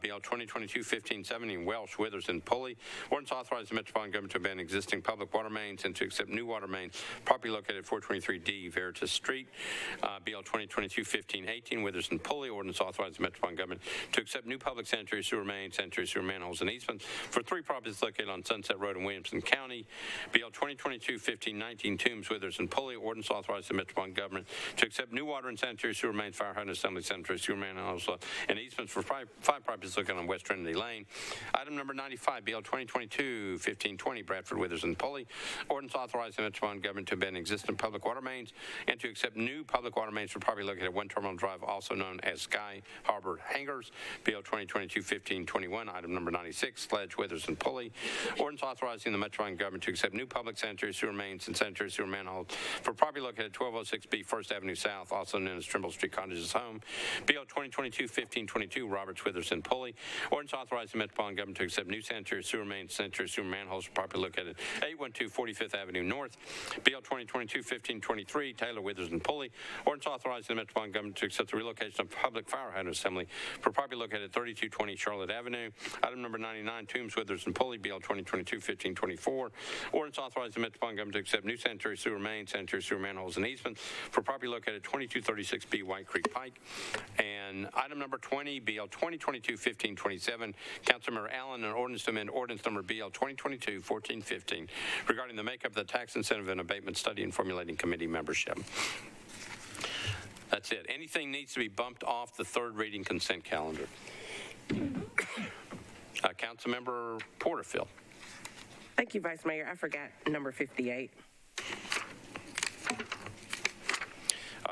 BL 2022-1517, Welsh, Withers, and Pulley, ordinance authorizing the Metropolitan Government to abandon existing public water mains and to accept new water mains, property located at 423D Veritas Street. BL 2022-1518, Withers and Pulley, ordinance authorizing the Metropolitan Government to accept new public sanitary sewer mains, sanitary sewer manholes, and easements for 3 properties located on Sunset Road in Williamson County. BL 2022-1519, Toombs, Withers, and Pulley, ordinance authorizing the Metropolitan Government to accept new water and sanitary sewer mains, fire hydrant assembly, sanitary sewer manholes, and easements for 5 properties located on West Trinity Lane. Item number 95, BL 2022-1520, Bradford, Withers, and Pulley, ordinance authorizing the Metropolitan Government to abandon existing public water mains and to accept new public water mains for property located at 1 Terminal Drive, also known as Sky Harbor Hangars. BL 2022-1521, item number 96, Sledge, Withers, and Pulley, ordinance authorizing the Metropolitan Government to accept new public sanitary sewer mains and sanitary sewer manholes for property located at 1206B First Avenue South, also known as Trimble Street Cottages Home. BL 2022-1522, Roberts, Withers, and Pulley, ordinance authorizing the Metropolitan Government to accept new sanitary sewer mains, sanitary sewer manholes for property located at 812 45th Avenue North. BL 2022-1523, Taylor, Withers, and Pulley, ordinance authorizing the Metropolitan Government to accept the relocation of public fire hydrant assembly for property located at 3220 Charlotte Avenue. Item number 99, Toombs, Withers, and Pulley, BL 2022-1524, ordinance authorizing the Metropolitan Government to accept new sanitary sewer mains, sanitary sewer manholes, and easements for property located at 2236B White Creek Pike. And item number 20, BL 2022-1527, Councilmember Allen, an ordinance to amend ordinance number BL 2022-1415 regarding the makeup of the tax incentive and abatement study and formulating committee membership. That's it. Anything needs to be bumped off the 3rd reading consent calendar. Councilmember Porterfield. Thank you, Vice Mayor. I forgot number 58.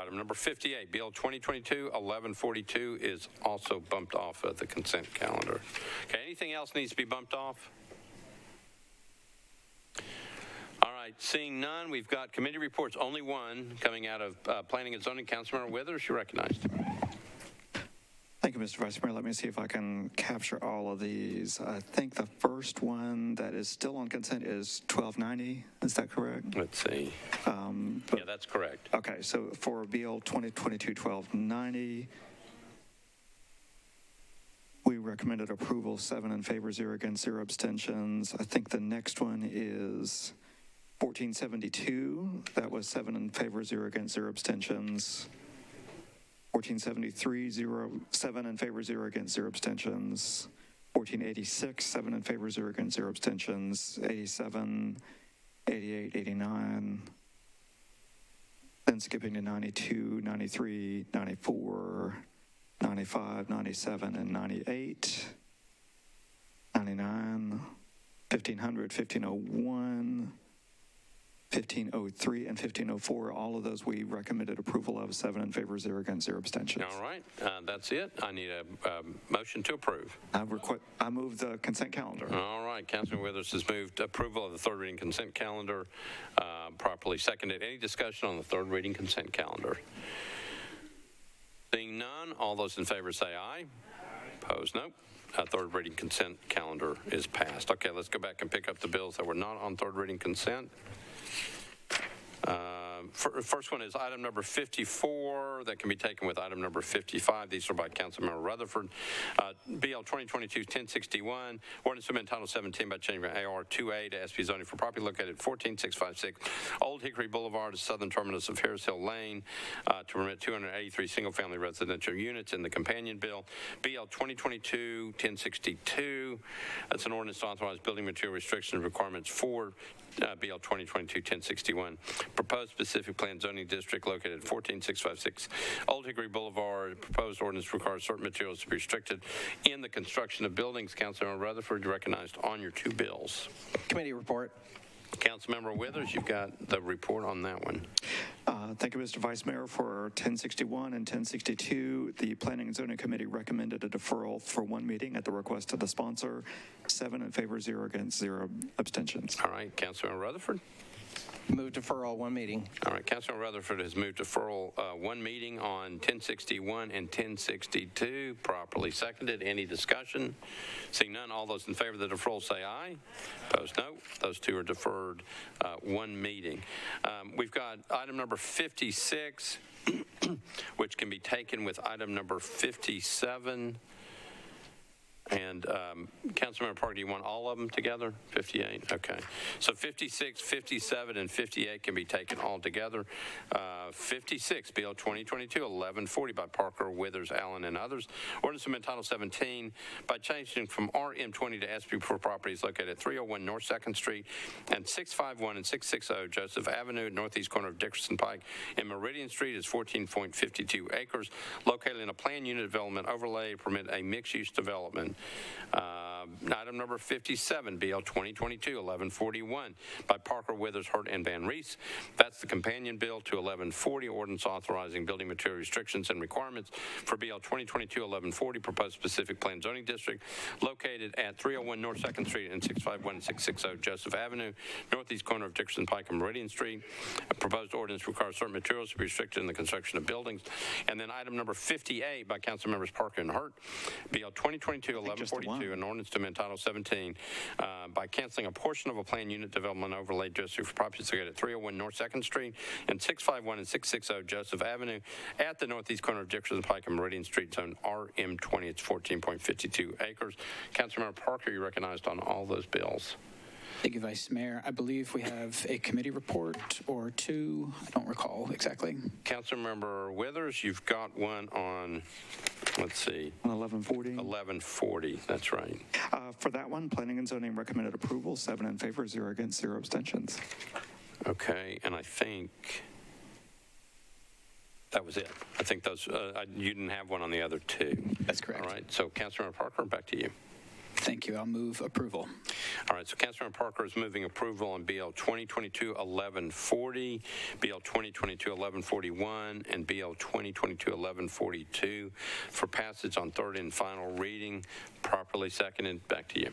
Item number 58, Bill 2022-1142 is also bumped off of the consent calendar. Okay, anything else needs to be bumped off? All right, seeing none, we've got committee reports, only one coming out of Planning and Zoning. Councilmember Withers, you're recognized. Thank you, Mr. Vice Mayor. Let me see if I can capture all of these. I think the first one that is still on consent is 1290. Is that correct? Let's see. Yeah, that's correct. Okay, so for Bill 2022-1290, we recommended approval, 7 in favor, 0 against, 0 abstentions. I think the next one is 1472. That was 7 in favor, 0 against, 0 abstentions. 1473, 7 in favor, 0 against, 0 abstentions. 1486, 7 in favor, 0 against, 0 abstentions. 87, 88, 89. Then skipping to 92, 93, 94, 95, 97, and 98. 99, 1500, 1501. 1503 and 1504, all of those we recommended approval of, 7 in favor, 0 against, 0 abstentions. All right, that's it. I need a motion to approve. I move the consent calendar. All right, Councilman Withers has moved approval of the third reading consent calendar, properly seconded. Any discussion on the third reading consent calendar? Seeing none, all those in favor say aye. Opposed, no. Third reading consent calendar is passed. Okay, let's go back and pick up the bills that were not on third reading consent. First one is item number 54 that can be taken with item number 55. These are by Councilmember Rutherford. BL 2022-1061, ordinance to amend Title 17 by changing AR 2A to SP zoning for property located at 14656 Old Hickory Boulevard, the southern terminus of Harris Hill Lane, to permit 283 single-family residential units in the companion bill. BL 2022-1062, that's an ordinance to authorize building material restriction requirements for BL 2022-1061, proposed specific plan zoning district located at 14656 Old Hickory Boulevard. Proposed ordinance requires certain materials to be restricted in the construction of buildings. Councilmember Rutherford, you recognized on your two bills. Committee report. Councilmember Withers, you've got the report on that one. Thank you, Mr. Vice Mayor. For 1061 and 1062, the Planning and Zoning Committee recommended a deferral for one meeting at the request of the sponsor. 7 in favor, 0 against, 0 abstentions. All right, Councilmember Rutherford. Move deferral, one meeting. All right, Councilmember Rutherford has moved deferral one meeting on 1061 and 1062, properly seconded. Any discussion? Seeing none, all those in favor of the deferral say aye. Opposed, no. Those two are deferred one meeting. We've got item number 56, which can be taken with item number 57. And Councilmember Parker, do you want all of them together? 58? Okay. So 56, 57, and 58 can be taken all together. 56, BL 2022-1140 by Parker, Withers, Allen, and others. Ordinance to amend Title 17 by changing from RM20 to SP for properties located at 301 North 2nd Street and 651 and 660 Joseph Avenue, northeast corner of Dickerson Pike, and Meridian Street is 14.52 acres, located in a planned unit development overlay to permit a mixed-use development. Item number 57, BL 2022-1141 by Parker, Withers, Hurt, and Van Reese. That's the companion bill to 1140, ordinance authorizing building material restrictions and requirements for BL 2022-1140, proposed specific plan zoning district located at 301 North 2nd Street and 651 and 660 Joseph Avenue, northeast corner of Dickerson Pike and Meridian Street. A proposed ordinance requires certain materials to be restricted in the construction of buildings. And then item number 58 by Council Members Parker and Hurt, BL 2022-1142, an ordinance to amend Title 17 by canceling a portion of a planned unit development overlay district for properties located at 301 North 2nd Street and 651 and 660 Joseph Avenue at the northeast corner of Dickerson Pike and Meridian Street, zone RM20. It's 14.52 acres. Councilmember Parker, you recognized on all those bills. Thank you, Vice Mayor. I believe we have a committee report or two. I don't recall exactly. Councilmember Withers, you've got one on, let's see. On 1140? 1140, that's right. For that one, Planning and Zoning recommended approval, 7 in favor, 0 against, 0 abstentions. Okay, and I think that was it. I think those, you didn't have one on the other two. That's correct. All right, so Councilmember Parker, back to you. Thank you. I'll move approval. All right, so Councilmember Parker is moving approval on BL 2022-1140, BL 2022-1141, and BL 2022-1142 for passage on third and final reading. Properly seconded. Back to you.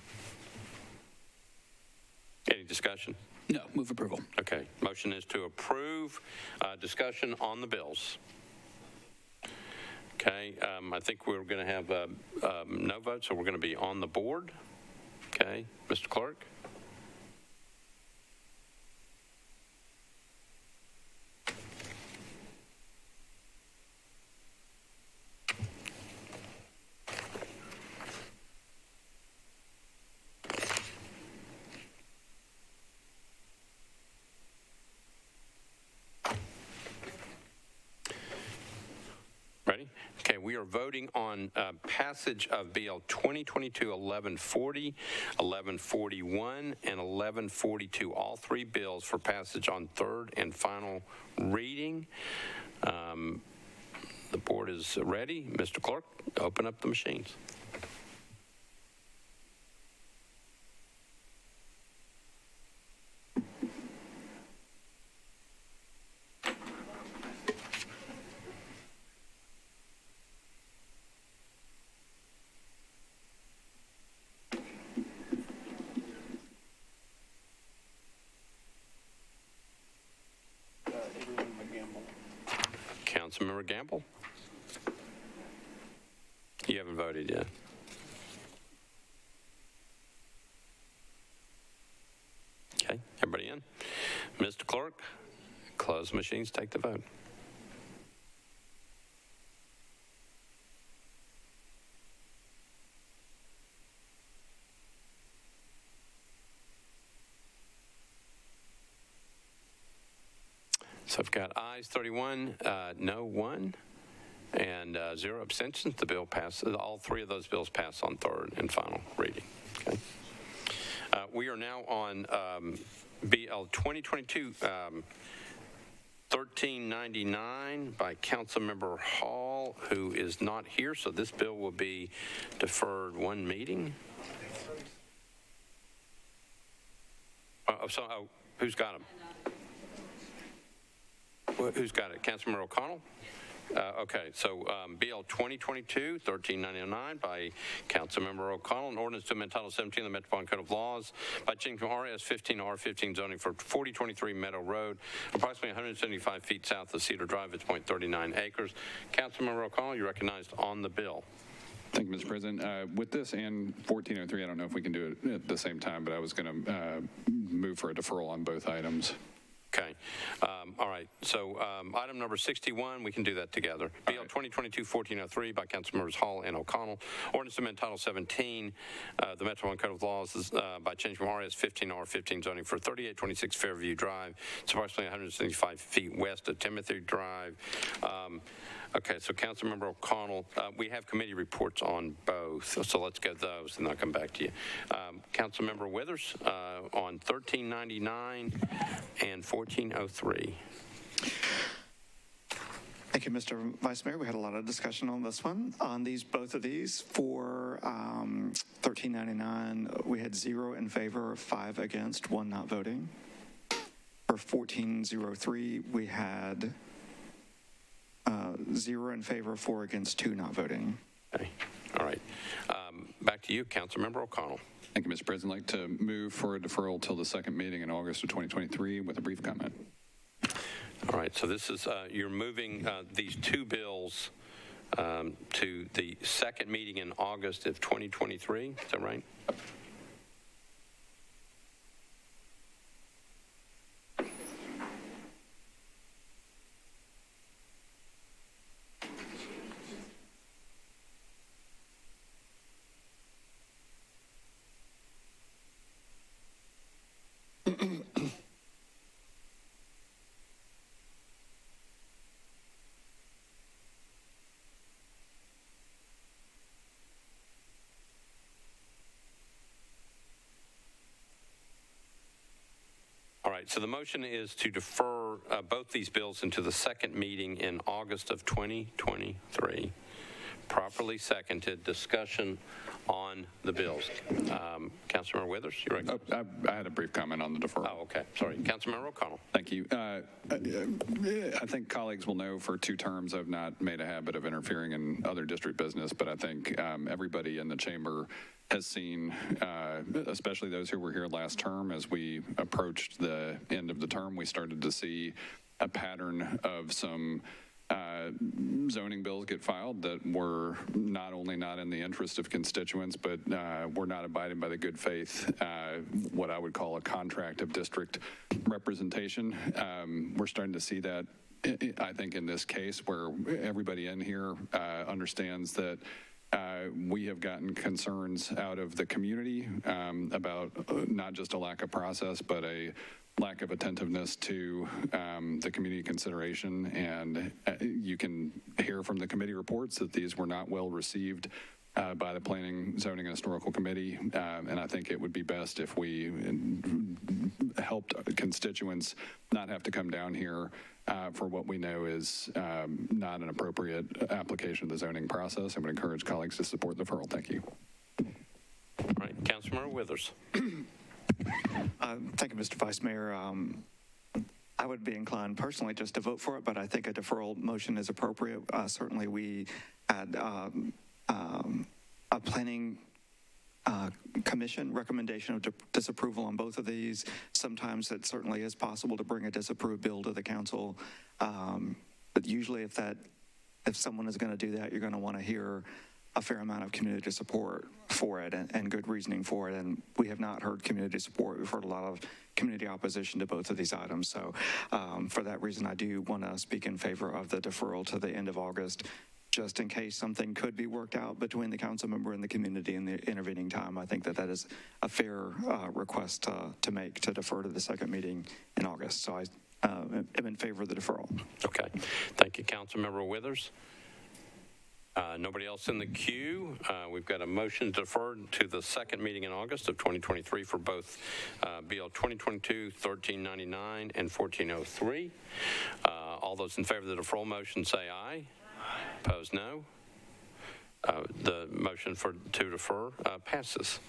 Any discussion? No, move approval. Okay, motion is to approve. Discussion on the bills. Okay, I think we're going to have no vote, so we're going to be on the board. Okay, Mr. Clerk? Ready? Okay, we are voting on passage of BL 2022-1140, 1141, and 1142, all three bills for passage on third and final reading. The board is ready. Mr. Clerk, open up the machines. Councilmember Gamble? You haven't voted yet. Okay, everybody in? Mr. Clerk, close the machines, take the vote. So I've got ayes 31, no 1, and 0 abstentions. The bill passes. All three of those bills pass on third and final reading. Okay. We are now on BL 2022 1399 by Councilmember Hall, who is not here, so this bill will be deferred one meeting. Who's got him? Who's got it? Councilmember O'Connell? Okay, so BL 2022-1399 by Councilmember O'Connell, an ordinance to amend Title 17 of the Metropolitan Code of Laws by changing from RS 15 to R15 zoning for 4023 Meadow Road, approximately 175 feet south of Cedar Drive. It's 0.39 acres. Councilmember O'Connell, you're recognized on the bill. Thank you, Mr. President. With this and 1403, I don't know if we can do it at the same time, but I was going to move for a deferral on both items. Okay. All right. So item number 61, we can do that together. BL 2022-1403 by Councilmembers Hall and O'Connell. Ordinance to amend Title 17, the Metropolitan Code of Laws is, by changing from RS 15 to R15 zoning for 3826 Fairview Drive. It's approximately 175 feet west of Timothy Drive. Okay, so Councilmember O'Connell, we have committee reports on both, so let's get those, and I'll come back to you. Councilmember Withers on 1399 and 1403. Thank you, Mr. Vice Mayor. We had a lot of discussion on this one. On both of these, for 1399, we had 0 in favor, 5 against, 1 not voting. For 1403, we had 0 in favor, 4 against, 2 not voting. Okay. All right. Back to you, Councilmember O'Connell. Thank you, Mr. President. I'd like to move for a deferral till the second meeting in August of 2023 with a brief comment. All right. So this is, you're moving these two bills to the second meeting in August of 2023. Is that right? So the motion is to defer both these bills into the second meeting in August of 2023 properly seconded. Discussion on the bills. Councilmember Withers, you ready? I had a brief comment on the deferral. Oh, okay. Sorry. Councilmember O'Connell. Thank you. I think colleagues will know for 2 terms I've not made a habit of interfering in other district business, but I think everybody in the chamber has seen, especially those who were here last term, as we approached the end of the term, we started to see a pattern of some zoning bills get filed that were not only not in the interest of constituents, but were not abiding by the good faith, what I would call a contract of district representation. We're starting to see that, I think, in this case, where everybody in here understands that we have gotten concerns out of the community about not just a lack of process, but a lack of attentiveness to the community consideration. And you can hear from the committee reports that these were not well received by the Planning, Zoning, and Historical Committee. And I think it would be best if we helped constituents not have to come down here for what we know is not an appropriate application of the zoning process. I would encourage colleagues to support the deferral. Thank you. All right, Councilmember Withers. Thank you, Mr. Vice Mayor. I would be inclined personally just to vote for it, but I think a deferral motion is appropriate. Certainly, we had a planning commission recommendation of disapproval on both of these. Sometimes it certainly is possible to bring a disapproved bill to the council, but usually if someone is going to do that, you're going to want to hear a fair amount of community support for it and good reasoning for it. And we have not heard community support. We've heard a lot of community opposition to both of these items. So for that reason, I do want to speak in favor of the deferral to the end of August, just in case something could be worked out between the council member and the community in the intervening time. I think that is a fair request to make, to defer to the second meeting in August. So I am in favor of the deferral. Okay. Thank you, Councilmember Withers. Nobody else in the queue. We've got a motion to defer to the second meeting in August of 2023 for both BL 2022-1399 and 1403. All those in favor of the deferral motion say aye. Opposed, no. The motion to defer passes.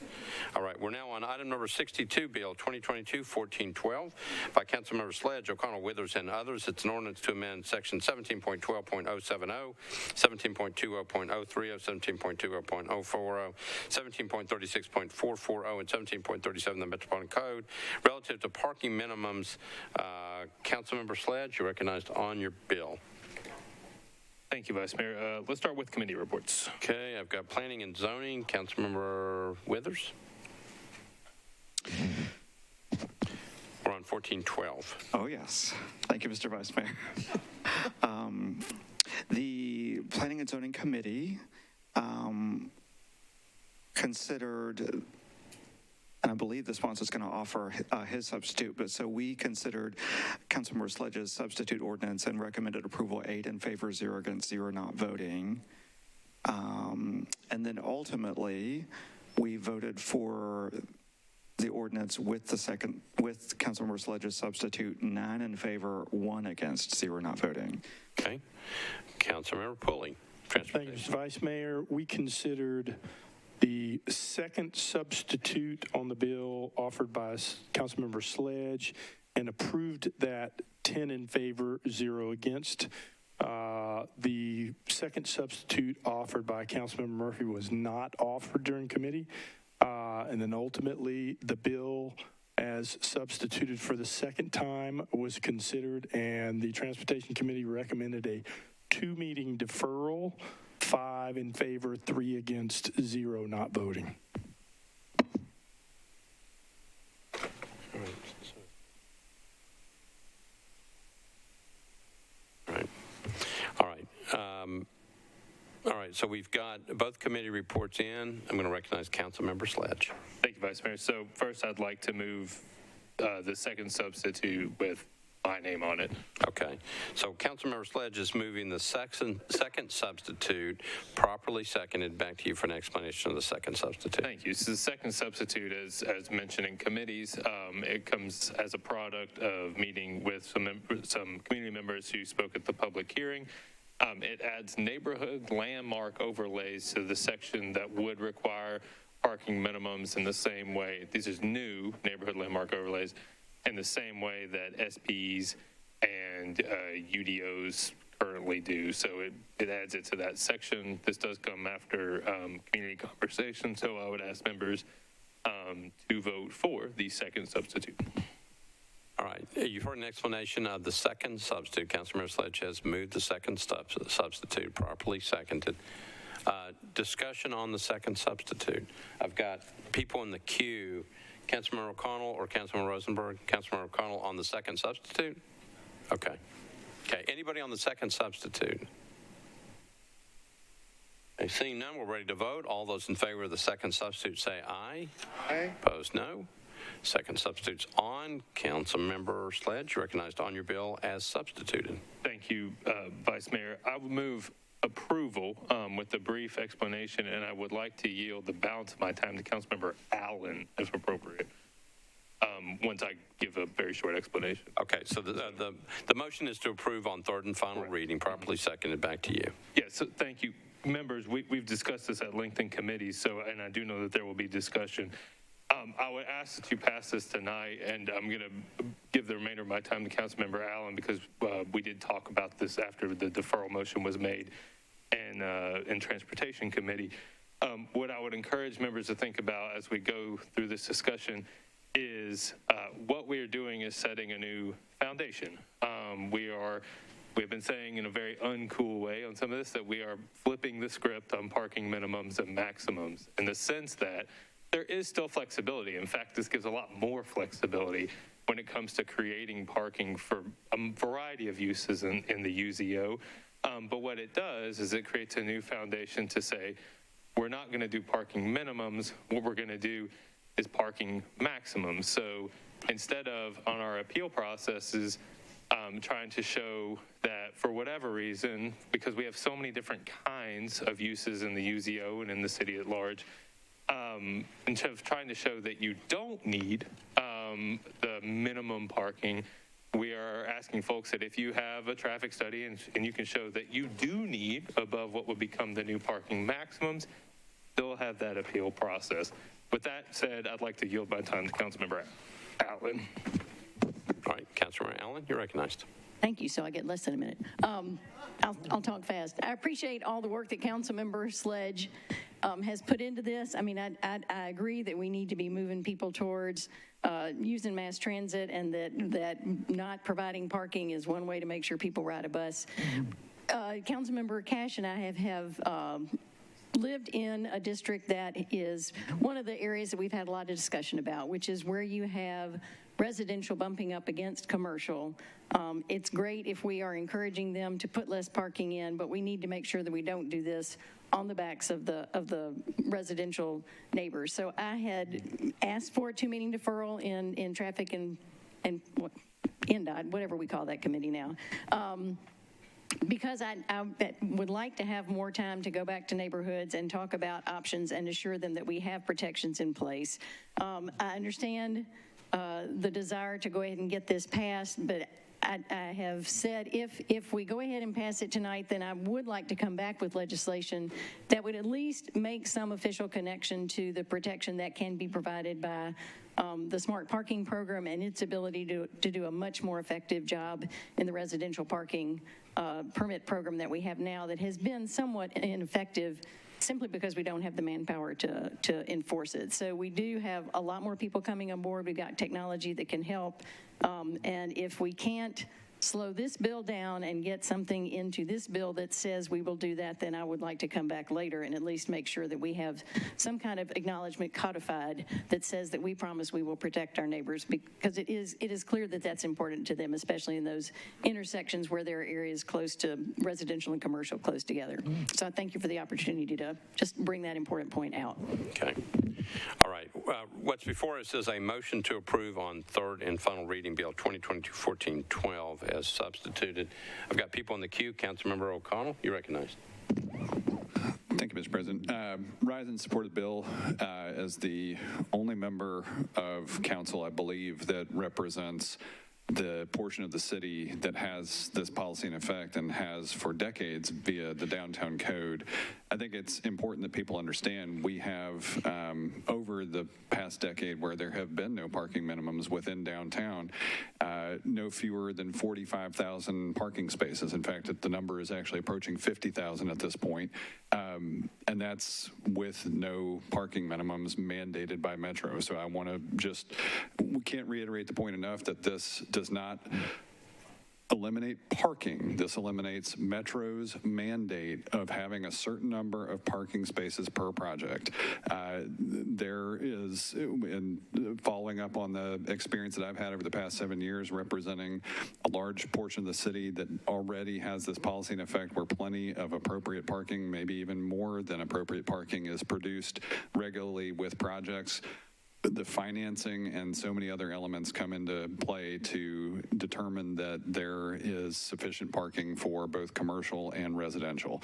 All right, we're now on item number 62, BL 2022-1412, by Councilmember Sledge, O'Connell, Withers, and others. It's an ordinance to amend section 17.12.070, 17.20.030, 17.20.040, 17.36.440, and 17.37 of the Metropolitan Code relative to parking minimums. Councilmember Sledge, you're recognized on your bill. Thank you, Vice Mayor. Let's start with committee reports. Okay, I've got Planning and Zoning. Councilmember Withers. We're on 1412. Oh, yes. Thank you, Mr. Vice Mayor. The Planning and Zoning Committee considered, and I believe the sponsor is going to offer his substitute, but so we considered Councilmember Sledge's substitute ordinance and recommended approval 8 in favor, 0 against, 0 not voting. And then ultimately, we voted for the ordinance with Councilmember Sledge's substitute, 9 in favor, 1 against, 0 not voting. Okay. Councilmember Pulley. Thank you, Mr. Vice Mayor. We considered the second substitute on the bill offered by Councilmember Sledge and approved that 10 in favor, 0 against. The second substitute offered by Councilmember Murphy was not offered during committee. And then ultimately, the bill as substituted for the second time was considered, and the Transportation Committee recommended a 2-meeting deferral, 5 in favor, 3 against, 0 not voting. All right, so we've got both committee reports in. I'm going to recognize Councilmember Sledge. Thank you, Vice Mayor. So first, I'd like to move the second substitute with my name on it. Okay, so Councilmember Sledge is moving the second substitute, properly seconded. Back to you for an explanation of the second substitute. Thank you. So the second substitute, as mentioned in committees, it comes as a product of meeting with some community members who spoke at the public hearing. It adds neighborhood landmark overlays to the section that would require parking minimums in the same way. These are new neighborhood landmark overlays in the same way that SPs and UDOs currently do. So it adds it to that section. This does come after community conversation, so I would ask members to vote for the second substitute. All right, you've heard an explanation of the second substitute. Councilmember Sledge has moved the second substitute, properly seconded. Discussion on the second substitute. I've got people in the queue. Councilmember O'Connell or Councilmember Rosenberg? Councilmember O'Connell on the second substitute? Okay. Okay, anybody on the second substitute? Okay, seeing none, we're ready to vote. All those in favor of the second substitute say aye. Aye. Opposed, no. Second substitute's on. Councilmember Sledge, recognized on your bill as substituted. Thank you, Vice Mayor. I would move approval with a brief explanation, and I would like to yield the balance of my time to Councilmember Allen, if appropriate, once I give a very short explanation. Okay, so the motion is to approve on third and final reading, properly seconded. Back to you. Yes, so thank you. Members, we've discussed this at length in committee, and I do know that there will be discussion. I would ask that you pass this tonight, and I'm going to give the remainder of my time to Councilmember Allen because we did talk about this after the deferral motion was made in Transportation Committee. What I would encourage members to think about as we go through this discussion is what we are doing is setting a new foundation. We've been saying in a very uncool way on some of this that we are flipping the script on parking minimums and maximums in the sense that there is still flexibility. In fact, this gives a lot more flexibility when it comes to creating parking for a variety of uses in the UZO. But what it does is it creates a new foundation to say, we're not going to do parking minimums. What we're going to do is parking maximums. So instead of on our appeal processes, trying to show that for whatever reason, because we have so many different kinds of uses in the UZO and in the city at large, instead of trying to show that you don't need the minimum parking, we are asking folks that if you have a traffic study and you can show that you do need above what would become the new parking maximums, they'll have that appeal process. With that said, I'd like to yield my time to Councilmember Allen. All right, Councilmember Allen, you're recognized. Thank you, so I get less than a minute. I'll talk fast. I appreciate all the work that Councilmember Sledge has put into this. I mean, I agree that we need to be moving people towards using mass transit, and that not providing parking is one way to make sure people ride a bus. Councilmember Cash and I have lived in a district that is one of the areas that we've had a lot of discussion about, which is where you have residential bumping up against commercial. It's great if we are encouraging them to put less parking in, but we need to make sure that we don't do this on the backs of the residential neighbors. So I had asked for a 2-meeting deferral in traffic and NDOT, whatever we call that committee now. Because I would like to have more time to go back to neighborhoods and talk about options and assure them that we have protections in place. I understand the desire to go ahead and get this passed, but I have said if we go ahead and pass it tonight, then I would like to come back with legislation that would at least make some official connection to the protection that can be provided by the smart parking program and its ability to do a much more effective job in the residential parking permit program that we have now that has been somewhat ineffective simply because we don't have the manpower to enforce it. So we do have a lot more people coming on board. We've got technology that can help. And if we can't slow this bill down and get something into this bill that says we will do that, then I would like to come back later and at least make sure that we have some kind of acknowledgement codified that says that we promise we will protect our neighbors, because it is clear that that's important to them, especially in those intersections where there are areas close to residential and commercial close together. So I thank you for the opportunity to just bring that important point out. Okay. All right. What's before us is a motion to approve on third and final reading Bill 2022-1412 as substituted. I've got people in the queue. Councilmember O'Connell, you're recognized. Thank you, Mr. President. Rise in support of the bill as the only member of council, I believe, that represents the portion of the city that has this policy in effect and has for decades via the downtown code. I think it's important that people understand we have, over the past decade where there have been no parking minimums within downtown, no fewer than 45,000 parking spaces. In fact, the number is actually approaching 50,000 at this point. And that's with no parking minimums mandated by Metro. So I want to we can't reiterate the point enough that this does not eliminate parking. This eliminates Metro's mandate of having a certain number of parking spaces per project. There is, in following up on the experience that I've had over the past 7 years representing a large portion of the city that already has this policy in effect where plenty of appropriate parking, maybe even more than appropriate parking, is produced regularly with projects. The financing and so many other elements come into play to determine that there is sufficient parking for both commercial and residential.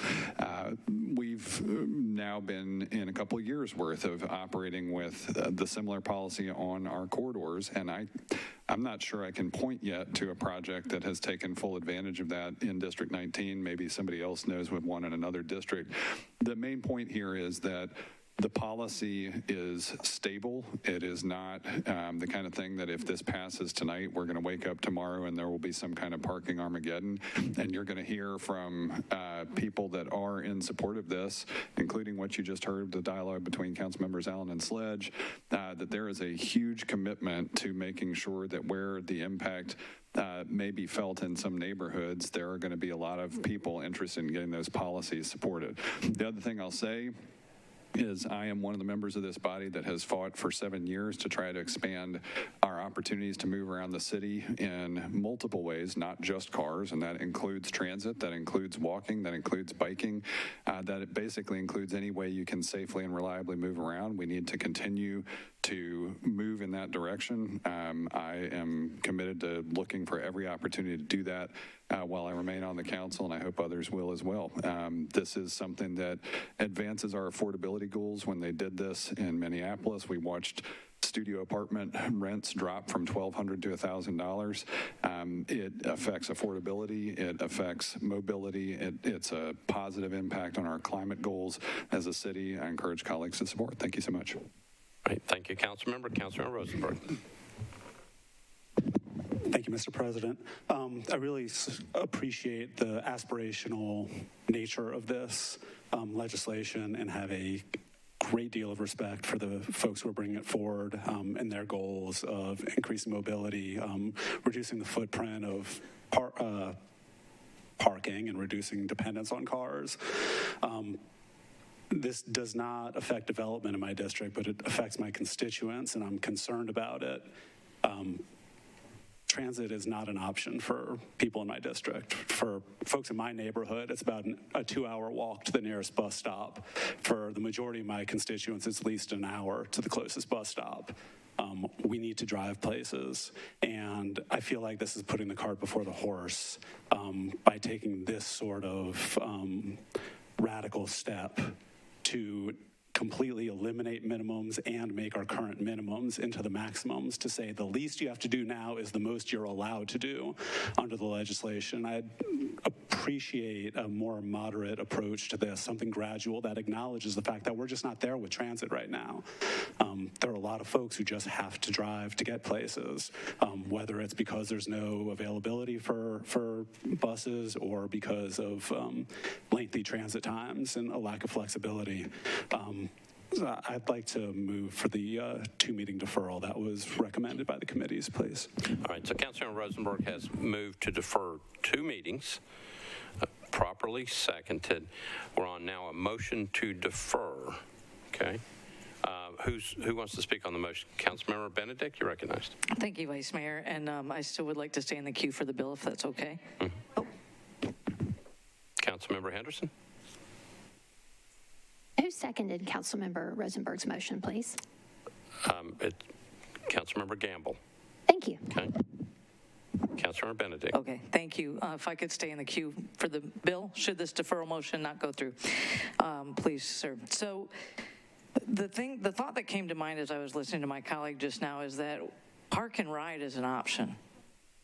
We've now been in a couple of years worth of operating with the similar policy on our corridors, and I'm not sure I can point yet to a project that has taken full advantage of that in District 19. Maybe somebody else knows with one in another district. The main point here is that the policy is stable. It is not the kind of thing that if this passes tonight, we're going to wake up tomorrow and there will be some kind of parking Armageddon. And you're going to hear from people that are in support of this, including what you just heard, the dialogue between Councilmembers Allen and Sledge, that there is a huge commitment to making sure that where the impact may be felt in some neighborhoods, there are going to be a lot of people interested in getting those policies supported. The other thing I'll say is I am one of the members of this body that has fought for 7 years to try to expand our opportunities to move around the city in multiple ways, not just cars, and that includes transit, that includes walking, that includes biking, that it basically includes any way you can safely and reliably move around. We need to continue to move in that direction. I am committed to looking for every opportunity to do that while I remain on the council, and I hope others will as well. This is something that advances our affordability goals. When they did this in Minneapolis, we watched studio apartment rents drop from $1,200 to $1,000. It affects affordability. It affects mobility. It's a positive impact on our climate goals as a city. I encourage colleagues to support. Thank you so much. All right, thank you, Councilmember Rosenberg. Thank you, Mr. President. I really appreciate the aspirational nature of this legislation and have a great deal of respect for the folks who are bringing it forward and their goals of increasing mobility, reducing the footprint of parking and reducing dependence on cars. This does not affect development in my district, but it affects my constituents, and I'm concerned about it. Transit is not an option for people in my district. For folks in my neighborhood, it's about a 2-hour walk to the nearest bus stop. For the majority of my constituents, it's at least an hour to the closest bus stop. We need to drive places, and I feel like this is putting the cart before the horse by taking this sort of radical step to completely eliminate minimums and make our current minimums into the maximums, to say the least you have to do now is the most you're allowed to do under the legislation. I'd appreciate a more moderate approach to this, something gradual that acknowledges the fact that we're just not there with transit right now. There are a lot of folks who just have to drive to get places, whether it's because there's no availability for buses or because of lengthy transit times and a lack of flexibility. I'd like to move for the 2-meeting deferral that was recommended by the committees, please. All right, so Councilmember Rosenberg has moved to defer 2 meetings, properly seconded. We're on now a motion to defer, okay? Who wants to speak on the motion? Councilmember Benedict, you're recognized. Thank you, Vice Mayor, and I still would like to stay in the queue for the bill if that's okay. Councilmember Henderson? Who seconded Councilmember Rosenberg's motion, please? It's Councilmember Gamble. Thank you. Okay. Councilmember Benedict. Okay, thank you. If I could stay in the queue for the bill, should this deferral motion not go through, please, sir. So the thought that came to mind as I was listening to my colleague just now is that park and ride is an option.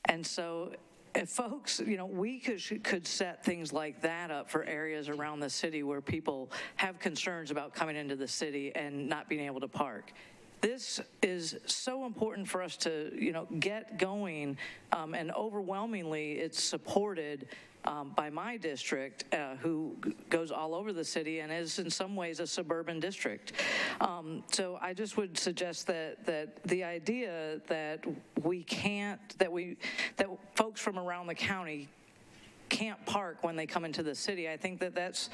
And so if folks, we could set things like that up for areas around the city where people have concerns about coming into the city and not being able to park. This is so important for us to, get going, and overwhelmingly it's supported by my district, who goes all over the city and is in some ways a suburban district. So I just would suggest that the idea that that folks from around the county can't park when they come into the city, I think that's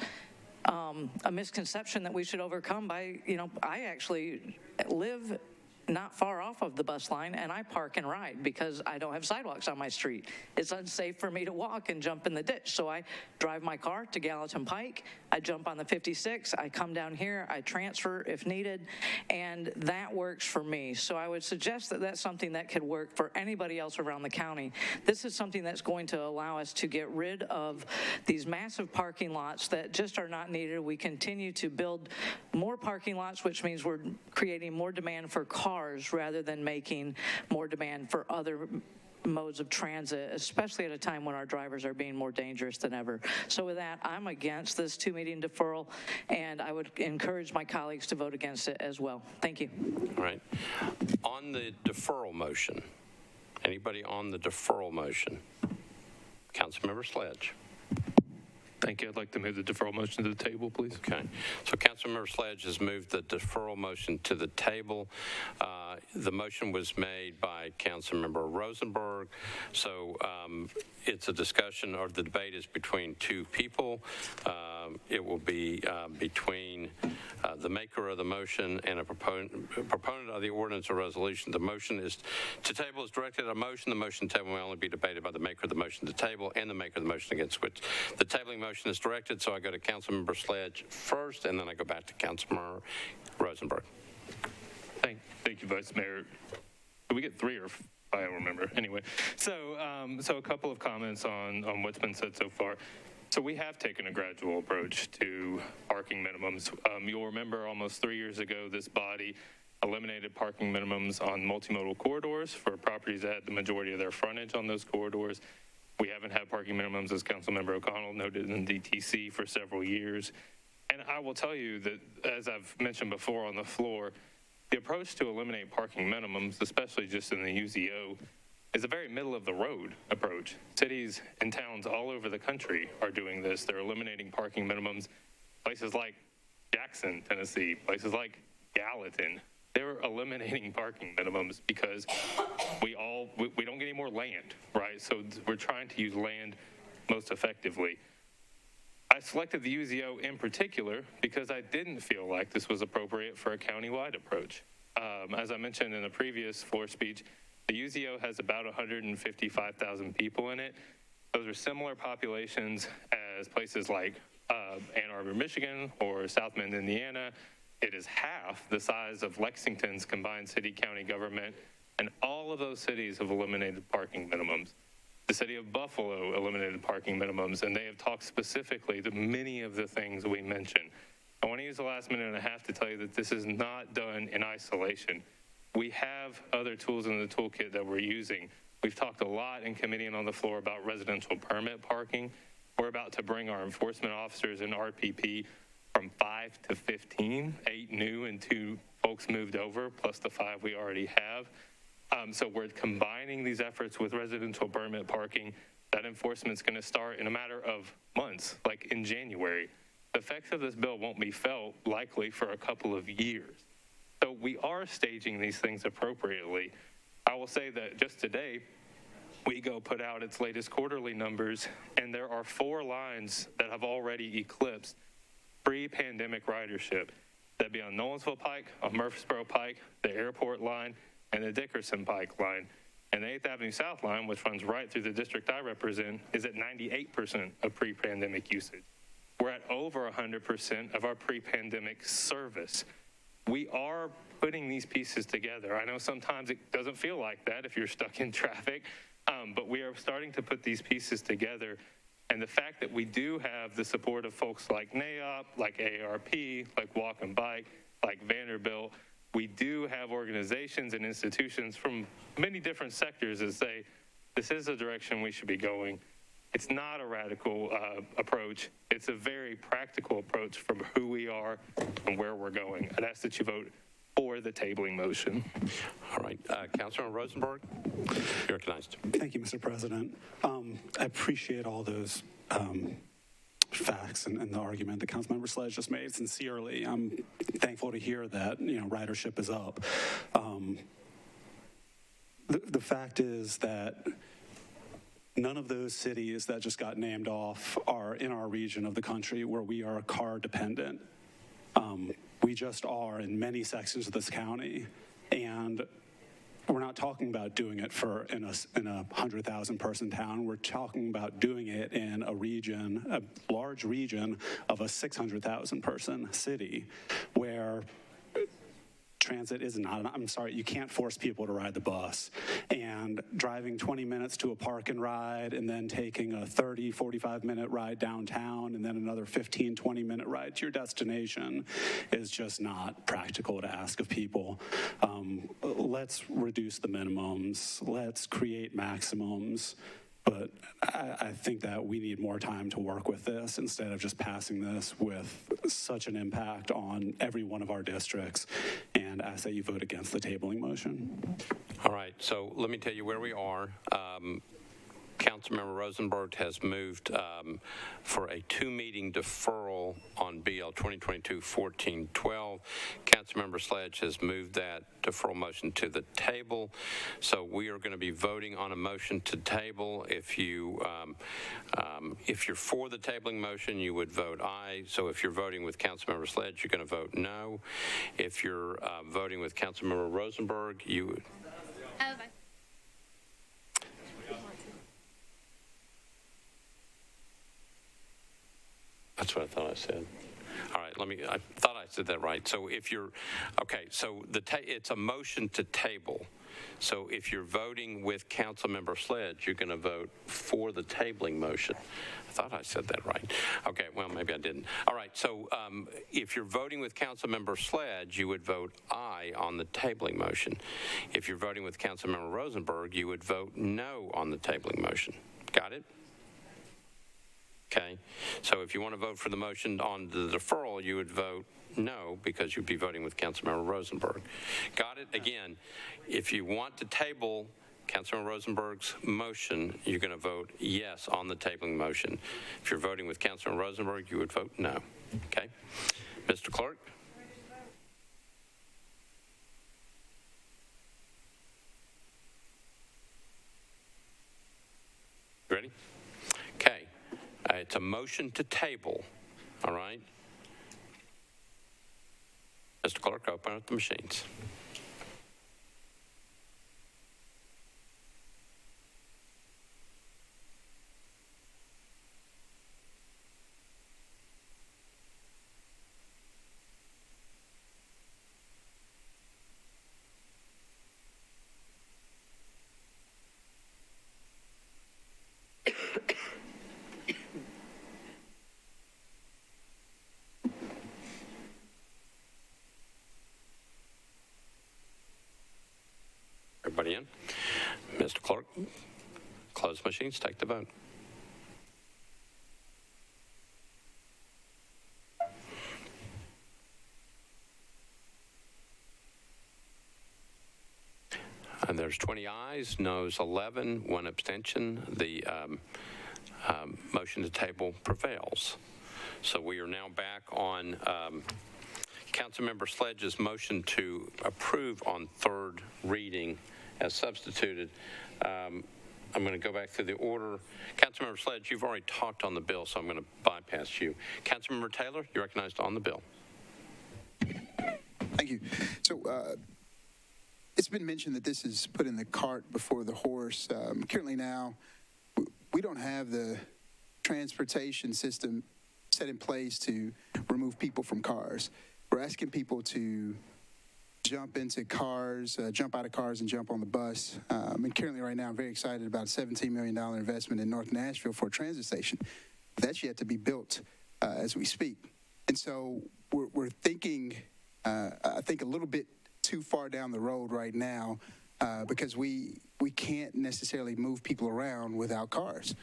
a misconception that we should overcome by, I actually live not far off of the bus line, and I park and ride because I don't have sidewalks on my street. It's unsafe for me to walk and jump in the ditch, so I drive my car to Gallatin Pike, I jump on the 56, I come down here, I transfer if needed, and that works for me. So I would suggest that that's something that could work for anybody else around the county. This is something that's going to allow us to get rid of these massive parking lots that just are not needed. We continue to build more parking lots, which means we're creating more demand for cars rather than making more demand for other modes of transit, especially at a time when our drivers are being more dangerous than ever. So with that, I'm against this 2-meeting deferral, and I would encourage my colleagues to vote against it as well. Thank you. All right. On the deferral motion, anybody on the deferral motion? Councilmember Sledge. Thank you. I'd like to move the deferral motion to the table, please. Okay. So Councilmember Sledge has moved the deferral motion to the table. The motion was made by Councilmember Rosenberg. So it's a discussion, or the debate is between two people. It will be between the maker of the motion and a proponent of the ordinance or resolution. The motion is to table is directed at a motion. The motion table will only be debated by the maker of the motion to table and the maker of the motion against which the tabling motion is directed. So I go to Councilmember Sledge first, and then I go back to Councilmember Rosenberg. Thank you, Vice Mayor. Did we get 3 or 5? I don't remember. Anyway, so a couple of comments on what's been said so far. So we have taken a gradual approach to parking minimums. You'll remember almost 3 years ago, this body eliminated parking minimums on multimodal corridors for properties that had the majority of their frontage on those corridors. We haven't had parking minimums, as Councilmember O'Connell noted, in DTC for several years. And I will tell you that, as I've mentioned before on the floor, the approach to eliminate parking minimums, especially just in the UZO, is a very middle-of-the-road approach. Cities and towns all over the country are doing this. They're eliminating parking minimums. Places like Jackson, Tennessee, places like Gallatin, they're eliminating parking minimums because we don't get any more land, right? So we're trying to use land most effectively. I selected the UZO in particular because I didn't feel like this was appropriate for a countywide approach. As I mentioned in a previous floor speech, the UZO has about 155,000 people in it. Those are similar populations as places like Ann Arbor, Michigan, or South Bend, Indiana. It is half the size of Lexington's combined city-county government, and all of those cities have eliminated parking minimums. The city of Buffalo eliminated parking minimums, and they have talked specifically to many of the things we mentioned. I want to use the last minute and a half to tell you that this is not done in isolation. We have other tools in the toolkit that we're using. We've talked a lot in committee and on the floor about residential permit parking. We're about to bring our enforcement officers in RPP from 5 to 15, 8 new and 2 folks moved over, plus the 5 we already have. So we're combining these efforts with residential permit parking. That enforcement's going to start in a matter of months, like in January. The effects of this bill won't be felt likely for a couple of years. So we are staging these things appropriately. I will say that just today, WeGo put out its latest quarterly numbers, and there are 4 lines that have already eclipsed pre-pandemic ridership. That'd be on Nolensville Pike, on Murfreesboro Pike, the airport line, and the Dickerson Pike line. And the 8th Avenue South line, which runs right through the district I represent, is at 98% of pre-pandemic usage. We're at over 100% of our pre-pandemic service. We are putting these pieces together. I know sometimes it doesn't feel like that if you're stuck in traffic, but we are starting to put these pieces together. And the fact that we do have the support of folks like NAIOP, like AARP, like Walk and Bike, like Vanderbilt, we do have organizations and institutions from many different sectors that say, This is the direction we should be going. It's not a radical approach. It's a very practical approach from who we are and where we're going. I'd ask that you vote for the tabling motion. All right, Councilor Rosenberg, you're recognized. Thank you, Mr. President. I appreciate all those facts and the argument that Councilmember Sledge just made. Sincerely, I'm thankful to hear that ridership is up. The fact is that none of those cities that just got named off are in our region of the country where we are car dependent. We just are in many sections of this county, and we're not talking about doing it in a 100,000 person town. We're talking about doing it in a large region of a 600,000 person city where transit is not, I'm sorry, you can't force people to ride the bus. And driving 20 minutes to a park and ride and then taking a 30, 45-minute ride downtown and then another 15, 20-minute ride to your destination is just not practical to ask of people. Let's reduce the minimums. Let's create maximums. But I think that we need more time to work with this instead of just passing this with such an impact on every one of our districts, and ask that you vote against the tabling motion. All right, so let me tell you where we are. Councilmember Rosenberg has moved for a two-meeting deferral on BL 2022-1412. Councilmember Sledge has moved that deferral motion to the table. So we are going to be voting on a motion to table. If you're for the tabling motion, you would vote aye. So if you're voting with Councilmember Sledge, you're going to vote no. If you're voting with Councilmember Rosenberg, you would. That's what I thought I said. All right, I thought I said that right. So if you're, okay, so it's a motion to table. So if you're voting with Councilmember Sledge, you're going to vote for the tabling motion. I thought I said that right. Okay, well, maybe I didn't. All right, so if you're voting with Councilmember Sledge, you would vote aye on the tabling motion. If you're voting with Councilmember Rosenberg, you would vote no on the tabling motion. Got it? Okay, so if you want to vote for the motion on the deferral, you would vote no because you'd be voting with Councilmember Rosenberg. Got it? Again, if you want to table Councilmember Rosenberg's motion, you're going to vote yes on the tabling motion. If you're voting with Councilmember Rosenberg, you would vote no. Okay, Mr. Clerk? Ready? Okay. It's a motion to table, all right? Mr. Clerk, open up the machines. Everybody in? Mr. Clerk, close machines, take the vote. And there's 20 ayes, noes 11, 1 abstention. The motion to table prevails. So we are now back on Councilmember Sledge's motion to approve on third reading as substituted. I'm going to go back through the order. Councilmember Sledge, you've already talked on the bill, so I'm going to bypass you. Councilmember Taylor, you're recognized on the bill. Thank you. So it's been mentioned that this is putting the cart before the horse. Currently now, we don't have the transportation system set in place to remove people from cars. We're asking people to jump into cars, jump out of cars and jump on the bus. And currently right now, I'm very excited about a $17 million investment in North Nashville for a transit station. That's yet to be built as we speak. And so we're thinking, I think, a little bit too far down the road right now because we can't necessarily move people around without cars.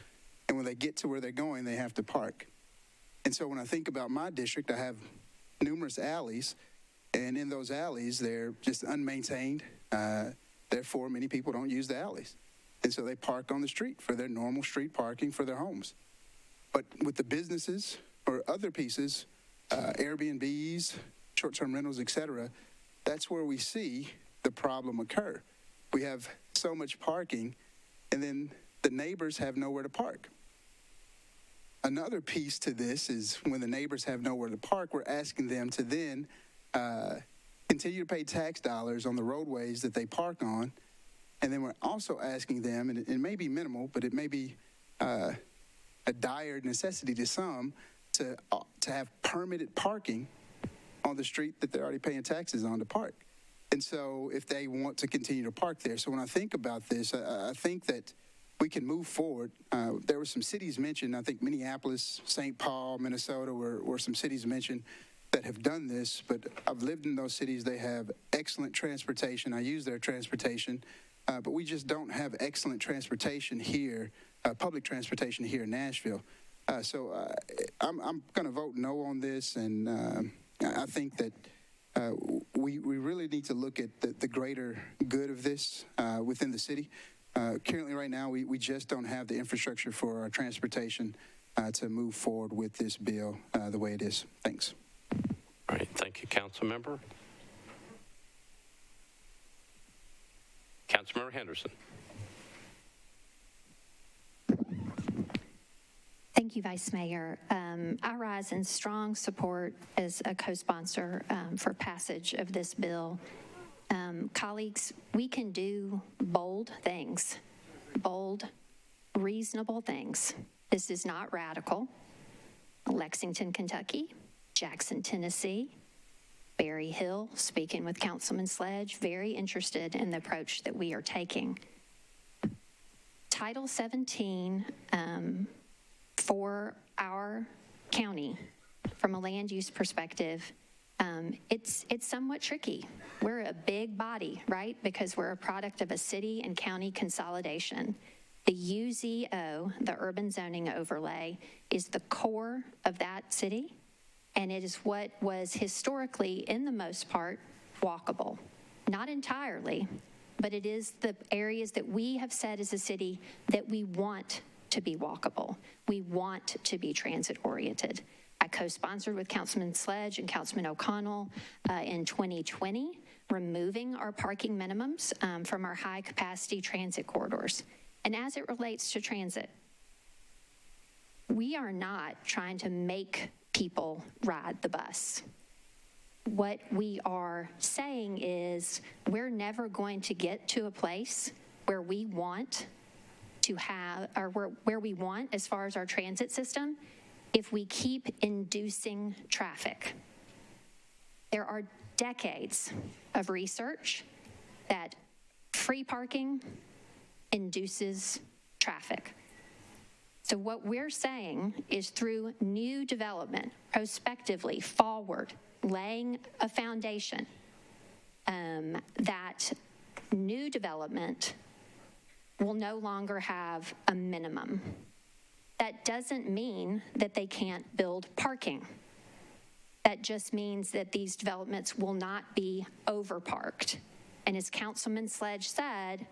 And when they get to where they're going, they have to park. And so when I think about my district, I have numerous alleys, and in those alleys, they're just unmaintained. Therefore, many people don't use the alleys. And so they park on the street for their normal street parking for their homes. But with the businesses or other pieces, Airbnbs, short-term rentals, et cetera, that's where we see the problem occur. We have so much parking, and then the neighbors have nowhere to park. Another piece to this is when the neighbors have nowhere to park, we're asking them to then continue to pay tax dollars on the roadways that they park on. And then we're also asking them, and it may be minimal, but it may be a dire necessity to some, to have permitted parking on the street that they're already paying taxes on to park. And so if they want to continue to park there. So when I think about this, I think that we can move forward. There were some cities mentioned, I think Minneapolis, St. Paul, Minnesota were some cities mentioned that have done this, but I've lived in those cities. They have excellent transportation. I use their transportation, but we just don't have excellent transportation here, public transportation here in Nashville. So I'm going to vote no on this, and I think that we really need to look at the greater good of this within the city. Currently, right now, we just don't have the infrastructure for our transportation to move forward with this bill the way it is. Thanks. All right, thank you, Council Member. Councilmember Henderson. Thank you, Vice Mayor. I rise in strong support as a co-sponsor for passage of this bill. Colleagues, we can do bold things, bold, reasonable things. This is not radical. Lexington, Kentucky, Jackson, Tennessee, Berry Hill, speaking with Councilman Sledge, very interested in the approach that we are taking. Title 17 for our county, from a land use perspective, it's somewhat tricky. We're a big body, right? Because we're a product of a city and county consolidation. The UZO, the urban zoning overlay, is the core of that city, and it is what was historically, in the most part, walkable. Not entirely, but it is the areas that we have said as a city that we want to be walkable. We want to be transit-oriented. I co-sponsored with Councilman Sledge and Councilman O'Connell in 2020, removing our parking minimums from our high-capacity transit corridors. And as it relates to transit, we are not trying to make people ride the bus. What we are saying is we're never going to get to a place where we want to have, or where we want as far as our transit system, if we keep inducing traffic. There are decades of research that free parking induces traffic. So what we're saying is through new development, prospectively, forward, laying a foundation, that new development will no longer have a minimum. That doesn't mean that they can't build parking. That just means that these developments will not be overparked. And as Councilman Sledge said,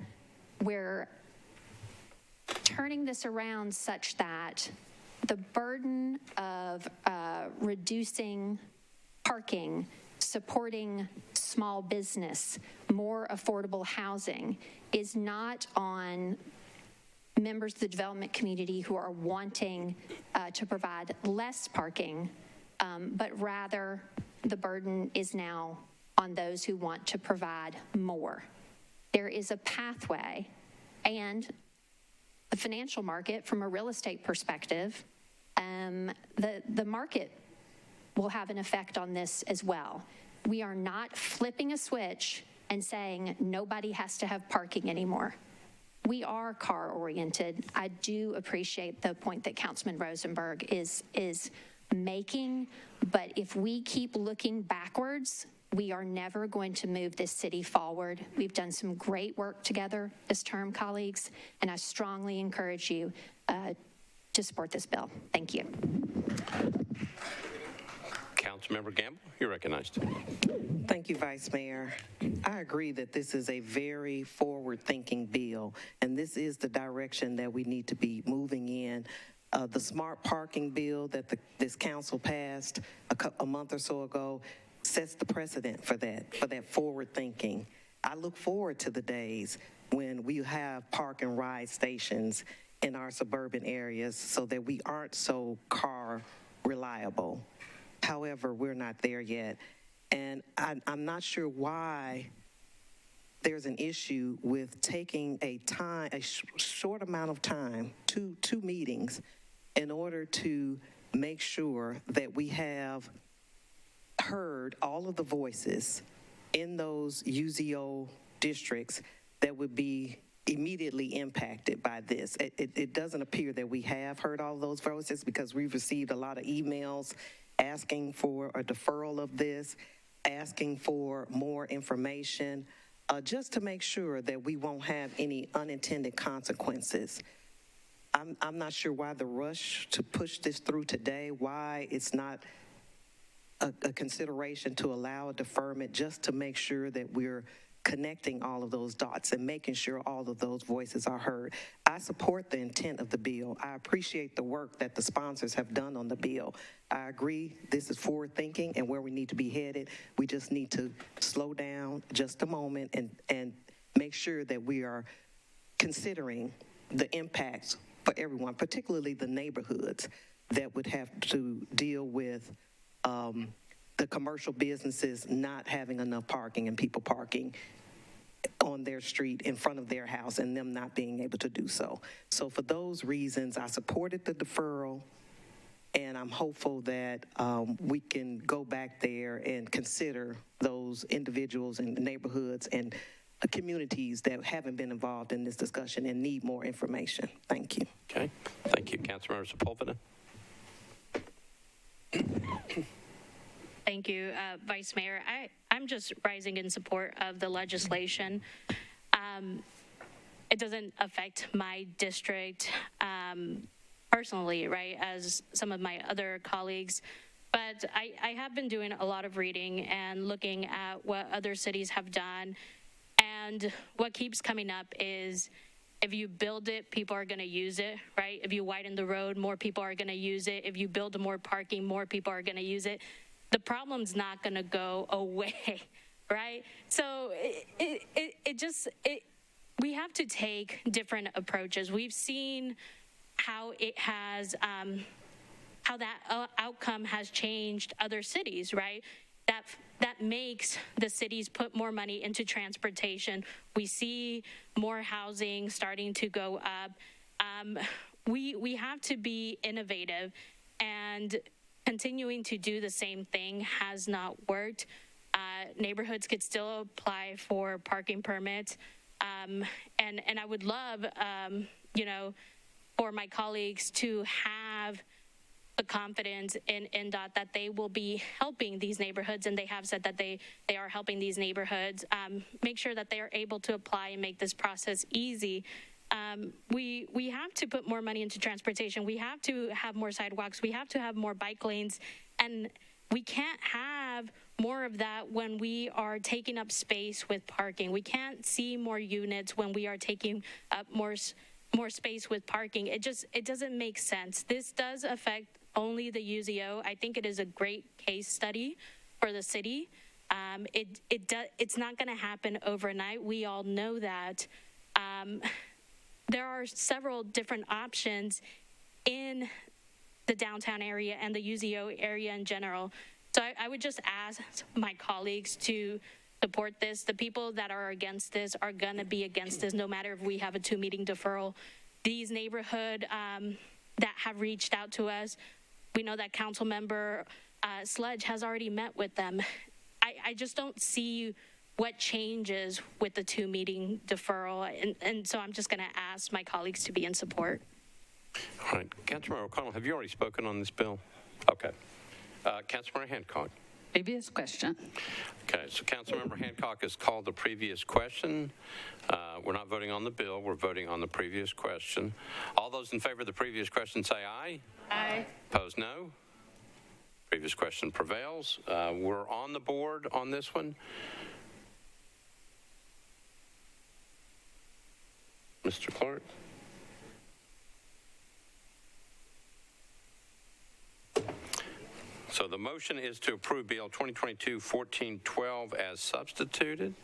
we're turning this around such that the burden of reducing parking, supporting small business, more affordable housing is not on members of the development community who are wanting to provide less parking, but rather the burden is now on those who want to provide more. There is a pathway, and the financial market, from a real estate perspective, the market will have an effect on this as well. We are not flipping a switch and saying nobody has to have parking anymore. We are car-oriented. I do appreciate the point that Councilman Rosenberg is making, but if we keep looking backwards, We are never going to move this city forward. We've done some great work together this term, colleagues, and I strongly encourage you to support this bill. Thank you. Councilmember Gamble, you're recognized. Thank you, Vice Mayor. I agree that this is a very forward-thinking bill, and this is the direction that we need to be moving in. The smart parking bill that this council passed a month or so ago sets the precedent for that forward thinking. I look forward to the days when we have park and ride stations in our suburban areas so that we aren't so car reliable. However, we're not there yet. And I'm not sure why there's an issue with taking a short amount of time, two meetings, in order to make sure that we have heard all of the voices in those UZO districts that would be immediately impacted by this. It doesn't appear that we have heard all of those voices because we've received a lot of emails asking for a deferral of this, asking for more information, just to make sure that we won't have any unintended consequences. I'm not sure why the rush to push this through today, why it's not a consideration to allow a deferment just to make sure that we're connecting all of those dots and making sure all of those voices are heard. I support the intent of the bill. I appreciate the work that the sponsors have done on the bill. I agree this is forward thinking and where we need to be headed. We just need to slow down just a moment and make sure that we are considering the impacts for everyone, particularly the neighborhoods that would have to deal with the commercial businesses not having enough parking and people parking on their street in front of their house and them not being able to do so. So for those reasons, I supported the deferral, and I'm hopeful that we can go back there and consider those individuals and neighborhoods and communities that haven't been involved in this discussion and need more information. Thank you. Okay, thank you. Councilmember Sepulveda. Thank you, Vice Mayor. I'm just rising in support of the legislation. It doesn't affect my district personally, right, as some of my other colleagues, but I have been doing a lot of reading and looking at what other cities have done, and what keeps coming up is if you build it, people are going to use it, right? If you widen the road, more people are going to use it. If you build more parking, more people are going to use it. The problem's not going to go away, right? So we have to take different approaches. We've seen how it has, how that outcome has changed other cities, right? That makes the cities put more money into transportation. We see more housing starting to go up. We have to be innovative, and continuing to do the same thing has not worked. Neighborhoods could still apply for parking permits. And I would love, for my colleagues to have the confidence in NDOT that they will be helping these neighborhoods, and they have said that they are helping these neighborhoods, make sure that they are able to apply and make this process easy. We have to put more money into transportation. We have to have more sidewalks. We have to have more bike lanes. And we can't have more of that when we are taking up space with parking. We can't see more units when we are taking up more space with parking. It doesn't make sense. This does affect only the UZO. I think it is a great case study for the city. It's not going to happen overnight. We all know that. There are several different options in the downtown area and the UZO area in general. So I would just ask my colleagues to support this. The people that are against this are going to be against this no matter if we have a 2-meeting deferral. These neighborhood that have reached out to us, we know that Councilmember Sledge has already met with them. I just don't see what changes with the 2-meeting deferral. And so I'm just going to ask my colleagues to be in support. All right. Councilmember O'Connell, have you already spoken on this bill? Okay. Councilmember Hancock. Previous question. Okay, so Councilmember Hancock has called the previous question. We're not voting on the bill, we're voting on the previous question. All those in favor of the previous question say aye. Aye. Opposed, no. Previous question prevails. We're on the board on this one. Mr. Clark? So the motion is to approve Bill 2022-1412 as substituted.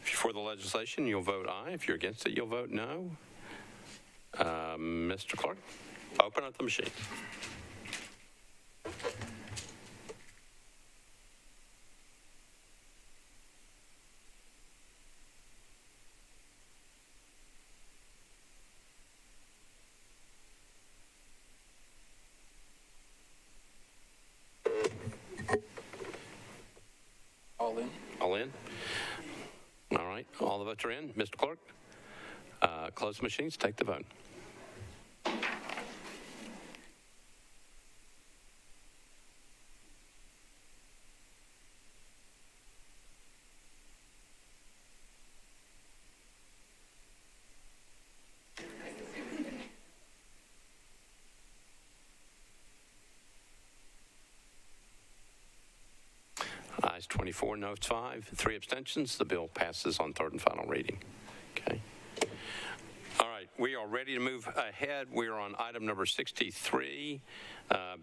For the legislation, you'll vote aye. If you're against it, you'll vote no. Mr. Clark, open up the machine. All in. All in? All right, all the votes are in. Mr. Clerk, close the machines, take the vote. Ayes 24, noes 5, 3 abstentions. The bill passes on third and final reading. Okay. All right, we are ready to move ahead. We are on item number 63,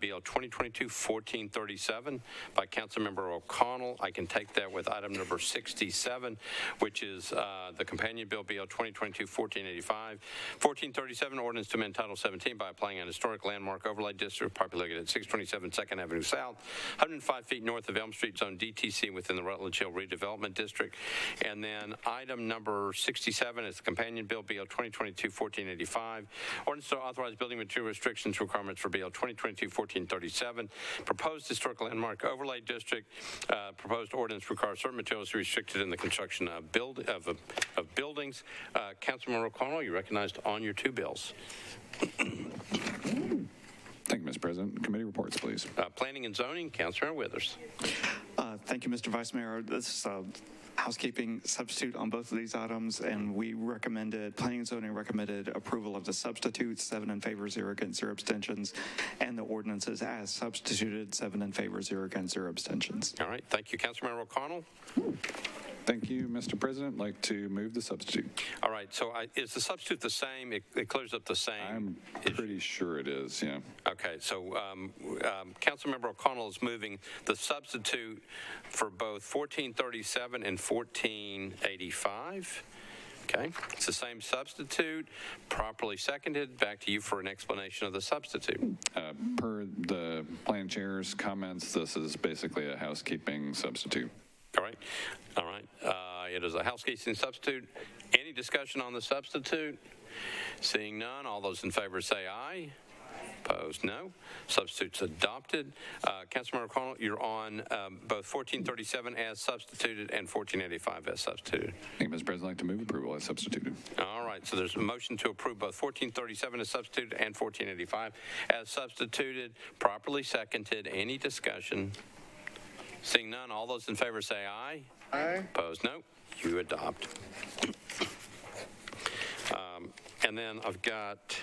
Bill 2022-1437 by Councilmember O'Connell. I can take that with item number 67, which is the companion bill, Bill 2022-1485. 1437, ordinance to amend Title 17 by applying an historic landmark overlay district populated at 627 2nd Avenue South, 105 feet north of Elm Street, Zone DTC within the Rutledge Hill Redevelopment District. And then item number 67 is the companion bill, Bill 2022-1485, ordinance to authorize building material restrictions requirements for Bill 2022-1437, proposed historic landmark overlay district. Proposed ordinance requires certain materials to be restricted in the construction of buildings. Councilmember O'Connell, you're recognized on your two bills. Thank you, Mr. President. Committee reports, please. Planning and zoning, Councilmember Withers. Thank you, Mr. Vice Mayor. This is housekeeping substitute on both of these items, and we recommended, planning and zoning recommended approval of the substitutes, 7 in favor, 0 against, 0 abstentions, and the ordinances as substituted, 7 in favor, 0 against, 0 abstentions. All right, thank you, Councilmember O'Connell. Thank you, Mr. President. I'd like to move the substitute. All right, so is the substitute the same? It clears up the same? I'm pretty sure it is, yeah. Okay, so Councilmember O'Connell is moving the substitute for both 1437 and 1485. Okay, it's the same substitute, properly seconded. Back to you for an explanation of the substitute. Per the plan chair's comments, this is basically a housekeeping substitute. All right, all right. It is a housekeeping substitute. Any discussion on the substitute? Seeing none, all those in favor say aye. Opposed, no. Substitute's adopted. Councilmember O'Connell, you're on both 1437 as substituted and 1485 as substituted. Thank you, Mr. President. I'd like to move approval as substituted. All right, so there's a motion to approve both 1437 as substituted and 1485 as substituted, properly seconded. Any discussion? Seeing none, all those in favor say aye. Aye. Opposed, no. You adopt. And then I've got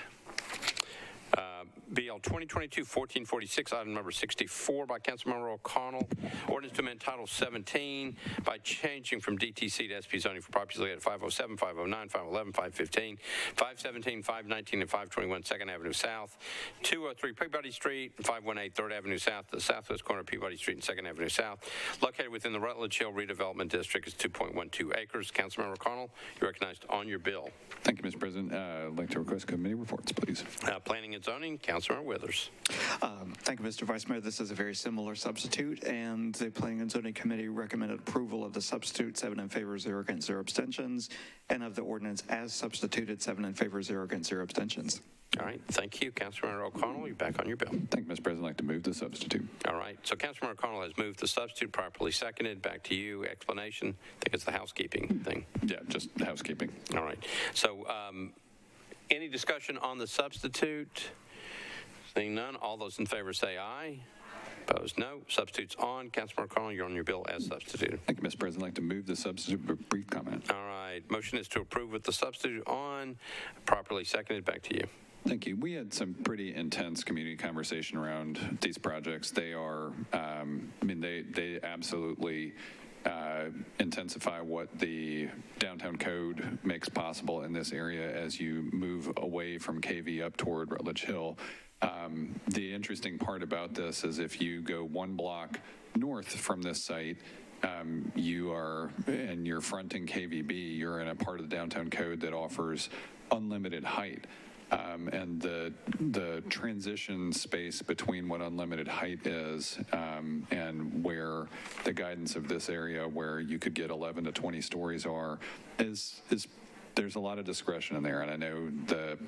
BL 2022-1446, item number 64 by Councilmember O'Connell. Ordinance to amend Title 17 by changing from DTC to SP zoning for properties located at 507, 509, 511, 515, 517, 519, and 521 2nd Avenue South, 203 Peabody Street, 518 3rd Avenue South, the southwest corner of Peabody Street and 2nd Avenue South. Located within the Rutledge Hill Redevelopment District is 2.12 acres. Councilmember O'Connell, you're recognized on your bill. Thank you, Mr. President. I'd like to request committee reports, please. Planning and zoning, Councilmember Councilmember Withers. Thank you, Mr. Vice Mayor. This is a very similar substitute, and the Planning and Zoning Committee recommended approval of the substitute, 7 in favor, 0 against, 0 abstentions, and of the ordinance as substituted, 7 in favor, 0 against, 0 abstentions. All right, thank you. Councilmember O'Connell, you're back on your bill. Thank you, Mr. President. I'd like to move the substitute. All right, so Councilmember O'Connell has moved the substitute, properly seconded. Back to you. Explanation? I think it's the housekeeping thing. Yeah, just housekeeping. All right. So any discussion on the substitute? Seeing none, all those in favor say aye. Opposed, no. Substitute's on. Councilmember O'Connell, you're on your bill as substituted. Thank you, Mr. President. I'd like to move the substitute for brief comment. All right. Motion is to approve with the substitute on. Properly seconded. Back to you. Thank you. We had some pretty intense community conversation around these projects. They are, they absolutely intensify what the downtown code makes possible in this area as you move away from KV up toward Rutledge Hill. The interesting part about this is if you go 1 block north from this site, you're fronting KVB, you're in a part of the downtown code that offers unlimited height. And the transition space between what unlimited height is and where the guidance of this area where you could get 11 to 20 stories is there's a lot of discretion in there. And I know the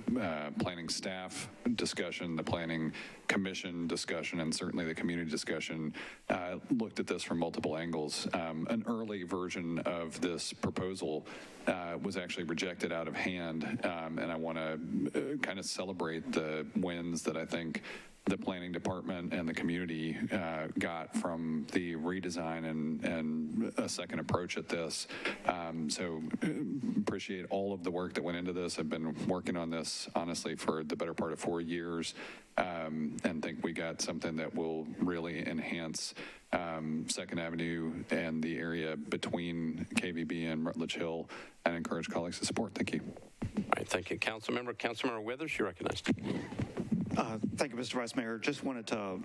planning staff discussion, the planning commission discussion, and certainly the community discussion looked at this from multiple angles. An early version of this proposal was actually rejected out of hand, and I want to kind of celebrate the wins that I think the planning department and the community got from the redesign and a second approach at this. So appreciate all of the work that went into this. I've been working on this, honestly, for the better part of 4 years, and think we got something that will really enhance Second Avenue and the area between KVB and Rutledge Hill, and encourage colleagues to support. Thank you. All right, thank you, Councilmember Withers, you're recognized. Thank you, Mr. Vice Mayor. Just wanted to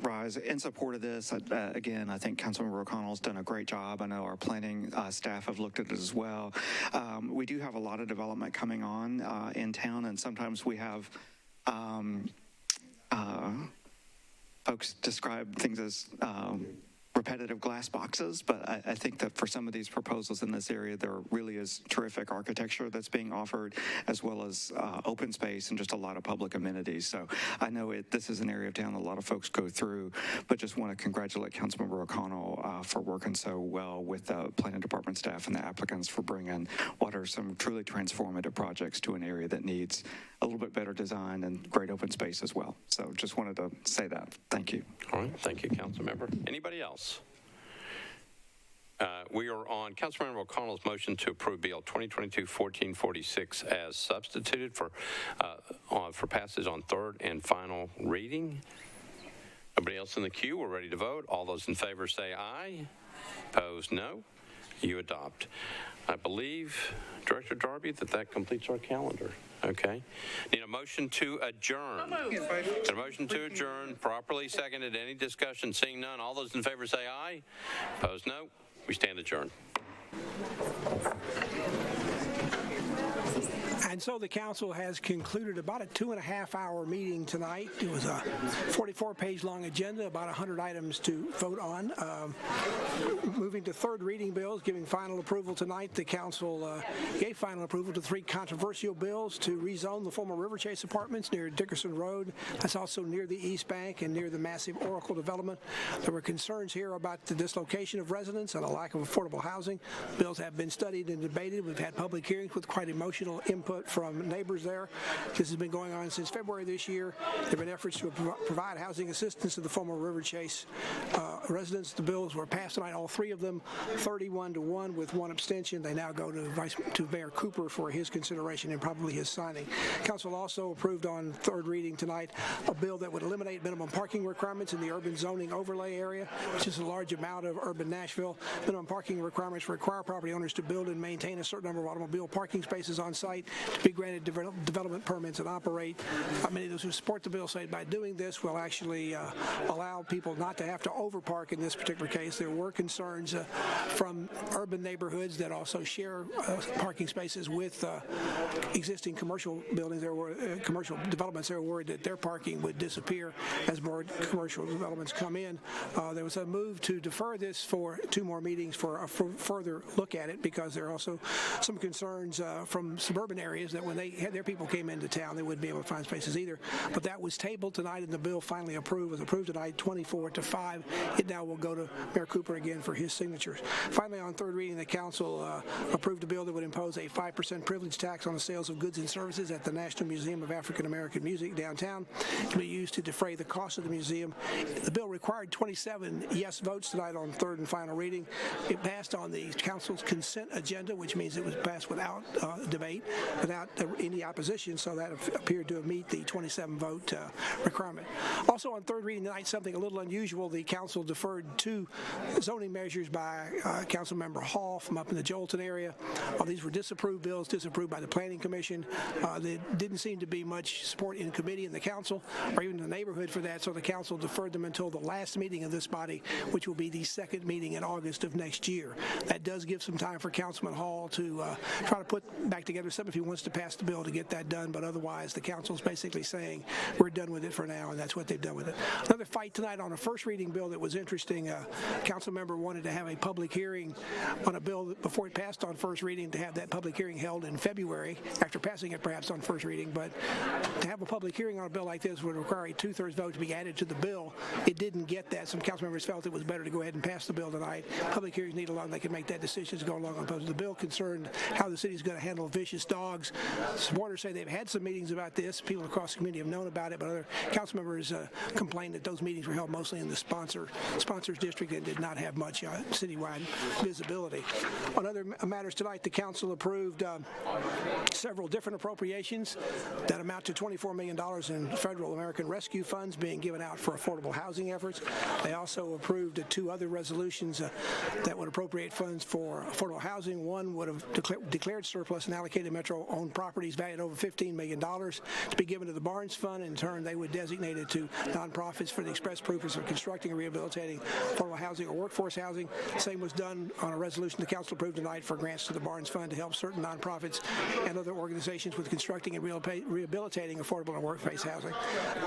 rise in support of this. Again, I think Councilmember O'Connell's done a great job. I know our planning staff have looked at it as well. We do have a lot of development coming on in town, and sometimes we have folks describe things as repetitive glass boxes, but I think that for some of these proposals in this area, there really is terrific architecture that's being offered, as well as open space and just a lot of public amenities. So I know this is an area of town that a lot of folks go through, but just want to congratulate Councilmember O'Connell for working so well with the planning department staff and the applicants for bringing what are some truly transformative projects to an area that needs a little bit better design and great open space as well. So just wanted to say that. Thank you. All right, thank you, Councilmember. Anybody else? We are on Councilmember O'Connell's motion to approve Bill 2022-1446 as substituted for passage on third and final reading. Nobody else in the queue? We're ready to vote. All those in favor say aye. Opposed, no. You adopt. I believe, Director Darby, that completes our calendar. Okay. Need a motion to adjourn. A motion to adjourn, properly seconded. Any discussion? Seeing none. All those in favor say aye. Opposed, no. We stand adjourned. And so the council has concluded about a 2.5-hour meeting tonight. It was a 44-page long agenda, about 100 items to vote on. Moving to third reading bills, giving final approval tonight. The council gave final approval to 3 controversial bills to rezone the former River Chase apartments near Dickerson Road. That's also near the East Bank and near the massive Oracle development. There were concerns here about the dislocation of residents and a lack of affordable housing. Bills have been studied and debated. We've had public hearings with quite emotional input from neighbors there. This has been going on since February this year. There have been efforts to provide housing assistance to the former River Chase residents. The bills were passed tonight, all 3 of them, 31-1 with 1 abstention. They now go to Mayor Cooper for his consideration and probably his signing. Council also approved on third reading tonight a bill that would eliminate minimum parking requirements in the urban zoning overlay area, which is a large amount of urban Nashville. Minimum parking requirements require property owners to build and maintain a certain number of automobile parking spaces on site. to be granted development permits and operate. Many of those who support the bill say by doing this will actually allow people not to have to overpark in this particular case. There were concerns from urban neighborhoods that also share parking spaces with existing commercial buildings. There were commercial developments. They were worried that their parking would disappear as more commercial developments come in. There was a move to defer this for 2 more meetings for a further look at it, because there are also some concerns from suburban areas that when their people came into town, they wouldn't be able to find spaces either. But that was tabled tonight, and the bill finally was approved tonight, 24-5. It now will go to Mayor Cooper again for his signatures. Finally, on third reading, the council approved a bill that would impose a 5% privilege tax on the sales of goods and services at the National Museum of African American Music downtown. It can be used to defray the cost of the museum. The bill required 27 yes votes tonight on third and final reading. It passed on the council's consent agenda, which means it was passed without debate, without any opposition, so that appeared to meet the 27-vote requirement. Also on third reading tonight, something a little unusual, the council deferred 2 zoning measures by Councilmember Hall from up in the Jolton area. These were disapproved bills, disapproved by the Planning Commission. There didn't seem to be much support in committee in the council or even in the neighborhood for that, so the council deferred them until the last meeting of this body, which will be the second meeting in August of next year. That does give some time for Councilman Hall to try to put back together something if he wants to pass the bill to get that done, but otherwise the council's basically saying we're done with it for now, and that's what they've done with it. Another fight tonight on a first reading bill that was interesting. A council member wanted to have a public hearing on a bill before it passed on first reading, to have that public hearing held in February after passing it perhaps on first reading, but to have a public hearing on a bill like this would require a 2/3 vote to be added to the bill. It didn't get that. Some council members felt it was better to go ahead and pass the bill tonight. Public hearings need alone. They can make that decision to go along on opposed. The bill concerned how the city's going to handle vicious dogs. Supporters say they've had some meetings about this. People across the community have known about it, but other council members complained that those meetings were held mostly in the sponsors district and did not have much citywide visibility. On other matters tonight, the council approved several different appropriations that amount to $24 million in federal American Rescue funds being given out for affordable housing efforts. They also approved 2 other resolutions that would appropriate funds for affordable housing. One would have declared surplus and allocated Metro-owned properties valued over $15 million to be given to the Barnes Fund. In turn, they would designate it to nonprofits for the express purpose of constructing and rehabilitating affordable housing or workforce housing. Same was done on a resolution the council approved tonight for grants to the Barnes Fund to help certain nonprofits and other organizations with constructing and rehabilitating affordable and workplace housing.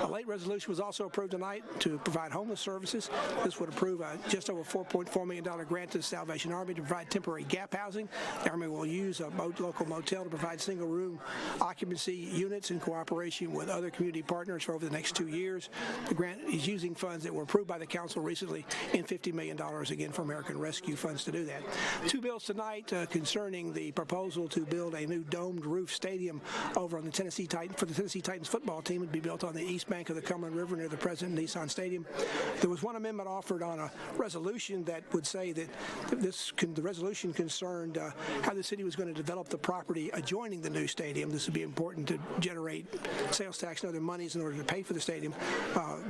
A late resolution was also approved tonight to provide homeless services. This would approve just over $4.4 million grant to the Salvation Army to provide temporary gap housing. The Army will use a local motel to provide single-room occupancy units in cooperation with other community partners for over the next 2 years. The grant is using funds that were approved by the council recently in $50 million, again, for American Rescue funds to do that. 2 bills tonight concerning the proposal to build a new domed roof stadium over on the Tennessee Titans football team. It would be built on the east bank of the Cumberland River near the present Nissan Stadium. There was one amendment offered on a resolution that would say that the resolution concerned how the city was going to develop the property adjoining the new stadium. This would be important to generate sales tax and other monies in order to pay for the stadium.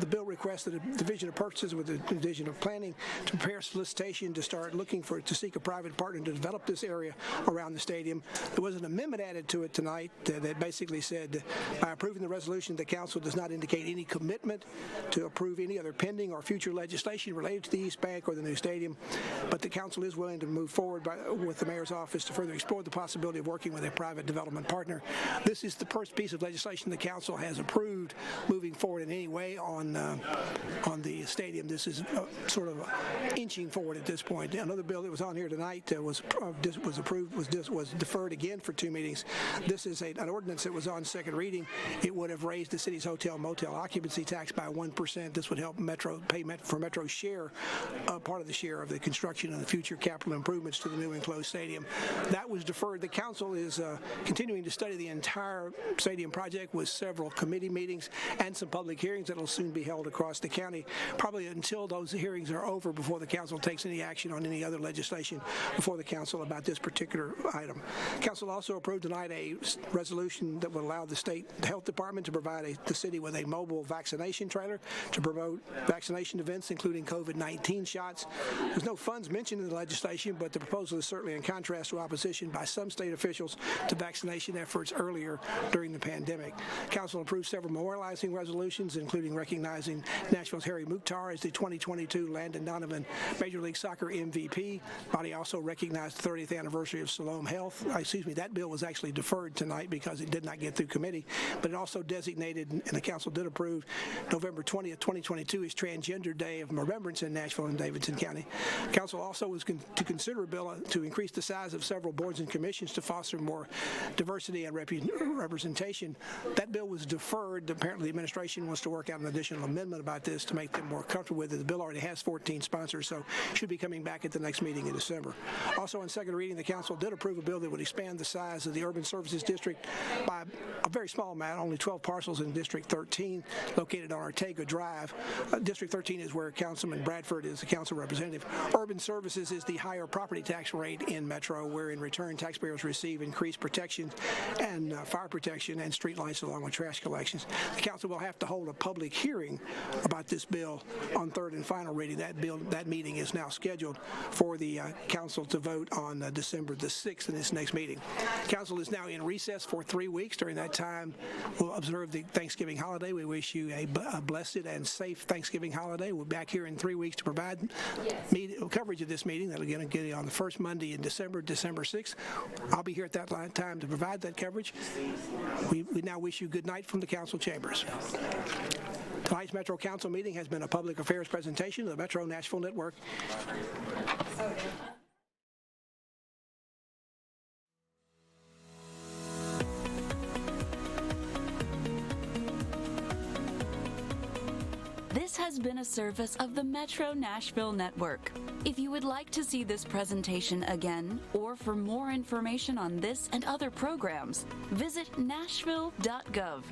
The bill requested a division of purchases with the division of planning to prepare solicitation to start looking to seek a private partner to develop this area around the stadium. There was an amendment added to it tonight that basically said, by approving the resolution, the council does not indicate any commitment to approve any other pending or future legislation related to the East Bank or the new stadium, but the council is willing to move forward with the mayor's office to further explore the possibility of working with a private development partner. This is the first piece of legislation the council has approved moving forward in any way on the stadium. This is sort of inching forward at this point. Another bill that was on here tonight was deferred again for 2 meetings. This is an ordinance that was on second reading. It would have raised the city's hotel-motel occupancy tax by 1%. This would help Metro pay for Metro's share, part of the share of the construction and the future capital improvements to the new enclosed stadium. That was deferred. The council is continuing to study the entire stadium project with several committee meetings and some public hearings that will soon be held across the county, probably until those hearings are over before the council takes any action on any other legislation before the council about this particular item. Council also approved tonight a resolution that would allow the state health department to provide the city with a mobile vaccination trailer to promote vaccination events, including COVID-19 shots. There's no funds mentioned in the legislation, but the proposal is certainly in contrast to opposition by some state officials to vaccination vaccination efforts earlier during the pandemic. Council approved several memorializing resolutions, including recognizing Nashville's Harry Mukhtar as the 2022 Landon Donovan Major League Soccer MVP. Body also recognized the 30th anniversary of Siloam Health. That bill was actually deferred tonight because it did not get through committee, but it also designated, and the council did approve, November 20th, 2022 is Transgender Day of Remembrance in Nashville and Davidson County. Council also was to consider a bill to increase the size of several boards and commissions to foster more diversity and representation. That bill was deferred. Apparently, the administration wants to work out an additional amendment about this to make them more comfortable with it. The bill already has 14 sponsors, so should be coming back at the next meeting in December. Also, on second reading, the council did approve a bill that would expand the size of the Urban Services District by a very small amount, only 12 parcels in District 13, located on Ortega Drive. District 13 is where Councilman Bradford is the council representative. Urban Services is the higher property tax rate in Metro, where in return taxpayers receive increased protection and fire protection and street lights along with trash collections. The council will have to hold a public hearing about this bill on third and final reading. That meeting is now scheduled for the council to vote on December the 6th in this next meeting. Council is now in recess for 3 weeks. During that time, we'll observe the Thanksgiving holiday. We wish you a blessed and safe Thanksgiving holiday. We're back here in 3 weeks to provide coverage of this meeting. That'll get on the first Monday in December, December 6th. I'll be here at that time to provide that coverage. We now wish you good night from the council chambers. Tonight's Metro Council meeting has been a public affairs presentation of the Metro Nashville Network. This has been a service of the Metro Nashville Network. If you would like to see this presentation again, or for more information on this and other programs, visit nashville.gov.